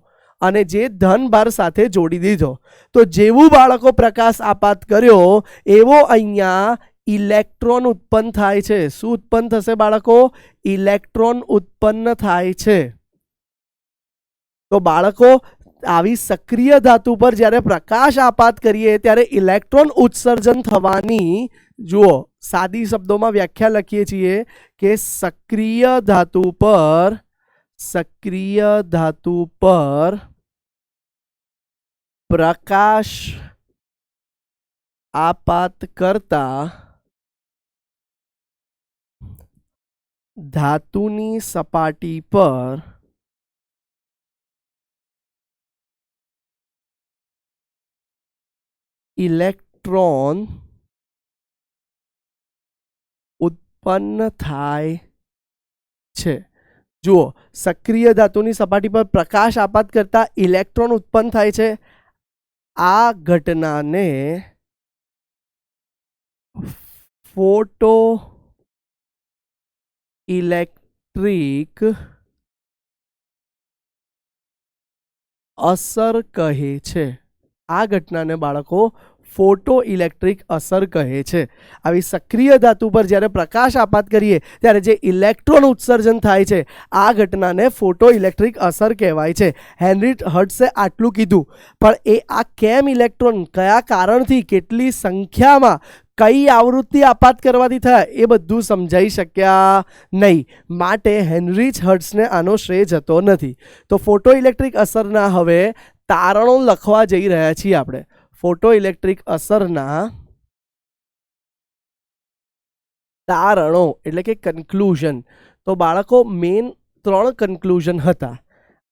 S1: અને જે ધનભાર સાથે જોડી દીધો. તો જેવું બાળકો પ્રકાશ આપાત કર્યો એવો અહીંયા ઇલેક્ટ્રોન ઉત્પન્ન થાય છે. શું ઉત્પન્ન થશે બાળકો? ઇલેક્ટ્રોન ઉત્પન્ન થાય છે. તો બાળકો આવી સક્રિય ધાતુ પર જ્યારે પ્રકાશ આપાત કરીએ ત્યારે ઇલેક્ટ્રોન ઉત્સર્જન થવાની, જુઓ સાદી શબ્દોમાં વ્યાખ્યા લખીએ છીએ કે સક્રિય ધાતુ પર પ્રકાશ આપાત કરતા ધાતુની સપાટી પર ઇલેક્ટ્રોન ઉત્પન્ન થાય છે. જુઓ, સક્રિય ધાતુની સપાટી પર પ્રકાશ આપાત કરતા ઇલેક્ટ્રોન ઉત્પન્ન થાય છે. આ ઘટનાને ફોટો ઇલેક્ટ્રિક અસર કહે છે. આ ઘટનાને બાળકો ફોટો ઇલેક્ટ્રિક અસર કહે છે. આવી સક્રિય ધાતુ પર જ્યારે પ્રકાશ આપાત કરીએ ત્યારે જે ઇલેક્ટ્રોન ઉત્સર્જન થાય છે આ ઘટનાને ફોટો ઇલેક્ટ્રિક અસર કહેવાય છે. હેનરી હર્ટ્ઝે આટલું કીધું, પણ એ આ કેમ ઇલેક્ટ્રોન કયા કારણથી, કેટલી સંખ્યામાં, કઈ આવૃત્તિ આપાત કરવાથી થાય એ બધું સમજાઈ શક્યા નહીં. માટે હેનરી હર્ટ્ઝને આનો શ્રેય જતો નથી. તો ફોટો ઇલેક્ટ્રિક અસરના હવે તારણો લખવા જઈ રહ્યા છીએ આપણે. ફોટો ઇલેક્ટ્રિક અસરના તારણો એટલે કે કન્ક્લુઝન. તો બાળકો મેઇન 3 કન્ક્લુઝન હતા.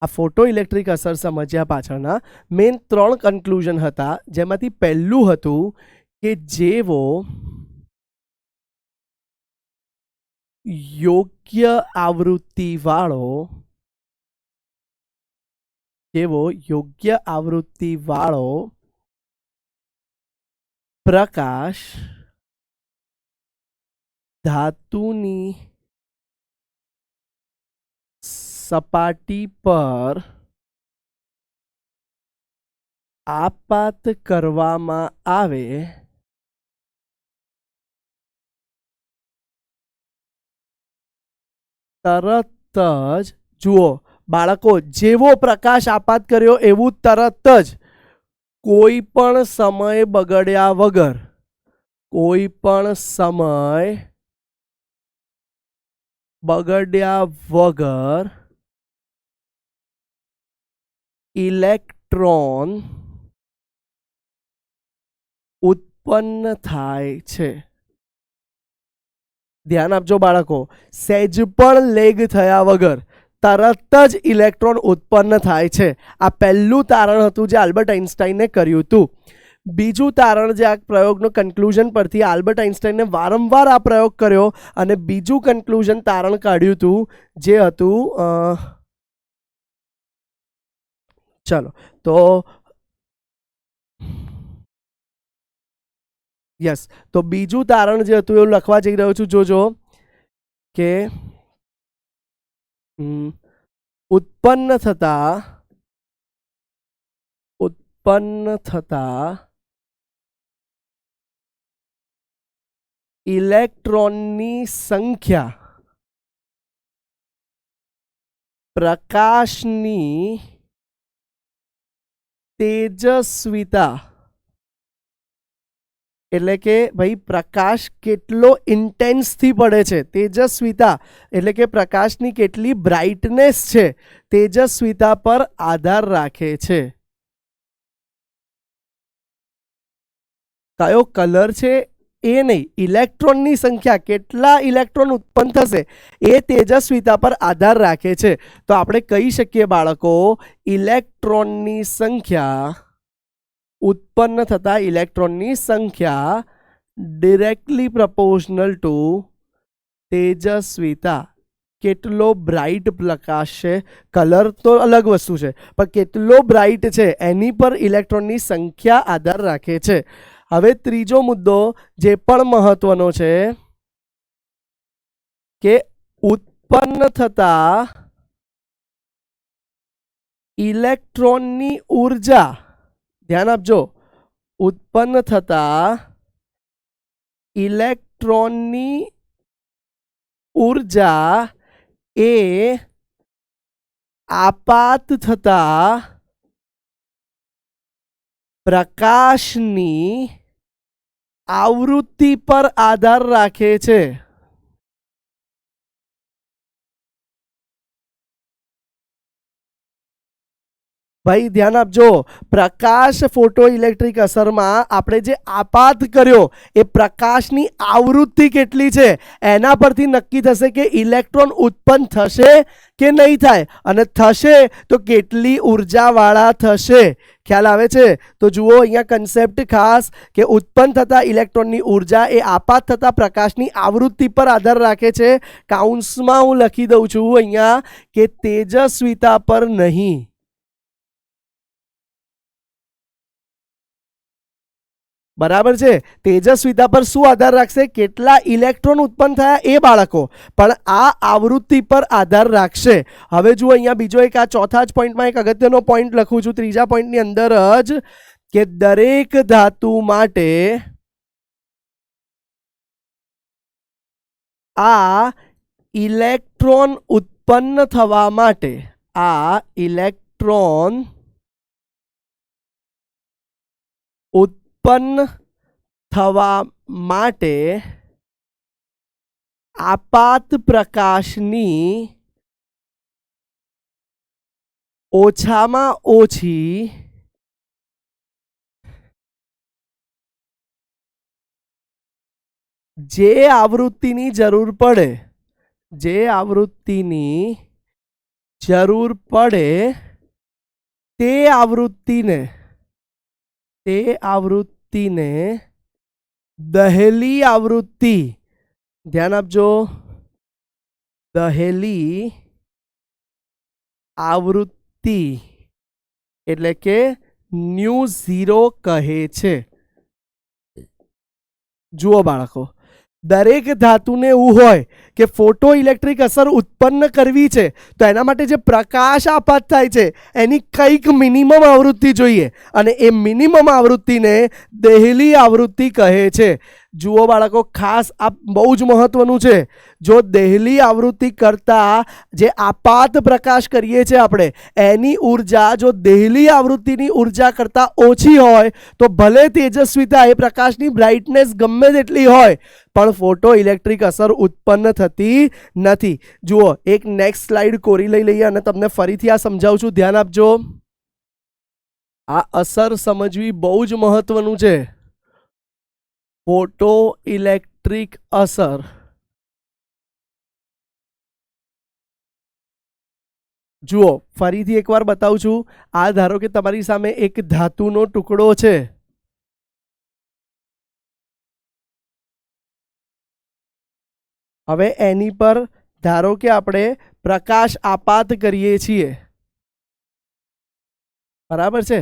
S1: આ ફોટો ઇલેક્ટ્રિક અસર સમજ્યા પાછળના મેઇન 3 કન્ક્લુઝન હતા, જેમાંથી પહેલું હતું કે જેવો યોગ્ય આવૃત્તિવાળો પ્રકાશ ધાતુની સપાટી પર આપાત કરવામાં આવે તરત જ, જુઓ બાળકો, જેવો પ્રકાશ આપાત કર્યો એવું તરત જ કોઈ પણ સમય બગડ્યા વગર ઇલેક્ટ્રોન ઉત્પન્ન થાય છે. ધ્યાન આપજો બાળકો, સહેજ પણ લેગ થયા વગર તરત જ ઇલેક્ટ્રોન ઉત્પન્ન થાય છે. આ પહેલું તારણ હતું જે આલ્બર્ટ આઇન્સ્ટાઈને કર્યું હતું. બીજું તારણ જે આ પ્રયોગનો કન્ક્લુઝન પરથી આલ્બર્ટ આઇન્સ્ટાઈને વારંવાર આ પ્રયોગ કર્યો અને બીજું કન્ક્લુઝન તારણ કાઢ્યું હતું જે હતું, ચલો તો યસ, તો બીજું તારણ જે હતું એવું લખવા જઈ રહ્યો છું. જોજો કે ઉત્પન્ન થતા ઇલેક્ટ્રોનની સંખ્યા પ્રકાશની તેજસ્વિતા, એટલે કે ભાઈ પ્રકાશ કેટલો ઇન્ટેન્સથી પડે છે, તેજસ્વિતા એટલે કે પ્રકાશની કેટલી બ્રાઇટનેસ છે, તેજસ્વિતા પર આધાર રાખે છે. કયો કલર છે એ નહીં, ઇલેક્ટ્રોનની સંખ્યા, કેટલા ઇલેક્ટ્રોન ઉત્પન્ન થશે એ તેજસ્વિતા પર આધાર રાખે છે. તો આપણે કહી શકીએ બાળકો, ઇલેક્ટ્રોનની સંખ્યા, ઉત્પન્ન થતા ઇલેક્ટ્રોનની સંખ્યા ડિરેક્ટલી પ્રપોર્શનલ ટુ તેજસ્વિતા. કેટલો બ્રાઇટ પ્રકાશ છે. કલર તો અલગ વસ્તુ છે, પણ કેટલો બ્રાઇટ છે એની પર ઇલેક્ટ્રોનની સંખ્યા આધાર રાખે છે. હવે ત્રીજો મુદ્દો જે પણ મહત્વનો છે કે ઉત્પન્ન થતા ઇલેક્ટ્રોનની ઉર્જા, ધ્યાન આપજો, ઉત્પન્ન થતા ઇલેક્ટ્રોનની ઉર્જા એ આપાત થતા પ્રકાશની આવૃત્તિ પર આધાર રાખે છે. ભાઈ ધ્યાન આપજો, પ્રકાશ ફોટો ઇલેક્ટ્રિક અસરમાં આપણે જે આપાત કર્યો એ પ્રકાશની આવૃત્તિ કેટલી છે એના પરથી નક્કી થશે કે ઇલેક્ટ્રોન ઉત્પન્ન થશે કે નહીં થાય, અને થશે તો કેટલી ઉર્જાવાળા થશે. ખ્યાલ આવે છે? તો જુઓ અહીંયા કન્સેપ્ટ ખાસ કે ઉત્પન્ન થતા ઇલેક્ટ્રોનની ઉર્જા એ આપાત થતા પ્રકાશની આવૃત્તિ પર આધાર રાખે છે. કાઉન્સમાં હું લખી દઉં છું અહીંયા કે તેજસ્વિતા પર નહીં. બરાબર છે? તેજસ્વિતા પર શું આધાર રાખશે? કેટલા ઇલેક્ટ્રોન ઉત્પન્ન થયા એ બાળકો, પણ આ આવૃત્તિ પર આધાર રાખશે. હવે જુઓ અહીંયા બીજો એક, આ ચોથા જ પોઈન્ટમાં એક અગત્યનો પોઈન્ટ લખું છું, ત્રીજા પોઈન્ટની અંદર જ, કે દરેક ધાતુ માટે આ ઇલેક્ટ્રોન ઉત્પન્ન થવા માટે, આ ઇલેક્ટ્રોન ઉત્પન્ન થવા માટે આપાત પ્રકાશની ઓછામાં ઓછી જે આવૃત્તિની જરૂર પડે, જે આવૃત્તિની જરૂર પડે તે આવૃત્તિને દહેલી આવૃત્તિ, ધ્યાન આપજો, દહેલી આવૃત્તિ એટલે કે ν0 કહે છે. જુઓ બાળકો, દરેક ધાતુને એવું હોય કે ફોટો ઇલેક્ટ્રિક અસર ઉત્પન્ન કરવી છે તો એના માટે જે પ્રકાશ આપાત થાય છે એની કંઈક મિનિમમ આવૃત્તિ જોઈએ, અને એ મિનિમમ આવૃત્તિને દહેલી આવૃત્તિ કહે છે. જુઓ બાળકો, ખાસ આ બહુ જ મહત્વનું છે. જો દહેલી આવૃત્તિ કરતા જે આપાત પ્રકાશ કરીએ છીએ આપણે એની ઉર્જા જો દહેલી આવૃત્તિની ઉર્જા કરતા ઓછી હોય તો ભલે તેજસ્વિતા એ પ્રકાશની બ્રાઇટનેસ ગમે તેટલી હોય પણ ફોટો ઇલેક્ટ્રિક અસર ઉત્પન્ન થતી નથી. જુઓ, એક નેક્સ્ટ સ્લાઇડ કોરી લઈ લઈએ અને તમને ફરીથી આ સમજાવું છું, ધ્યાન આપજો. આ અસર સમજવી બહુ જ મહત્વનું છે. ફોટો ઇલેક્ટ્રિક અસર, જુઓ ફરીથી એકવાર બતાવું છું. આ ધારો કે તમારી સામે એક ધાતુનો ટુકડો છે, હવે એની પર ધારો કે આપણે પ્રકાશ આપાત કરીએ છીએ, બરાબર છે?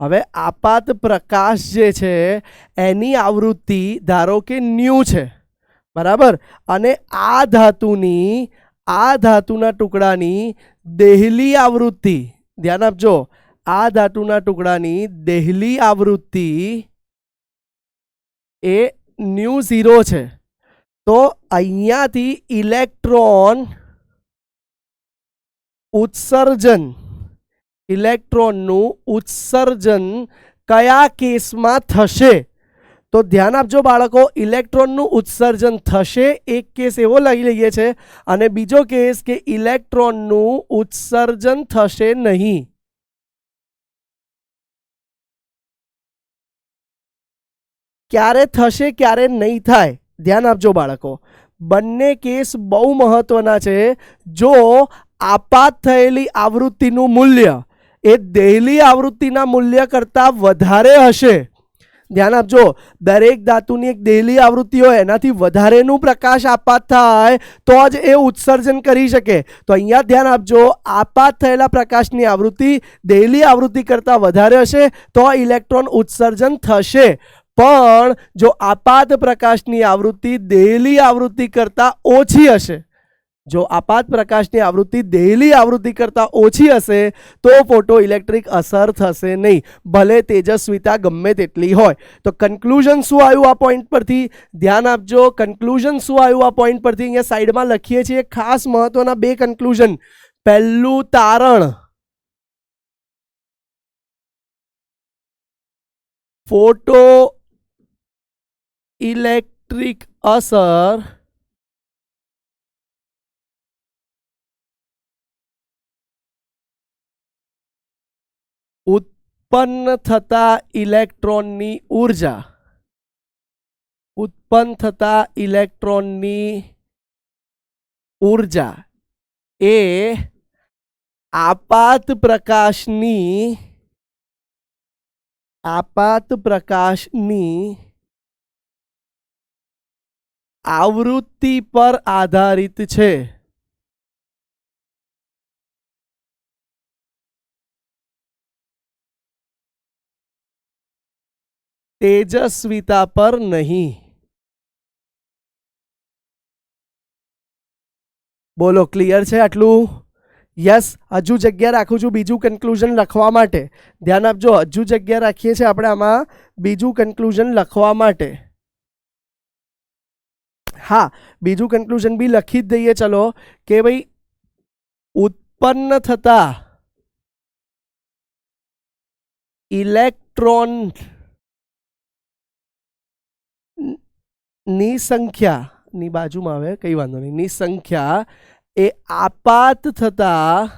S1: હવે આપાત પ્રકાશ જે છે એની આવૃત્તિ ધારો કે ન્યુ છે, બરાબર, અને આ ધાતુના ટુકડાની દહેલી આવૃત્તિ, ધ્યાન આપજો, આ ધાતુના ટુકડાની દહેલી આવૃત્તિ એ ν0 છે. તો અહીંયાથી ઇલેક્ટ્રોન ઉત્સર્જન, ઇલેક્ટ્રોનનું ઉત્સર્જન કયા કેસમાં થશે? તો ધ્યાન આપજો બાળકો, ઇલેક્ટ્રોનનું ઉત્સર્જન થશે, એક કેસ એવો લઈ લઈએ છે, અને બીજો કેસ કે ઇલેક્ટ્રોનનું ઉત્સર્જન થશે નહીં. ક્યારે થશે ક્યારે નહીં થાય ધ્યાન આપજો બાળકો. બંને કેસ બહુ મહત્વના છે. જો આપાત થયેલી આવૃત્તિનું મૂલ્ય એ દહેલી આવૃત્તિના મૂલ્ય કરતાં વધારે હશે, ધ્યાન આપજો, દરેક ધાતુની એક દહેલી આવૃત્તિ હોય, એનાથી વધારેનું પ્રકાશ આપાત થાય તો જ એ ઉત્સર્જન કરી શકે. તો અહીંયા ધ્યાન આપજો, આપાત થયેલા પ્રકાશની આવૃત્તિ દહેલી આવૃત્તિ કરતાં વધારે હશે તો ઇલેક્ટ્રોન ઉત્સર્જન થશે. પણ જો આપાત પ્રકાશની આવૃત્તિ દહેલી આવૃત્તિ કરતાં ઓછી હશે, જો આપાત પ્રકાશની આવૃત્તિ દહેલી આવૃત્તિ કરતાં ઓછી હશે તો ફોટો ઇલેક્ટ્રિક અસર થશે નહીં, ભલે તેજસ્વીતા ગમે તેટલી હોય. તો કન્ક્લુઝન શું આવ્યું આ પોઈન્ટ પરથી? ધ્યાન આપજો, કન્ક્લુઝન શું આવ્યું આ પોઈન્ટ પરથી? અહીંયા સાઈડમાં લખીએ છીએ ખાસ મહત્વના બે કન્ક્લુઝન. પહેલું તારણ, ફોટો ઇલેક્ટ્રિક અસર ઉત્પન્ન થતા ઇલેક્ટ્રોનની ઉર્જા, ઉત્પન્ન થતા ઇલેક્ટ્રોનની ઉર્જા એ આપાત પ્રકાશની આવૃત્તિ પર આધારિત છે. તેજસ્વીતા પર નહીં. બોલો, ક્લિયર છે આટલું? યસ. હજુ જગ્યા રાખું છું બીજું કન્ક્લુઝન લખવા માટે. ધ્યાન આપજો, હજુ જગ્યા રાખીએ છીએ આપણે આમાં બીજું કન્ક્લુઝન લખવા માટે. હા, બીજું કન્ક્લુઝન બી લખી જ દઈએ. ચલો કે ભાઈ ઉત્પન્ન થતા ઇલેક્ટ્રોન ની સંખ્યા, ની બાજુમાં આવે કઈ વાંધો નહીં, ની સંખ્યા એ આપાત થતા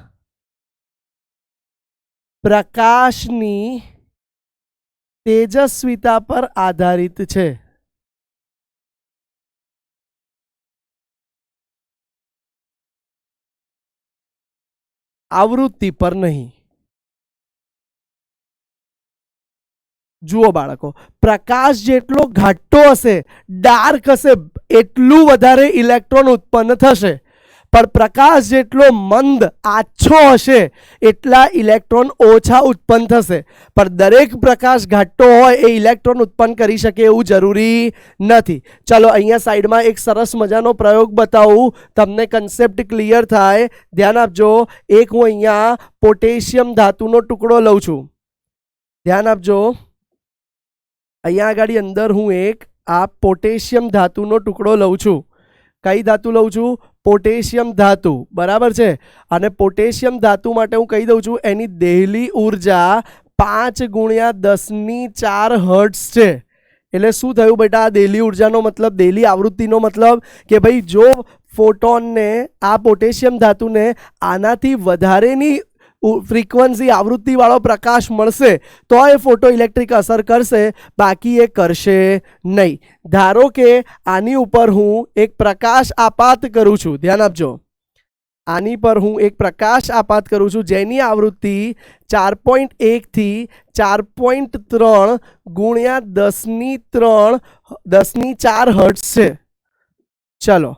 S1: પ્રકાશની તેજસ્વીતા પર આધારિત છે. આવૃત્તિ પર નહીં. જુઓ બાળકો, પ્રકાશ જેટલો ઘાટો હશે, ડાર્ક હશે, એટલું વધારે ઇલેક્ટ્રોન ઉત્પન્ન થશે. પણ પ્રકાશ જેટલો મંદ આછો હશે એટલા ઇલેક્ટ્રોન ઓછા ઉત્પન્ન થશે. પણ દરેક પ્રકાશ ઘાટો હોય એ ઇલેક્ટ્રોન ઉત્પન્ન કરી શકે એવું જરૂરી નથી. ચલો અહીંયા સાઈડમાં એક સરસ મજાનો પ્રયોગ બતાવું, તમને કન્સેપ્ટ ક્લિયર થાય. ધ્યાન આપજો, એક હું અહીંયા પોટેશિયમ ધાતુનો ટુકડો લઉં છું. ધ્યાન આપજો, અહીંયા આગળ અંદર હું એક આ પોટેશિયમ ધાતુનો ટુકડો લઉં છું. કઈ ધાતુ લઉં છું? પોટેશિયમ ધાતુ. બરાબર છે. અને પોટેશિયમ ધાતુ માટે હું કહી દઉં છું એની દહેલી ઉર્જા 5 × 10⁴ હર્ટ્ઝ છે. એટલે શું થયું બેટા? આ દહેલી ઉર્જાનો મતલબ, દહેલી આવૃત્તિનો મતલબ કે ભાઈ જો ફોટોનને, આ પોટેશિયમ ધાતુને આનાથી વધારેની ફ્રીક્વન્સી આવૃત્તિવાળો પ્રકાશ મળશે તો એ ફોટો ઇલેક્ટ્રિક અસર કરશે, બાકી એ કરશે નહીં. ધારો કે આની ઉપર હું એક પ્રકાશ આપાત કરું છું. ધ્યાન આપજો, આની પર હું એક પ્રકાશ આપાત કરું છું જેની આવૃત્તિ 4.1 થી 4.3 × 10⁻⁴ હર્ટ્ઝ છે. ચલો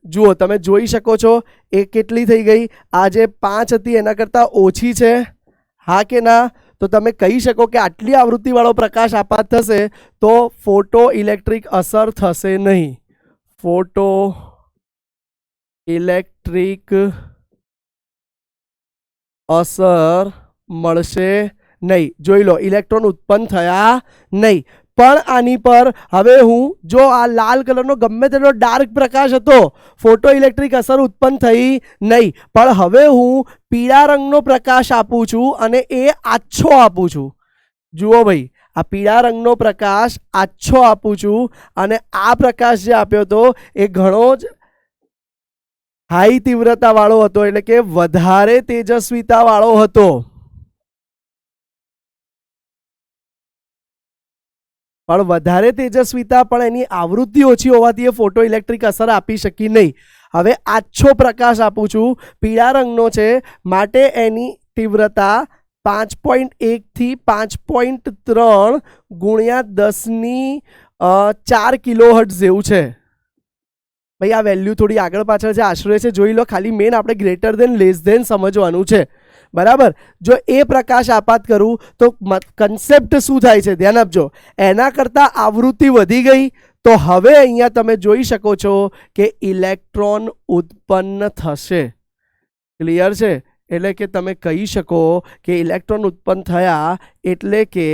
S1: જુઓ, તમે જોઈ શકો છો એ કેટલી થઈ ગઈ? આ જે 5 હતી એના કરતાં ઓછી છે, હા કે ના? તો તમે કહી શકો કે આટલી આવૃત્તિવાળો પ્રકાશ આપાત થશે તો ફોટો ઇલેક્ટ્રિક અસર થશે નહીં. ફોટો ઇલેક્ટ્રિક અસર મળશે નહીં. જોઈ લો, ઇલેક્ટ્રોન ઉત્પન્ન થયા નહીં. પણ આની પર હવે હું જો આ લાલ કલરનો ગમે તેટલો ડાર્ક પ્રકાશ હતો, ફોટો ઇલેક્ટ્રિક અસર ઉત્પન્ન થઈ નહીં. પણ હવે હું પીળા રંગનો પ્રકાશ આપું છું અને એ આછો આપું છું. જુઓ ભાઈ, આ પીળા રંગનો પ્રકાશ આછો આપું છું અને આ પ્રકાશ જે આપ્યો હતો એ ઘણો જ હાઈ તીવ્રતા વાળો હતો, એટલે કે વધારે તેજસ્વીતા વાળો હતો. પણ વધારે તેજસ્વીતા પણ એની આવૃત્તિ ઓછી હોવાથી એ ફોટો ઇલેક્ટ્રિક અસર આપી શકી નહીં. હવે આછો પ્રકાશ આપું છું, પીળા રંગનો છે, માટે એની તીવ્રતા 5.1 થી 5.3 ગુણ્યા 10⁴ કિલોહર્ટ્ઝ જેવું છે. ભાઈ આ વેલ્યુ થોડી આગળ પાછળ છે, આશરે છે, જોઈ લો. ખાલી મેન આપણે ગ્રેટર ધેન લેસ ધેન સમજવાનું છે, બરાબર. જો એ પ્રકાશ આપાત કરું તો કન્સેપ્ટ શું થાય છે ધ્યાન આપજો. એના કરતાં આવૃત્તિ વધી ગઈ તો હવે અહીંયા તમે જોઈ શકો છો કે ઇલેક્ટ્રોન ઉત્પન્ન થશે. ક્લિયર છે? એટલે કે તમે કહી શકો કે ઇલેક્ટ્રોન ઉત્પન્ન થયા એટલે કે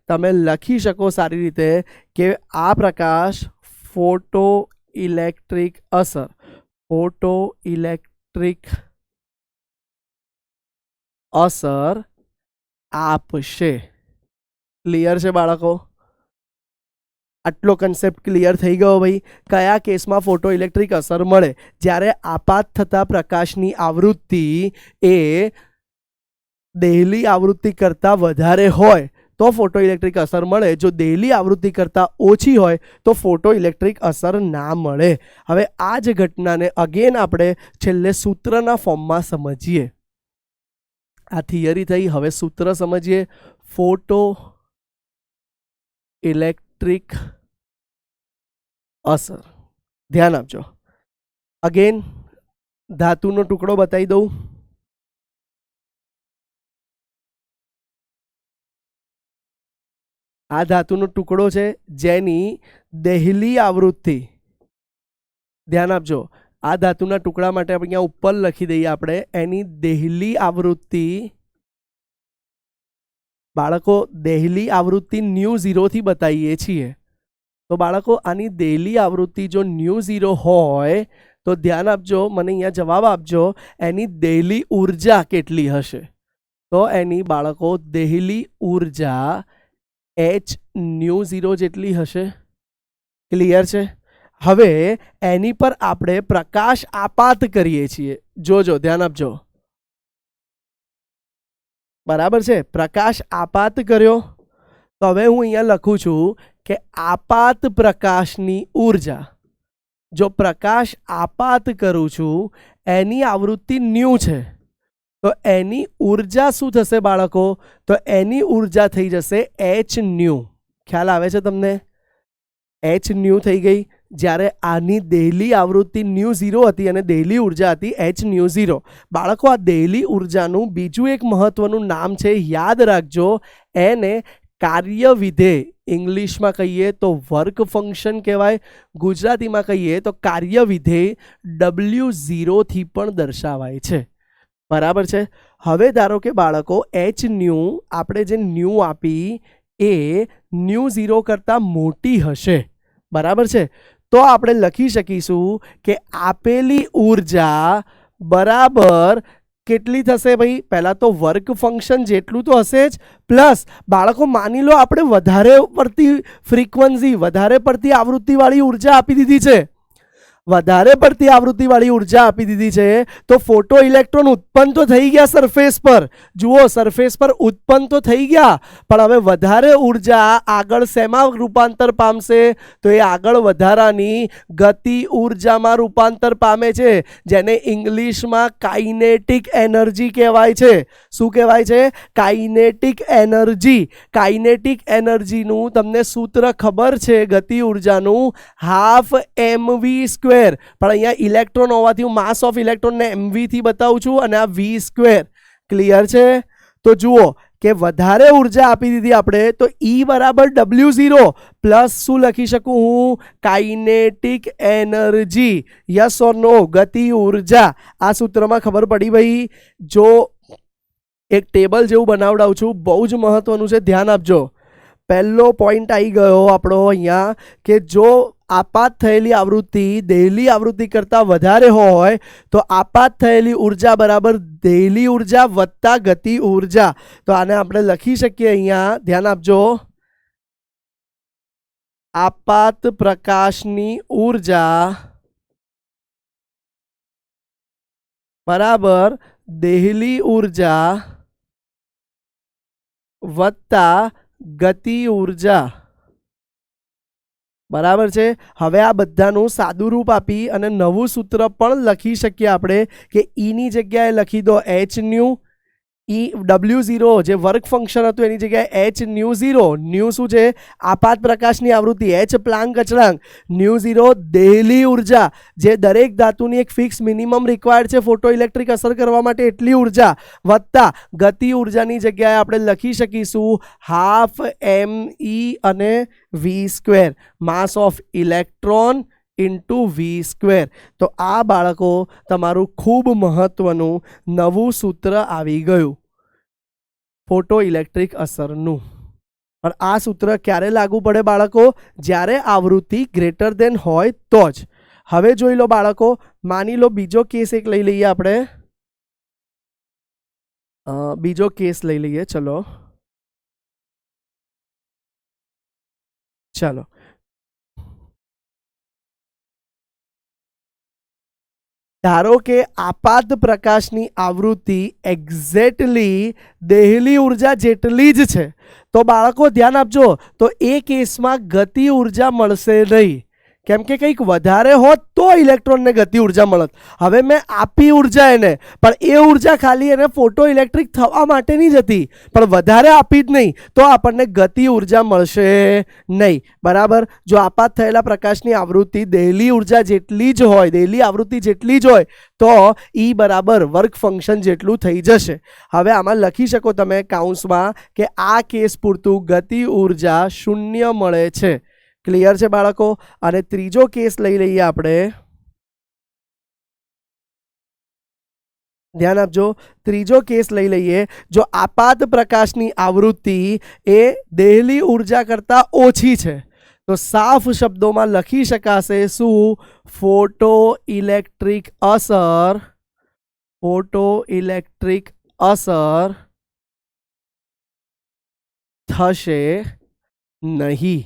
S1: તમે લખી શકો સારી રીતે કે આ પ્રકાશ ફોટો ઇલેક્ટ્રિક અસર, ફોટો ઇલેક્ટ્રિક અસર આપશે. ક્લિયર છે બાળકો? આટલો કન્સેપ્ટ ક્લિયર થઈ ગયો ભાઈ. કયા કેસમાં ફોટો ઇલેક્ટ્રિક અસર મળે? જ્યારે આપાત થતા પ્રકાશની આવૃત્તિ એ દેહલી આવૃત્તિ કરતાં વધારે હોય તો ફોટો ઇલેક્ટ્રિક અસર મળે. જો દેહલી આવૃત્તિ કરતાં ઓછી હોય તો ફોટો ઇલેક્ટ્રિક અસર ના મળે. હવે આ જ ઘટનાને અગેન આપણે છેલ્લે સૂત્રના ફોર્મમાં સમજીએ. આ થિયરી થઈ, હવે સૂત્ર સમજીએ. ફોટો ઇલેક્ટ્રિક અસર. ધ્યાન આપજો. અગેન ધાતુનો ટુકડો બતાવી દઉં. આ ધાતુનો ટુકડો છે જેની દેહલી આવૃત્તિ, ધ્યાન આપજો, આ ધાતુના ટુકડા માટે આપણે અહીંયા ઉપર લખી દઈએ આપણે એની દેહલી આવૃત્તિ. બાળકો દેહલી આવૃત્તિ ν0 થી બતાવીએ છીએ. તો બાળકો આની દેહલી આવૃત્તિ જો ν0 હોય તો ધ્યાન આપજો, મને અહીંયા જવાબ આપજો એની દેહલી ઉર્જા કેટલી હશે. તો એની બાળકો દેહલી ઉર્જા H⁴ જેટલી હશે. ક્લિયર છે? હવે એની પર આપણે પ્રકાશ આપાત કરીએ છીએ. જોજો, ધ્યાન આપજો. બરાબર છે? પ્રકાશ આપાત કર્યો તો હવે હું અહીંયા લખું છું કે આપાત પ્રકાશની ઉર્જા. જો પ્રકાશ આપાત કરું છું એની આવૃત્તિ ν છે તો એની ઉર્જા શું થશે બાળકો? તો એની ઉર્જા થઈ જશે H⁴. ખ્યાલ આવે છે તમને? H⁴ થઈ ગઈ. જ્યારે આની દેહલી આવૃત્તિ ν0 હતી અને દેહલી ઉર્જા હતી H⁴. બાળકો આ દેહલી ઉર્જાનું બીજું એક મહત્વનું નામ છે, યાદ રાખજો. એને કાર્ય વિધેય, ઇંગ્લિશમાં કહીએ તો વર્ક ફંક્શન કહેવાય, ગુજરાતીમાં કહીએ તો કાર્ય વિધેય W0 થી પણ દર્શાવાય છે. બરાબર છે? હવે ધારો કે બાળકો H⁴ આપણે જે ν આપી એ ν0 કરતાં મોટી હશે. બરાબર છે? તો આપણે લખી શકીશું કે આપેલી ઉર્જા બરાબર કેટલી થશે ભાઈ? પહેલાં તો વર્ક ફંક્શન જેટલું તો હશે જ, પ્લસ બાળકો માની લો આપણે વધારે પડતી ફ્રીક્વન્સી, વધારે પડતી આવૃત્તિવાળી ઉર્જા આપી દીધી છે. વધારે પડતી આવૃત્તિવાળી ઉર્જા આપી દીધી છે તો ફોટો ઇલેક્ટ્રોન ઉત્પન્ન તો થઈ ગયા સરફેસ પર. જુઓ, સરફેસ પર ઉત્પન્ન તો થઈ ગયા, પણ હવે વધારે ઉર્જા આગળ શેમાં રૂપાંતર પામશે? તો એ આગળ વધારાની ગતિ ઉર્જામાં રૂપાંતર પામે છે, જેને ઇંગ્લિશમાં કાઇનેટિક એનર્જી કહેવાય છે. શું કહેવાય છે? Kinetic energy. કાઇનેટિક એનર્જીનું તમને સૂત્ર ખબર છે ગતિ ઉર્જાનું, 12 mv². પણ અહીંયા ઇલેક્ટ્રોન હોવાથી હું માસ ઓફ ઇલેક્ટ્રોનને mv થી બતાવું છું અને આ v². ક્લિયર છે? તો જુઓ કે વધારે ઉર્જા આપી દીધી આપણે તો E બરાબર W0 પ્લસ શું લખી શકું હું? Kinetic energy. યસ ઓર નો? ગતિ ઉર્જા. આ સૂત્રમાં ખબર પડી ભાઈ? જો એક ટેબલ જેવું બનાવડાવું છું, બહુ જ મહત્વનું છે, ધ્યાન આપજો. પહેલો પોઈન્ટ આવી ગયો આપણો અહીંયા કે જો આપાત થયેલી આવૃત્તિ દેહલી આવૃત્તિ કરતાં વધારે હોય તો આપાત થયેલી ઉર્જા બરાબર દેહલી ઉર્જા વત્તા ગતિ ઉર્જા. તો આને આપણે લખી શકીએ અહીંયા, ધ્યાન આપજો, આપાત પ્રકાશની ઉર્જા બરાબર દેહલી ઉર્જા વત્તા ગતિ ઉર્જા. બરાબર છે? હવે આ બધાનું સાદું રૂપ આપી અને નવું સૂત્ર પણ લખી શકીએ આપણે કે E ની જગ્યાએ લખી દો H⁴, W0 જે વર્ક ફંક્શન હતું એની જગ્યાએ h ન્યુ 0, ન્યુ શું છે આપાત પ્રકાશની આવૃત્તિ, h પ્લાન્ક અચળાંક, ન્યુ 0 દેહલી ઉર્જા જે દરેક ધાતુની એક ફિક્સ મિનિમમ રિક્વાયર્ડ છે ફોટો ઇલેક્ટ્રિક અસર કરવા માટે એટલી ઉર્જા, વત્તા ગતિ ઉર્જાની જગ્યાએ આપણે લખી શકીશું હાફ me અને v², mass of electron into v². તો આ બાળકો તમારું ખૂબ મહત્વનું નવું સૂત્ર આવી ગયું ફોટો ઇલેક્ટ્રિક અસરનું. પણ આ સૂત્ર ક્યારે લાગુ પડે બાળકો? જ્યારે આવૃત્તિ ગ્રેટર દેન હોય તો જ. હવે જોઈ લો બાળકો, માની લો બીજો કેસ એક લઈ લઈએ આપણે. બીજો કેસ લઈ લઈએ. ચલો ધારો કે આપાત પ્રકાશની આવૃત્તિ એક્ઝેક્ટલી દેહલી ઉર્જા જેટલી જ છે, તો બાળકો ધ્યાન આપજો, તો એ કેસમાં ગતિ ઉર્જા મળશે નહીં. કેમ કે કંઈક વધારે હોત તો ઇલેક્ટ્રોનને ગતિ ઉર્જા મળત. હવે મેં આપી ઉર્જા એને, પણ એ ઉર્જા ખાલી એને ફોટો ઇલેક્ટ્રિક થવા માટેની જ હતી, પણ વધારે આપી જ નહીં, તો આપણને ગતિ ઉર્જા મળશે નહીં. બરાબર. જો આપાત થયેલા પ્રકાશની આવૃત્તિ દેહલી ઉર્જા જેટલી જ હોય, દેહલી આવૃત્તિ જેટલી જ હોય, તો E બરાબર વર્ક ફંક્શન જેટલું થઈ જશે. હવે આમાં લખી શકો તમે કાઉન્સમાં કે આ કેસ પૂરતું ગતિ ઉર્જા 0 મળે છે. ક્લિયર છે બાળકો? અને ત્રીજો કેસ લઈ લઈએ આપણે. ધ્યાન આપજો, ત્રીજો કેસ લઈ લઈએ. જો આપાત પ્રકાશની આવૃત્તિ એ દેહલી ઉર્જા કરતાં ઓછી છે, તો સાફ શબ્દોમાં લખી શકાશે શું? ફોટો ઇલેક્ટ્રિક અસર, ફોટો ઇલેક્ટ્રિક અસર થશે નહીં.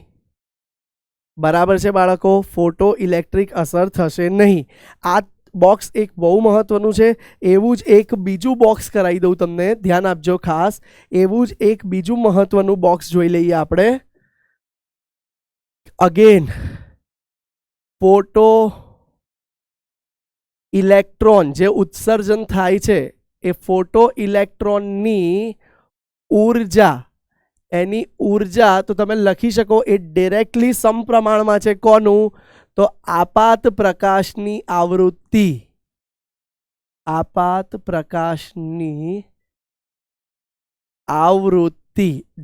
S1: બરાબર છે બાળકો? ફોટો ઇલેક્ટ્રિક અસર થશે નહીં. આ બોક્સ એક બહુ મહત્વનું છે. એવું જ એક બીજું બોક્સ કરાવી દઉં તમને, ધ્યાન આપજો ખાસ. એવું જ એક બીજું મહત્વનું બોક્સ જોઈ લઈએ આપણે. અગેન ફોટો ઇલેક્ટ્રોન જે ઉત્સર્જન થાય છે એ ફોટો ઇલેક્ટ્રોનની ઉર્જા, એની ઉર્જા તો તમે લખી શકો એ ડિરેક્ટલી સમપ્રમાણમાં છે. કોનું? તો આપાત પ્રકાશની આવૃત્તિ, આપાત પ્રકાશની આવૃત્તિ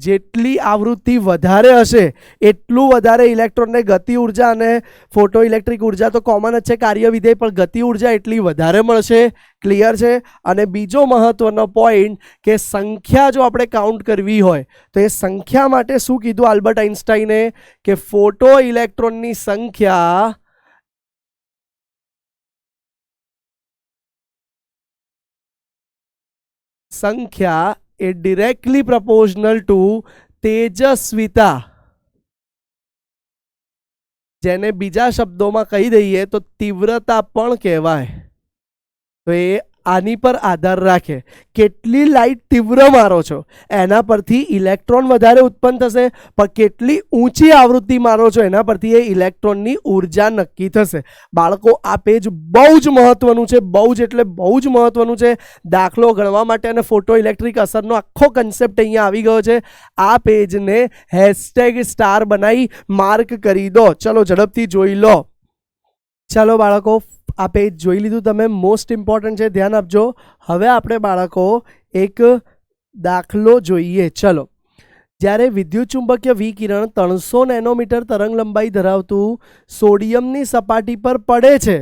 S1: જેટલી આવૃત્તિ વધારે હશે એટલું વધારે ઇલેક્ટ્રોનને ગતિ ઉર્જા અને ફોટો ઇલેક્ટ્રિક ઉર્જા તો કોમન જ છે કાર્ય વિધેય, પણ ગતિ ઉર્જા એટલી વધારે મળશે. ક્લિયર છે? અને બીજો મહત્વનો પોઈન્ટ કે સંખ્યા જો આપણે કાઉન્ટ કરવી હોય તો એ સંખ્યા માટે શું કીધું આલ્બર્ટ આઇન્સ્ટાઈને? કે ફોટો ઇલેક્ટ્રોનની સંખ્યા એ ડિરેક્ટલી પ્રપોર્શનલ ટુ તેજસ્વિતા, જેને બીજા શબ્દોમાં કહી દઈએ તો તીવ્રતા પણ કહેવાય. તો એ આની પર આધાર રાખે, કેટલી લાઇટ તીવ્ર મારો છો એના પરથી ઇલેક્ટ્રોન વધારે ઉત્પન્ન થશે, પણ કેટલી ઊંચી આવૃત્તિ મારો છો એના પરથી એ ઇલેક્ટ્રોનની ઉર્જા નક્કી થશે. બાળકો આ પેજ બહુ જ મહત્વનું છે, બહુ જ એટલે બહુ જ મહત્વનું છે દાખલો ગણવા માટે. અને ફોટો ઇલેક્ટ્રિક અસરનો આખો કન્સેપ્ટ અહીંયા આવી ગયો છે. આ પેજને #સ્ટાર બનાવી માર્ક કરી દો. ચલો ઝડપથી જોઈ લો. ચાલો બાળકો, આ પેજ જોઈ લીધું તમે, મોસ્ટ ઇમ્પોર્ટન્ટ છે, ધ્યાન આપજો. હવે આપણે બાળકો એક દાખલો જોઈએ. ચલો, જ્યારે વિદ્યુતચુંબકીય વિકિરણ 300 નેનોમીટર તરંગ લંબાઈ ધરાવતું સોડિયમની સપાટી પર પડે છે,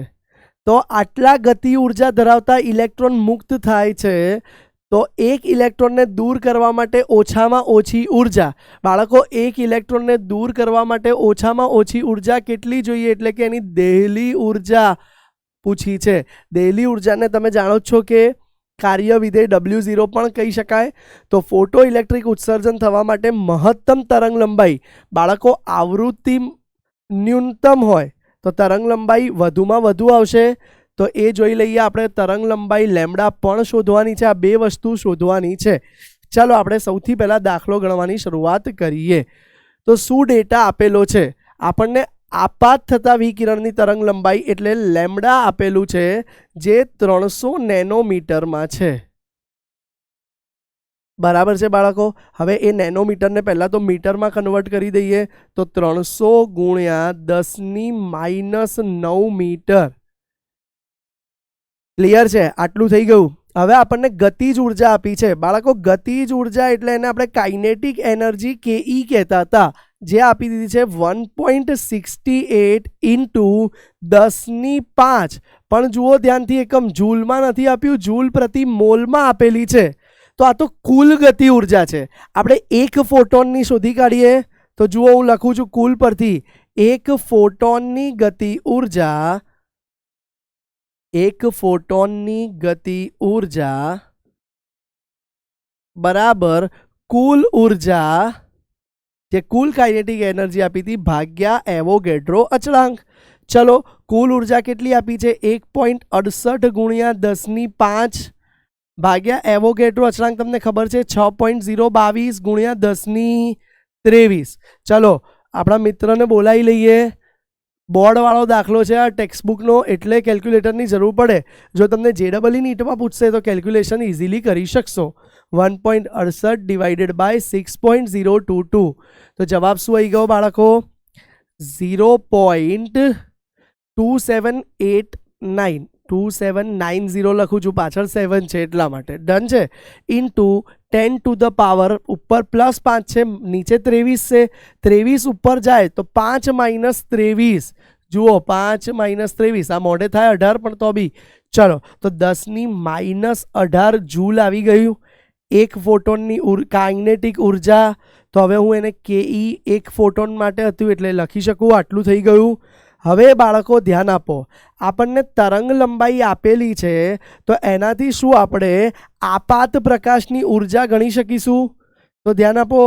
S1: તો આટલા ગતિ ઉર્જા ધરાવતા ઇલેક્ટ્રોન મુક્ત થાય છે. તો એક ઇલેક્ટ્રોનને દૂર કરવા માટે ઓછામાં ઓછી ઉર્જા, બાળકો એક ઇલેક્ટ્રોનને દૂર કરવા માટે ઓછામાં ઓછી ઉર્જા કેટલી જોઈએ? એટલે કે એની દેહલી ઉર્જા પૂછી છે. દેહલી ઉર્જાને તમે જાણો છો કે કાર્ય વિધેય W0 પણ કહી શકાય. તો ફોટો ઇલેક્ટ્રિક ઉત્સર્જન થવા માટે મહત્તમ તરંગ લંબાઈ, બાળકો આવૃત્તિ ન્યૂનતમ હોય તો તરંગ લંબાઈ વધુમાં વધુ આવશે. તો એ જોઈ લઈએ આપણે. તરંગ લંબાઈ લેમ્ડા પણ શોધવાની છે. આ બે વસ્તુ શોધવાની છે. ચાલો આપણે સૌથી પહેલા દાખલો ગણવાની શરૂઆત કરીએ. તો શું ડેટા આપેલો છે આપણને? આપાત થતા વિકિરણની તરંગ લંબાઈ એટલે લેમ્ડા આપેલું છે, જે 300 નેનોમીટરમાં છે. બરાબર છે બાળકો. હવે એ નેનોમીટરને પહેલાં તો મીટરમાં કન્વર્ટ કરી દઈએ તો 300 ગુણ્યા 10⁻9 મીટર. ક્લિયર છે? આટલું થઈ ગયું. હવે આપણને ગતિજ ઉર્જા આપી છે બાળકો. ગતિજ ઉર્જા એટલે એને આપણે કાઇનેટિક એનર્જી કેઈ કહેતા હતા, જે આપી દીધી છે 1.68 ઇન્ટુ 10⁵. પણ જુઓ ધ્યાનથી, એકમ જૂલમાં નથી આપ્યું, જૂલ પ્રતિ મોલમાં આપેલી છે. તો આ તો કુલ ગતિ ઉર્જા છે. આપણે એક ફોટોનની શોધી કાઢીએ તો જુઓ હું લખું છું કુલ પરથી. એક ફોટોનની ગતિ ઉર્જા, એક ફોટોનની ગતિ ઉર્જા બરાબર કુલ ઉર્જા, જે કુલ કાઇનેટિક એનર્જી આપી હતી, ભાગ્યા એવોગેડ્રો અચળાંક. ચલો, કુલ ઉર્જા કેટલી આપી છે? 1.68 ગુણ્યા 10⁵ ભાગ્યા એવોગેડ્રો અચળાંક તમને ખબર છે 6.022 ગુણ્યા 10⁻23. ચલો આપણા મિત્રને બોલાવી લઈએ. બોર્ડવાળો દાખલો છે આ ટેક્સ્ટબુકનો, એટલે કેલ્ક્યુલેટરની જરૂર પડે. જો તમને JEE નીટમાં પૂછશે તો કેલ્ક્યુલેશન ઇઝીલી કરી શકશો. 1.68 ડિવાઇડેડ બાય 6.022. તો જવાબ શું આવી ગયો બાળકો? 0.2789. 2790 લખું છું, પાછળ 7 છે એટલા માટે. ડન છે? ઇન્ટુ 10⁻, ઉપર +5 છે, નીચે 23 છે. 23 ઉપર જાય તો 5 - 23. જુઓ 5 - 23, આ મોઢે થાય 18 પણ તો બી. ચલો તો 10⁻18 જૂલ આવી ગયું. એક ફોટોનની કાઇનેટિક ઉર્જા. તો હવે હું એને કેઈ એક ફોટોન માટે હતું એટલે લખી શકું. આટલું થઈ ગયું. હવે બાળકો ધ્યાન આપો, આપણને તરંગ લંબાઈ આપેલી છે તો એનાથી શું આપણે આપાત પ્રકાશની ઉર્જા ગણી શકીશું? તો ધ્યાન આપો.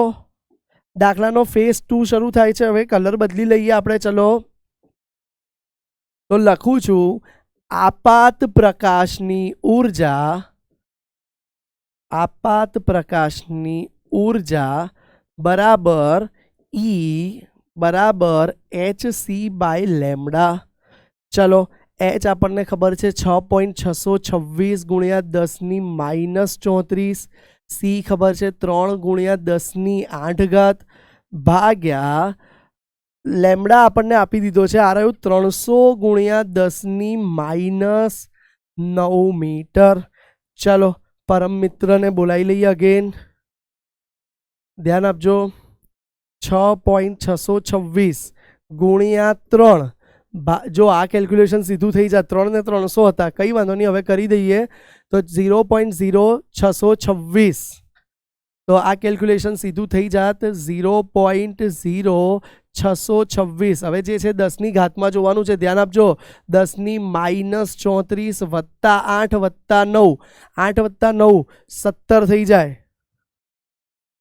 S1: દાખલાનો ફેઝ 2 શરૂ થાય છે. હવે કલર બદલી લઈએ આપણે. ચલો તો લખું છું આપાત પ્રકાશની ઉર્જા, આપાત પ્રકાશની ઉર્જા બરાબર ઈ બરાબર hc/λ. ચલો h આપણને ખબર છે 6.626 ગુણ્યા 10⁻34. c ખબર છે 3 ગુણ્યા 10⁸ ભાગ્યા લેમડા આપણને આપી દીધો છે. આ રહ્યું 300 ગુણ્યા 10⁻9 મીટર. ચલો પરમ મિત્રને બોલાવી લઈએ અગેન. ધ્યાન આપજો. 6.626 ગુણ્યા 3. જો આ કેલ્ક્યુલેશન સીધું થઈ જાય, 3 ને 300 હતા, કંઈ વાંધો નહીં, હવે કરી દઈએ તો 0.0626. તો આ કેલ્ક્યુલેશન સીધું થઈ જાત 0.0626. હવે જે છે 10ની ઘાતમાં જોવાનું છે. ધ્યાન આપજો. 10⁻34 વત્તા 8 વત્તા 9, 8 વત્તા 9 17 થઈ જાય.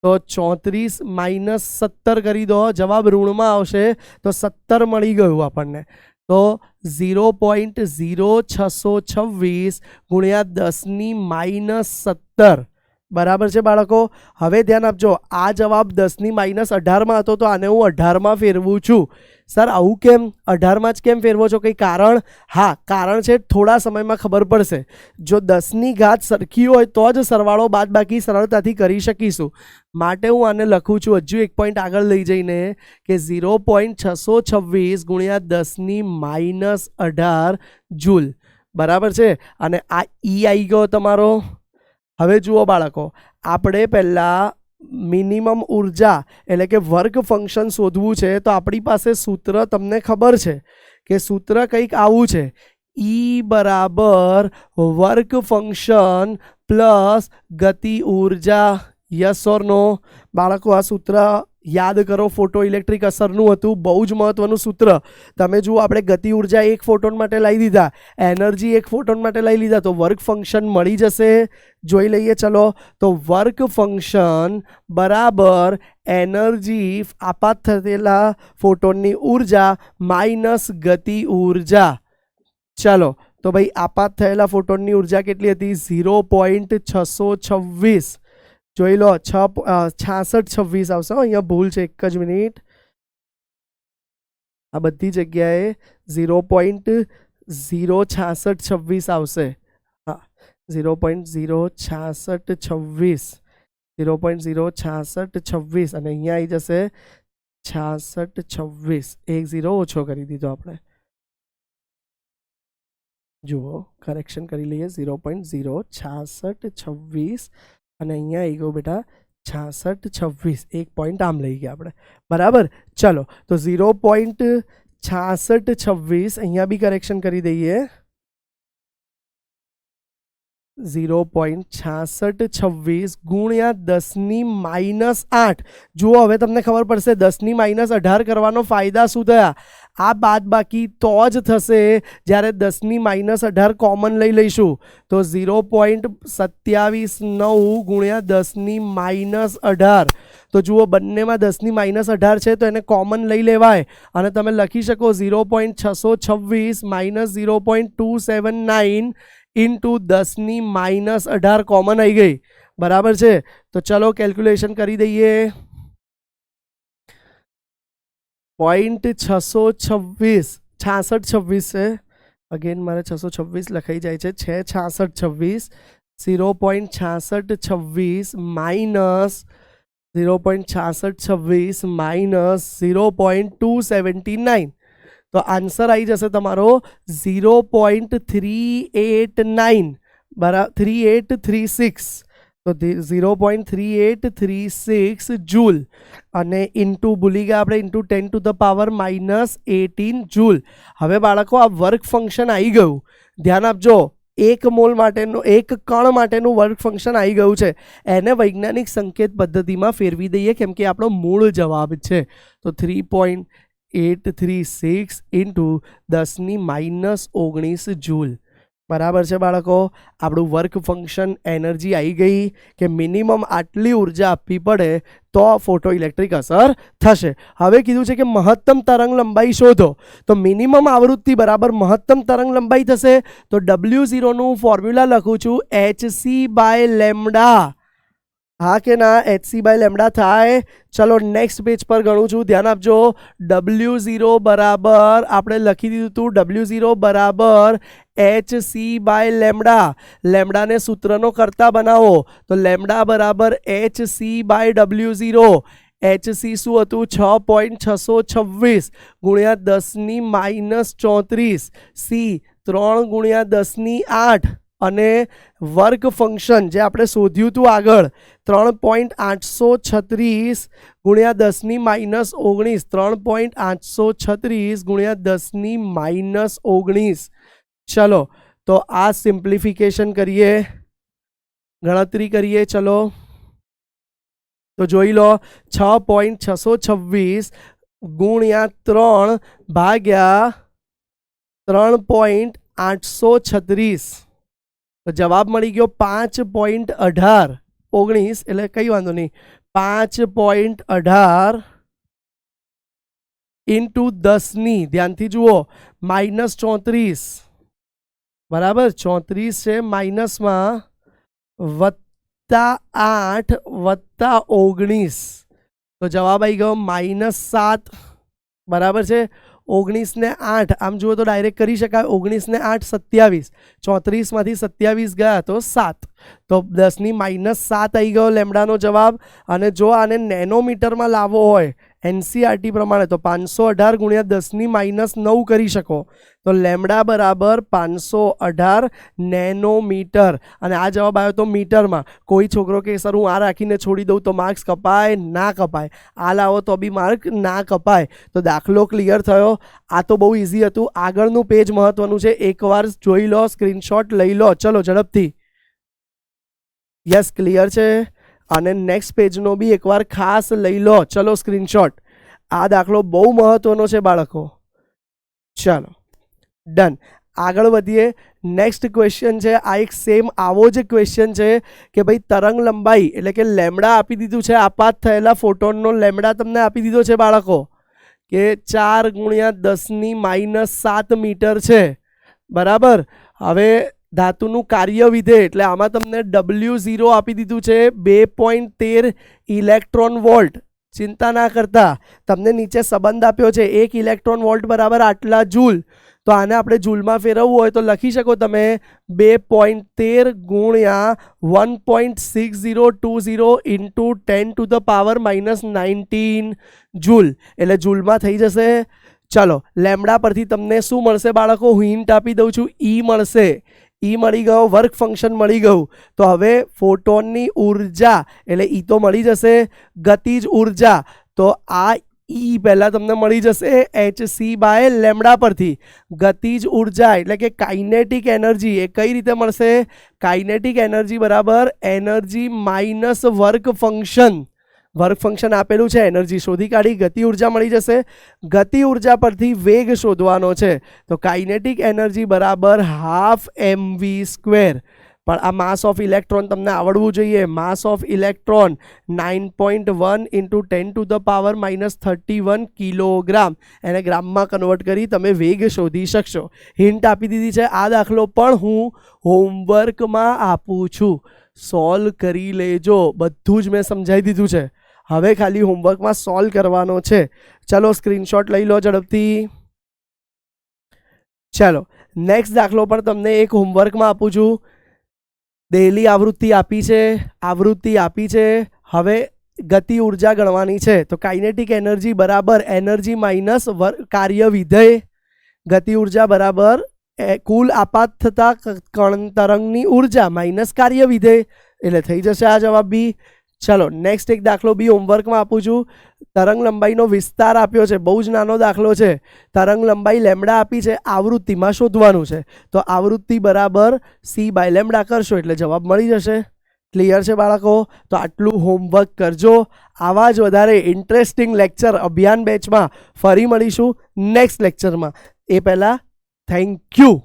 S1: તો 34 - 17 કરી દો, જવાબ ઋણમાં આવશે તો 17 મળી ગયું આપણને. તો 0.0626 ગુણ્યા 10⁻17 બરાબર છે બાળકો. હવે ધ્યાન આપજો, આ જવાબ 10⁻18 હતો તો આને હું 18 ફેરવું છું. સર આવું કેમ? 18 જ કેમ ફેરવો છો? કંઈ કારણ? હા, કારણ છે, થોડા સમયમાં ખબર પડશે. જો 10ની ઘાત સરખી હોય તો જ સરવાળો બાદબાકી સરળતાથી કરી શકીશું. માટે હું આને લખું છું હજુ એક પોઈન્ટ આગળ લઈ જઈને કે 0.626 ગુણ્યા 10⁻18 જૂલ. બરાબર છે? અને આ ઈ આવી ગયો તમારો. હવે જુઓ બાળકો, આપણે પહેલાં મિનિમમ ઉર્જા એટલે કે વર્ક ફંક્શન શોધવું છે. તો આપણી પાસે સૂત્ર તમને ખબર છે કે સૂત્ર કંઈક આવું છે. ઈ બરાબર વર્ક ફંક્શન પ્લસ ગતિ ઉર્જા. યસ ઓર નો? બાળકો આ સૂત્ર યાદ કરો, ફોટો ઇલેક્ટ્રિક અસરનું હતું, બહુ જ મહત્વનું સૂત્ર. તમે જુઓ, આપણે ગતિ ઉર્જા એક ફોટોન માટે લઈ દીધા, એનર્જી એક ફોટોન માટે લઈ લીધા, તો વર્ક ફંક્શન મળી જશે. જોઈ લઈએ. ચલો તો વર્ક ફંક્શન બરાબર એનર્જી આપાત થયેલા ફોટોનની ઉર્જા માઇનસ ગતિ ઉર્જા. ચલો તો ભાઈ આપાત થયેલા ફોટોનની ઉર્જા કેટલી હતી? 0.626. જોઈ લો, 6626 આવશે. અહીંયા ભૂલ છે, એક જ મિનિટ. આ બધી જગ્યાએ 0.06626 આવશે. હા, 0.06626. 0.06626 અને અહીંયા આવી જશે 6626. એક 0 ઓછો કરી દીધો આપણે. જુઓ કરેક્શન કરી લઈએ. 0.06626 અને અહીંયા આવી ગયું બેટા 6626. એક પોઈન્ટ આમ લઈ ગયા આપણે. બરાબર. ચલો તો 0.6626 અહીંયા બી કરેક્શન કરી દઈએ. 0.6626 ગુણ્યા 10⁻8. જુઓ હવે તમને ખબર પડશે 10⁻18 કરવાનો ફાયદા શું થયા. આ બાદ બાકી તો જ થશે જ્યારે 10⁻18 કોમન લઈ લઈશું. તો 0.279 ગુણ્યા 10⁻18. તો જુઓ બંનેમાં 10⁻18 છે તો એને કોમન લઈ લેવાય અને તમે લખી શકો 0.626 માઇનસ 0.279 ઇન્ટુ 10⁻18 કોમન આવી ગઈ. બરાબર છે. તો ચલો કેલ્ક્યુલેશન કરી દઈએ. 0.626 છે. અગેન મારે 626 લખાઈ જાય છે 6626. 0.6626 માઇનસ 0.6626 માઇનસ 0.279. તો આન્સર આવી જશે તમારો 0.389 બરાબર 3836. તો 0.3836 જૂલ અને ઇન્ટુ ભૂલી ગયા આપણે ઇન્ટુ 10⁻−18 જૂલ. હવે બાળકો આ વર્ક ફંક્શન આવી ગયું. ધ્યાન આપજો. 1 મોલ માટેનું 1 કણ માટેનું વર્ક ફંક્શન આવી ગયું છે. એને વૈજ્ઞાનિક સંકેત પદ્ધતિમાં ફેરવી દઈએ કેમ કે આપણો મૂળ જવાબ છે. તો 3.836 ઇન્ટુ 10⁻19 જૂલ. બરાબર છે બાળકો. આપણું વર્ક ફંક્શન એનર્જી આવી ગઈ કે મિનિમમ આટલી ઉર્જા આપવી પડે તો ફોટો ઇલેક્ટ્રિક અસર થશે. હવે કીધું છે કે મહત્તમ તરંગ લંબાઈ શોધો. તો મિનિમમ આવૃત્તિ બરાબર મહત્તમ તરંગ લંબાઈ થશે. તો W0 નું ફોર્મ્યુલા લખું છું hc/λ. હા કે ના? hc/λ થાય. ચલો નેક્સ્ટ પેજ પર ગણું છું. ધ્યાન આપજો. W0 બરાબર આપણે લખી દીધું હતું W0 બરાબર hc/λ. લેમડાને સૂત્રનો કરતા બનાવો. તો લેમડા બરાબર hc/W0. hc શું હતું? 6.626 ગુણ્યા 10⁻34. c 3 ગુણ્યા 10⁸. અને વર્ક ફંક્શન જે આપણે શોધ્યું હતું આગળ 3.836 ગુણ્યા 10⁻19. 3.836 ગુણ્યા 10⁻19. ચલો તો આ સિમ્પ્લિફિકેશન કરીએ, ગણતરી કરીએ. ચલો તો જોઈ લો 6.626 ગુણ્યા 3 ભાગ્યા 3.836. તો જવાબ મળી ગયો 5.1819. એટલે કઈ વાંધો નહીં 5.18 ઇન્ટુ 10 ધ્યાનથી જુઓ -34. બરાબર 34 છે માઇનસમાં +8 +19. તો જવાબ આવી ગયો -7. બરાબર છે. 19 ને 8 આમ જુઓ તો ડાયરેક્ટ કરી શકાય. 19 ને 8 27. 34 માંથી 27 ગયા તો 7. તો 10⁻7 આવી ગયો લેમડાનો જવાબ. અને જો આને નેનોમીટરમાં લાવવો હોય NCERT પ્રમાણે તો 518 ગુણ્યા 10⁻9 કરી શકો. તો લેમડા બરાબર 518 નેનોમીટર. અને આ જવાબ આવ્યો તો મીટરમાં. કોઈ છોકરો કે સર હું આ રાખીને છોડી દઉં તો માર્ક્સ કપાય? ના કપાય. આ લાવો તો બી માર્ક ના કપાય. તો દાખલો ક્લિયર થયો. આ તો બહુ ઇઝી હતું. આગળનું પેજ મહત્વનું છે. એકવાર જોઈ લો, સ્ક્રીનશોટ લઈ લો. ચલો ઝડપથી. યસ ક્લિયર છે. અને નેક્સ્ટ પેજનો બી એકવાર ખાસ લઈ લો. ચલો સ્ક્રીનશોટ. આ દાખલો બહુ મહત્વનો છે બાળકો. ચાલો ડન. આગળ વધીએ. નેક્સ્ટ ક્વેશ્ચન છે. આ એક સેમ આવો જ ક્વેશ્ચન છે કે ભાઈ તરંગ લંબાઈ એટલે કે લેમડા આપી દીધું છે. આપાત થયેલા ફોટોનનો લેમડા તમને આપી દીધો છે બાળકો કે 4 ગુણ્યા 10⁻7 મીટર છે. બરાબર. હવે ધાતુનું કાર્ય વિધેય એટલે આમાં તમને W0 આપી દીધું છે 2.13 ઇલેક્ટ્રોન વોલ્ટ. ચિંતા ના કરતા, તમને નીચે સંબંધ આપ્યો છે 1 ઇલેક્ટ્રોન વોલ્ટ બરાબર આટલા જૂલ. તો આને આપણે જૂલમાં ફેરવવું હોય તો લખી શકો તમે 2.13 ગુણ્યા 1.6020 ઇન્ટુ 10⁻⁻19 જૂલ, એટલે જૂલમાં થઈ જશે. ચલો લેમડા પરથી તમને શું મળશે બાળકો? હું હિન્ટ આપી દઉં છું, ઈ મળશે. ઈ મળી ગયો, વર્ક ફંક્શન મળી ગયું. તો હવે ફોટોનની ઉર્જા એટલે ઈ તો મળી જશે, ગતિજ ઉર્જા તો આ ઈ પહેલાં તમને મળી જશે hc/લેમડા પરથી. ગતિજ ઉર્જા એટલે કે કાઇનેટિક એનર્જી એ કઈ રીતે મળશે? કાઇનેટિક એનર્જી બરાબર energy minus work function. Work function આપેલું છે, એનર્જી શોધી કાઢી, ગતિ ઉર્જા મળી જશે. ગતિ ઉર્જા પરથી વેગ શોધવાનો છે, તો કાઇનેટિક એનર્જી બરાબર ½ mv². પણ આ માસ ઓફ ઇલેક્ટ્રોન તમને આવડવું જોઈએ. માસ ઓફ ઇલેક્ટ્રોન 9.1 ઇન્ટુ 10⁻31 કિલોગ્રામ. એને ગ્રામમાં કન્વર્ટ કરી તમે વેગ શોધી શકશો. હિન્ટ આપી દીધી છે. આ દાખલો પણ હું હોમવર્કમાં આપું છું, સોલ્વ કરી લેજો. બધું જ મેં સમજાવી દીધું છે, હવે ખાલી હોમવર્કમાં સોલ્વ કરવાનો છે. ચલો સ્ક્રીનશોટ લઈ લો ઝડપથી. ચાલો નેક્સ્ટ દાખલો પણ તમને એક હોમવર્કમાં આપું છું. દહેલી આવૃત્તિ આપી છે, આવૃત્તિ આપી છે. હવે ગતિ ઉર્જા ગણવાની છે, તો કાઇનેટિક એનર્જી બરાબર એનર્જી માઇનસ કાર્ય વિધેય. ગતિ ઉર્જા બરાબર કુલ આપાત થતા તરંગની ઉર્જા માઇનસ કાર્ય વિધેય, એટલે થઈ જશે આ જવાબ બી. ચલો નેક્સ્ટ એક દાખલો બી હોમવર્કમાં આપું છું. તરંગ લંબાઈનો વિસ્તાર આપ્યો છે, બહુ જ નાનો દાખલો છે. તરંગ લંબાઈ લેમડા આપી છે, આવૃત્તિમાં શોધવાનું છે. તો આવૃત્તિ બરાબર c/લેમડા કરશો એટલે જવાબ મળી જશે. ક્લિયર છે બાળકો? તો આટલું હોમવર્ક કરજો. આવા જ વધારે ઇન્ટરેસ્ટિંગ લેક્ચર અભિયાન બેચમાં ફરી મળીશું નેક્સ્ટ લેક્ચરમાં. એ પહેલાં થેન્ક યુ.